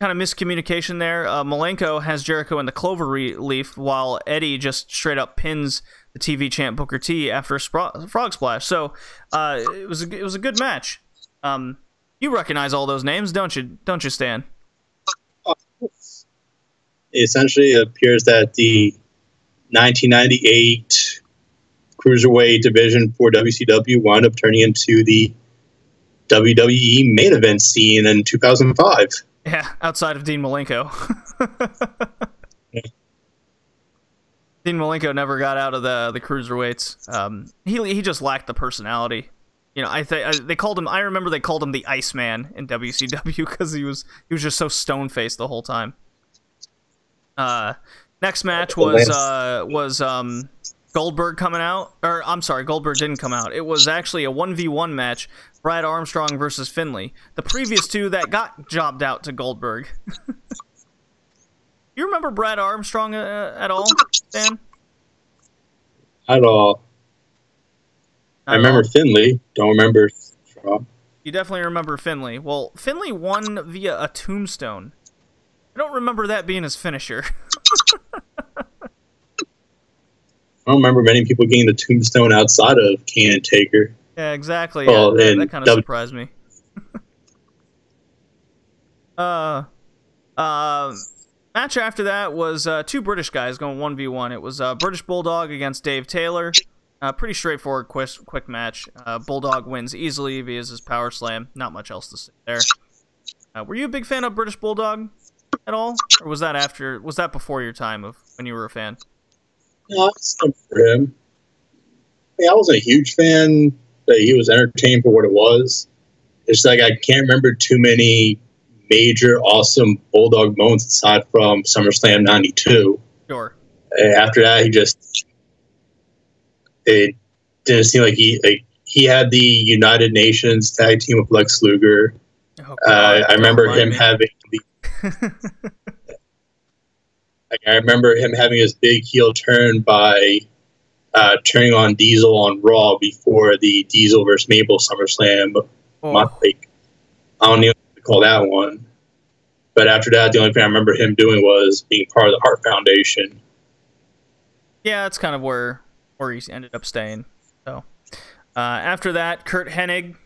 Speaker 1: miscommunication there. Malenko has Jericho in the clover leaf, while Eddie just straight up pins the TV champ Booker T after a frog splash. So it was a good match. You recognize all those names, don't you, Stan?
Speaker 2: Essentially, it appears that the 1998 Cruiserweight division for WCW wound up turning into the WWE main event scene in 2005.
Speaker 1: Yeah, outside of Dean Malenko. Dean Malenko never got out of the Cruiserweights. He just lacked the personality. You know, they called him. I remember they called him the Iceman in WCW because he was just so stone faced the whole time. Next match was Goldberg coming out, or I'm sorry, Goldberg didn't come out. It was actually a 1v1 match, Brad Armstrong versus Finlay. The previous two that got jobbed out to Goldberg. You remember Brad Armstrong at all, Dan?
Speaker 2: At all. I remember Finlay. Don't remember Armstrong.
Speaker 1: You definitely remember Finlay. Well, Finlay won via a tombstone. I don't remember that being his finisher.
Speaker 2: I don't remember many people getting the tombstone outside of Can Taker.
Speaker 1: Yeah, exactly.
Speaker 2: Well,
Speaker 1: yeah, that kind of surprised me. Match after that was 2 British guys going 1v1. It was British Bulldog against Dave Taylor. Pretty straightforward, quick match. Bulldog wins easily via his power slam. Not much else to say there. Were you a big fan of British Bulldog at all, or was that after? Was that before your time of when you were a fan?
Speaker 2: No, I was for him. I wasn't a huge fan, but he was entertaining for what it was. It's like I can't remember too many major, awesome Bulldog moments aside from SummerSlam '92.
Speaker 1: Sure.
Speaker 2: After that, it didn't seem like he had the United Nations tag team with Lex Luger. Oh, I remember him having I remember him having his big heel turn by turning on Diesel on Raw before the Diesel versus Mabel SummerSlam.
Speaker 1: Oh.
Speaker 2: I don't even call that one. But after that, the only thing I remember him doing was being part of the Hart Foundation.
Speaker 1: Yeah, that's kind of where he ended up staying. So after that, Kurt Hennig,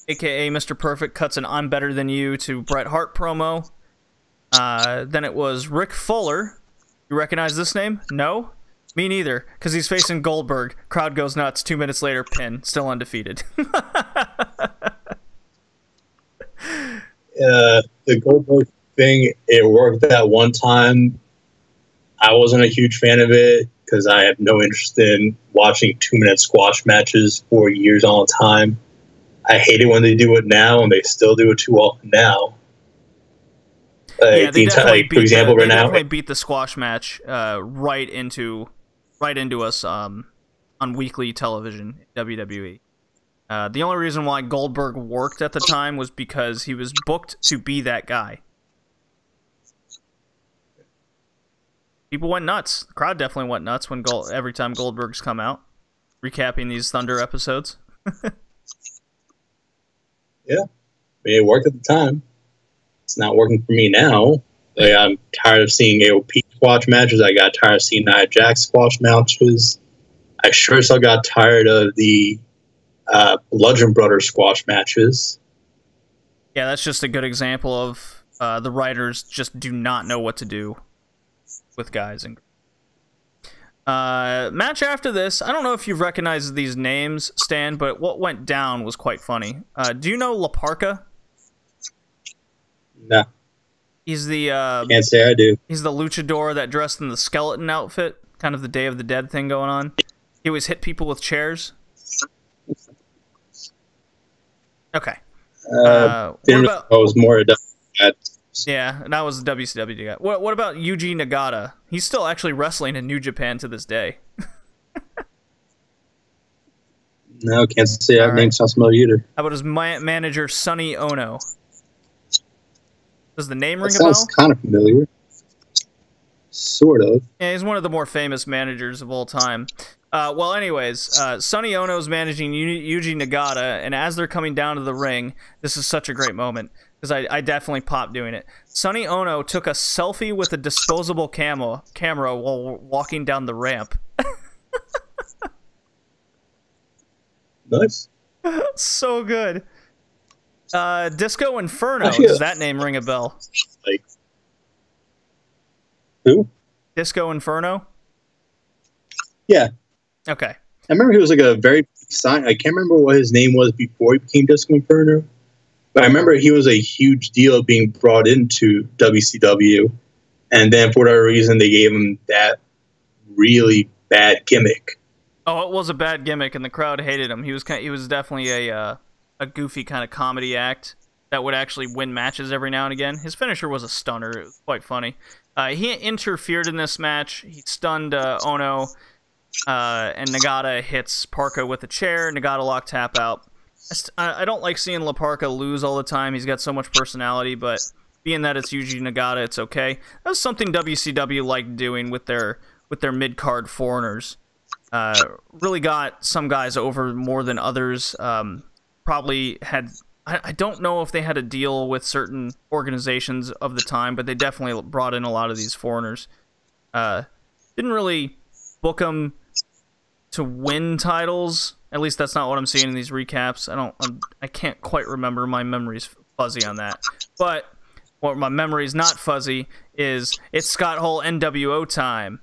Speaker 1: a.k.a. Mr. Perfect, cuts an I'm Better Than You to Bret Hart promo. Then it was Rick Fuller. You recognize this name? No? Me neither, because he's facing Goldberg. Crowd goes nuts. 2 minutes later, pin. Still undefeated.
Speaker 2: The Goldberg thing, it worked that one time. I wasn't a huge fan of it because I have no interest in watching 2-minute squash matches for years on time. I hate it when they do it now, and they still do it too often now.
Speaker 1: Yeah, they definitely beat the squash match right into us on weekly television, WWE. The only reason why Goldberg worked at the time was because he was booked to be that guy. People went nuts. The crowd definitely went nuts when every time Goldberg's come out, recapping these Thunder episodes.
Speaker 2: Yeah, it worked at the time. It's not working for me now. Like, I'm tired of seeing AOP squash matches. I got tired of seeing Nia Jax squash matches. I sure as hell got tired of the Bludgeon Brothers squash matches.
Speaker 1: Yeah, that's just a good example of the writers just do not know what to do with guys. And Match after this, I don't know if you've recognized these names, Stan, but what went down was quite funny. Do you know La Parka?
Speaker 2: No.
Speaker 1: He's the
Speaker 2: Can't say I do.
Speaker 1: He's the luchador that dressed in the skeleton outfit, kind of the Day of the Dead thing going on. He always hit people with chairs. Okay.
Speaker 2: What about? I was more a
Speaker 1: Yeah, and that was the WCW guy. What about Yuji Nagata? He's still actually wrestling in New Japan to this day.
Speaker 2: No, can't say that name sounds familiar either.
Speaker 1: How about his manager, Sonny Ono? Does the name ring a
Speaker 2: bell? Sounds kind of familiar. Sort of.
Speaker 1: Yeah, he's one of the more famous managers of all time. Well, anyways, Sonny Ono's managing Yuji Nagata, and as they're coming down to the ring, this is such a great moment, because I definitely popped doing it. Sonny Ono took a selfie with a disposable camera while walking down the ramp.
Speaker 2: Nice.
Speaker 1: So good. Disco Inferno. Does that name ring a bell?
Speaker 2: Like, who?
Speaker 1: Disco Inferno?
Speaker 2: Yeah.
Speaker 1: Okay.
Speaker 2: I remember he was like a very I can't remember what his name was before he became Disco Inferno, but I remember he was a huge deal being brought into WCW, and then for whatever reason they gave him that really bad gimmick.
Speaker 1: Oh, it was a bad gimmick, and the crowd hated him. He was definitely a goofy kind of comedy act that would actually win matches every now and again. His finisher was a stunner. It was quite funny. He interfered in this match. He stunned Ono, and Nagata hits Parka with a chair. Nagata lock tap out. I don't like seeing La Parka lose all the time. He's got so much personality, but being that it's Yuji Nagata, it's okay. That was something WCW liked doing with their mid-card foreigners. Really got some guys over more than others. Probably had... I don't know if they had a deal with certain organizations of the time, but they definitely brought in a lot of these foreigners. Didn't really book them to win titles. At least that's not what I'm seeing in these recaps. I can't quite remember. My memory's fuzzy on that. But what my memory's not fuzzy is it's Scott Hall NWO time.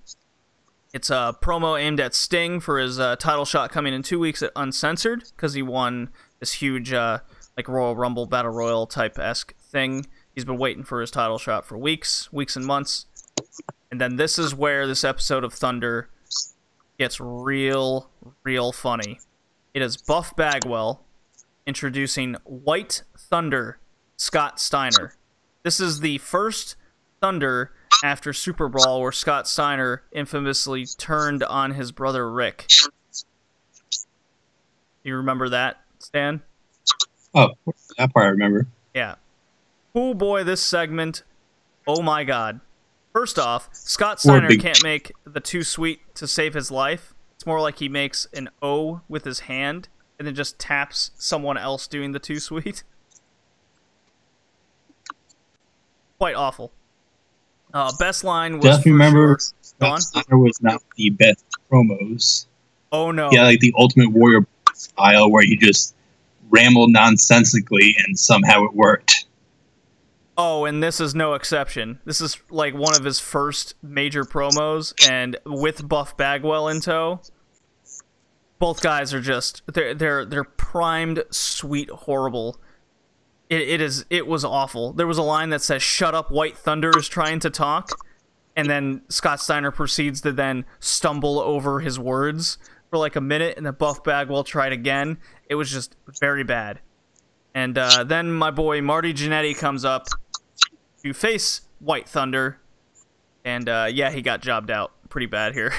Speaker 1: It's a promo aimed at Sting for his title shot coming in 2 weeks at Uncensored, because he won this huge like Royal Rumble Battle Royal type-esque thing. He's been waiting for his title shot for weeks and months. And then this is where this episode of Thunder gets real funny. It is Buff Bagwell introducing White Thunder Scott Steiner. This is the first Thunder after Super Brawl where Scott Steiner infamously turned on his brother Rick. You remember that, Stan?
Speaker 2: Oh, that part I remember.
Speaker 1: Yeah. Oh boy, this segment. Oh my god. First off, Scott Steiner can't make the too sweet to save his life. It's more like he makes an O with his hand and then just taps someone else doing the too sweet. Quite awful. Best line was...
Speaker 2: Definitely remember
Speaker 1: Scott
Speaker 2: Steiner was not the best promos.
Speaker 1: Oh no.
Speaker 2: Yeah, like the Ultimate Warrior style where he just rambled nonsensically and somehow it worked.
Speaker 1: Oh, and this is no exception. This is like one of his first major promos, and with Buff Bagwell in tow, both guys are just they're primed, sweet, horrible. It was awful. There was a line that says "Shut up, White Thunder is trying to talk," and then Scott Steiner proceeds to then stumble over his words for like a minute, and then Buff Bagwell tried again. It was just very bad. And then my boy Marty Jannetty comes up to face White Thunder, and yeah, he got jobbed out pretty bad here.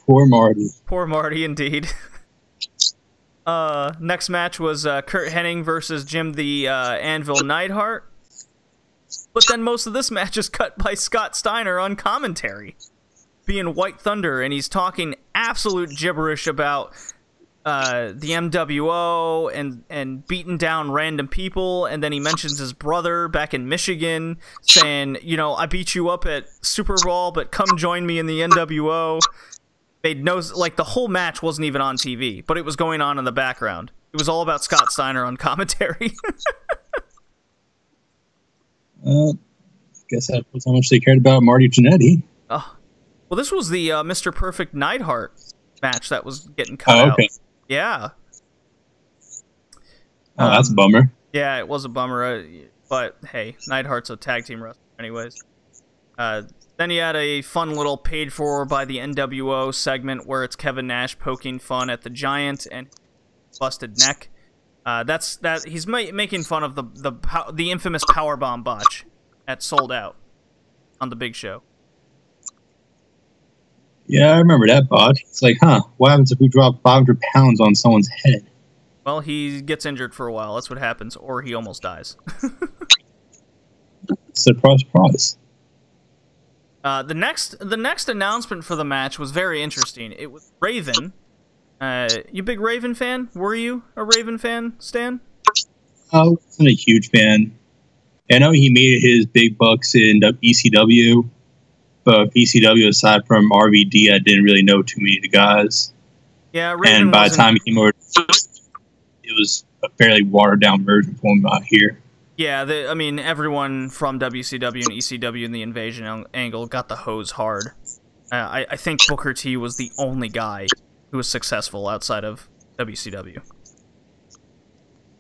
Speaker 2: Poor Marty.
Speaker 1: Poor Marty, indeed. Next match was Kurt Hennig versus Jim the Anvil Neidhart. But then most of this match is cut by Scott Steiner on commentary, being White Thunder, and he's talking absolute gibberish about the MWO and beating down random people, and then he mentions his brother back in Michigan, saying, you know, I beat you up at Super Bowl, but come join me in the NWO. Made no, like, the whole match wasn't even on TV, but it was going on in the background. It was all about Scott Steiner on commentary.
Speaker 2: Good Guess that was how much they cared about Marty Jannetty.
Speaker 1: Oh, well, this was the Mr. Perfect Neidhart match that was getting cut out. Yeah.
Speaker 2: Oh, that's a bummer.
Speaker 1: Yeah, it was a bummer. But hey, Neidhart's a tag team wrestler, anyways. Then you had a fun little paid for by the NWO segment where it's Kevin Nash poking fun at the Giant and busted neck. He's making fun of the infamous powerbomb botch at Sold Out on the Big Show.
Speaker 2: Yeah, I remember that botch. It's like, what happens if we drop 500 pounds on someone's head?
Speaker 1: Well, he gets injured for a while. That's what happens, or he almost dies.
Speaker 2: Surprise, surprise.
Speaker 1: The next announcement for the match was very interesting. It was Raven. You big Raven fan? Were you a Raven fan, Stan?
Speaker 2: I wasn't a huge fan. I know he made his big bucks in ECW, but ECW, aside from RVD, I didn't really know too many of the guys.
Speaker 1: Yeah, Raven.
Speaker 2: And by the time he came over, it was a fairly watered down version for him out here.
Speaker 1: Yeah, I mean, everyone from WCW and ECW in the Invasion angle got the hose hard. I think Booker T was the only guy who was successful outside of WCW,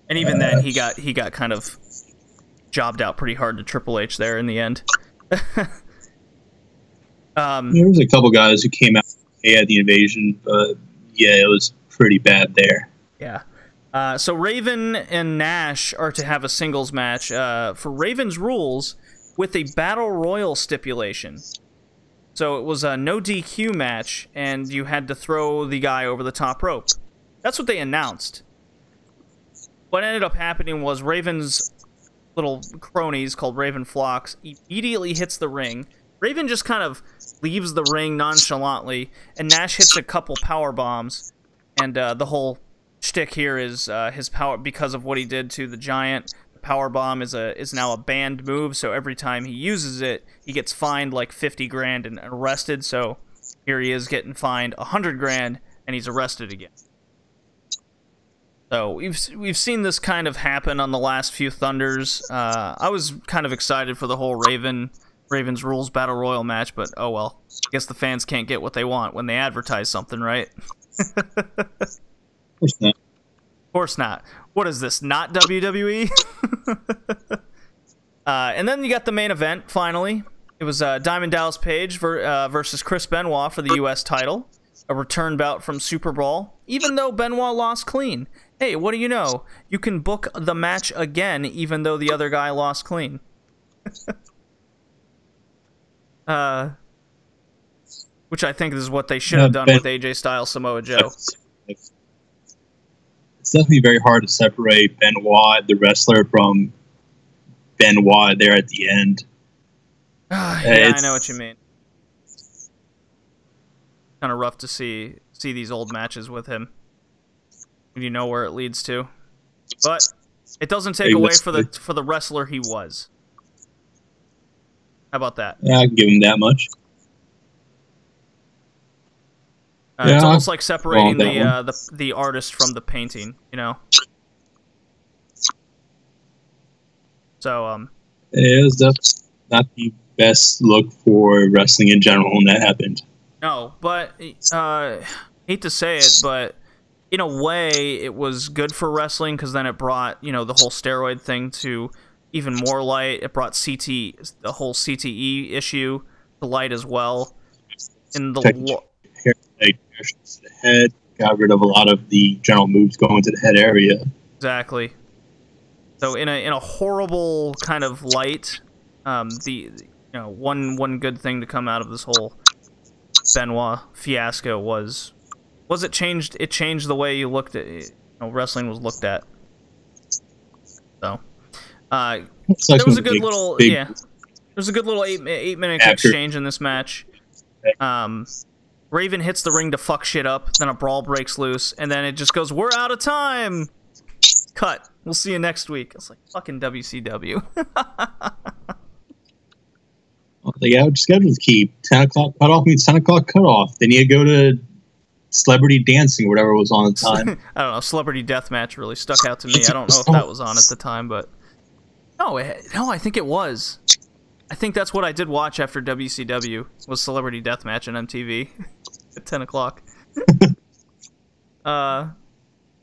Speaker 1: and even then, he got kind of jobbed out pretty hard to Triple H there in the end.
Speaker 2: There was a couple guys who came out at the Invasion, but yeah, it was pretty bad there.
Speaker 1: Yeah. So Raven and Nash are to have a singles match for Raven's rules with a Battle Royal stipulation. So it was a no DQ match, and you had to throw the guy over the top rope. That's what they announced. What ended up happening was Raven's little cronies called Raven Flocks immediately hits the ring. Raven just kind of leaves the ring nonchalantly, and Nash hits a couple power bombs, and the whole shtick here is his power because of what he did to the Giant. The power bomb is now a banned move, so every time he uses it, he gets fined like 50 grand and arrested. So here he is getting fined 100 grand, and he's arrested again. So we've seen this kind of happen on the last few Thunders. I was kind of excited for the whole Raven's Rules Battle Royal match, but oh well. I guess the fans can't get what they want when they advertise something, right?
Speaker 2: Of course not.
Speaker 1: Of course not. What is this, not WWE? And then you got the main event, finally. It was Diamond Dallas Page versus Chris Benoit for the U.S. title. A return bout from Super Bowl, even though Benoit lost clean. Hey, what do you know? You can book the match again, even though the other guy lost clean. Which I think is what they should have done with AJ Styles Samoa Joe.
Speaker 2: It's definitely very hard to separate Benoit, the wrestler, from Benoit there at the end.
Speaker 1: Yeah, I know what you mean. Kind of rough to see these old matches with him. You know where it leads to, but it doesn't take away for the wrestler he was. How about that?
Speaker 2: Yeah, I can give him that much.
Speaker 1: It's almost like separating the artist from the painting, you know. So
Speaker 2: it was definitely not the best look for wrestling in general when that happened.
Speaker 1: No, but hate to say it, but in a way, it was good for wrestling because then it brought the whole steroid thing to even more light. It brought the whole CTE issue to light as well. In the
Speaker 2: head, got rid of a lot of the general moves going to the head area.
Speaker 1: Exactly. So in a horrible kind of light, one good thing to come out of this whole Benoit fiasco was it changed the way you looked at wrestling was looked at. So there was a good little eight minute exchange in this match. Raven hits the ring to fuck shit up, then a brawl breaks loose, and then it just goes, "We're out of time." Cut. We'll see you next week. It's like fucking WCW.
Speaker 2: The average schedules keep 10 o'clock cutoff means 10 o'clock cutoff. Then you go to Celebrity Dancing, whatever was on at the time.
Speaker 1: I don't know. Celebrity Deathmatch really stuck out to me. I don't know if that was on at the time, but no, I think it was. I think that's what I did watch after WCW was Celebrity Deathmatch on MTV at 10 o'clock. I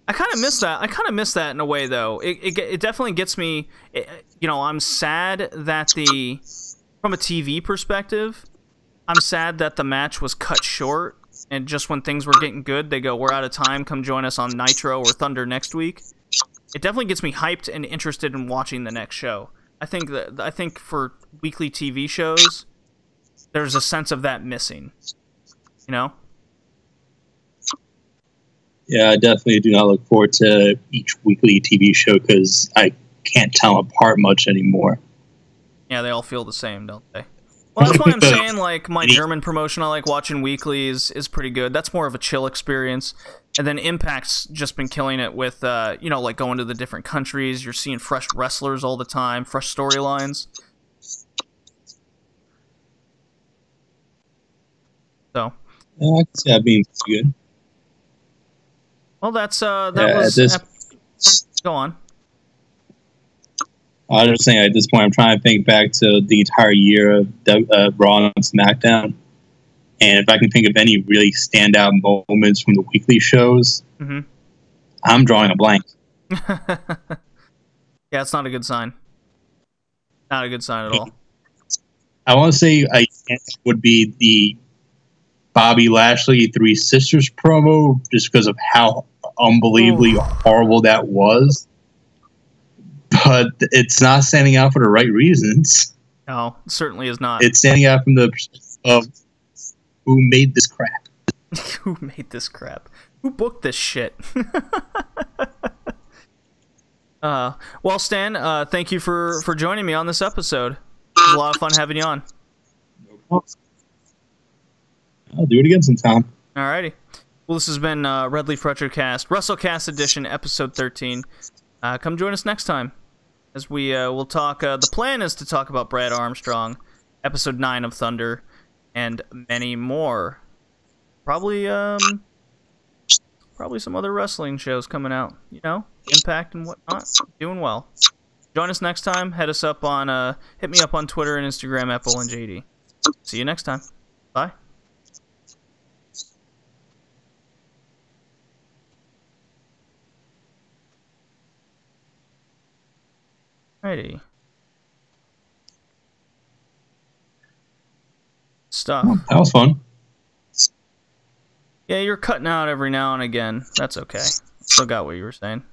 Speaker 1: kind of miss that. I kind of miss that in a way, though. It definitely gets me. You know, I'm sad that from a TV perspective, I'm sad that the match was cut short, and just when things were getting good, they go, "We're out of time. Come join us on Nitro or Thunder next week." It definitely gets me hyped and interested in watching the next show. I think for weekly TV shows, there's a sense of that missing. You know?
Speaker 2: Yeah, I definitely do not look forward to each weekly TV show because I can't tell them apart much anymore.
Speaker 1: Yeah, they all feel the same, don't they? Well, that's why I'm saying, like, my German promotion I like watching weekly is pretty good. That's more of a chill experience. And then Impact's just been killing it with, you know, like going to the different countries. You're seeing fresh wrestlers all the time, fresh storylines. So.
Speaker 2: Yeah, I can see that being good.
Speaker 1: Well, that was... Go on.
Speaker 2: I was just saying, at this point, I'm trying to think back to the entire year of Raw and SmackDown. And if I can think of any really standout moments from the weekly shows, I'm drawing a blank.
Speaker 1: Yeah, it's not a good sign. Not a good sign at all.
Speaker 2: I want to say I would be the Bobby Lashley Three Sisters promo, just because of how unbelievably horrible that was. But it's not standing out for the right reasons.
Speaker 1: No, it certainly is not.
Speaker 2: It's standing out from the perspective of who made this crap.
Speaker 1: Who made this crap? Who booked this shit? Well, Stan, thank you for joining me on this episode. It was a lot of fun having you on.
Speaker 2: No problem. I'll do it again sometime.
Speaker 1: Alrighty. Well, this has been Red Leaf Retrocast, Wrestlecast Edition, Episode 13. Come join us next time, as we'll talk. The plan is to talk about Brad Armstrong, Episode 9 of Thunder, and many more. Probably some other wrestling shows coming out. You know, Impact and whatnot. Doing well. Join us next time. Hit us up on hit me up on Twitter and Instagram at BolandJD. See you next time. Bye. Alrighty. Stuff.
Speaker 2: Oh, that was fun.
Speaker 1: Yeah, you're cutting out every now and again. That's okay. Still got what you were saying.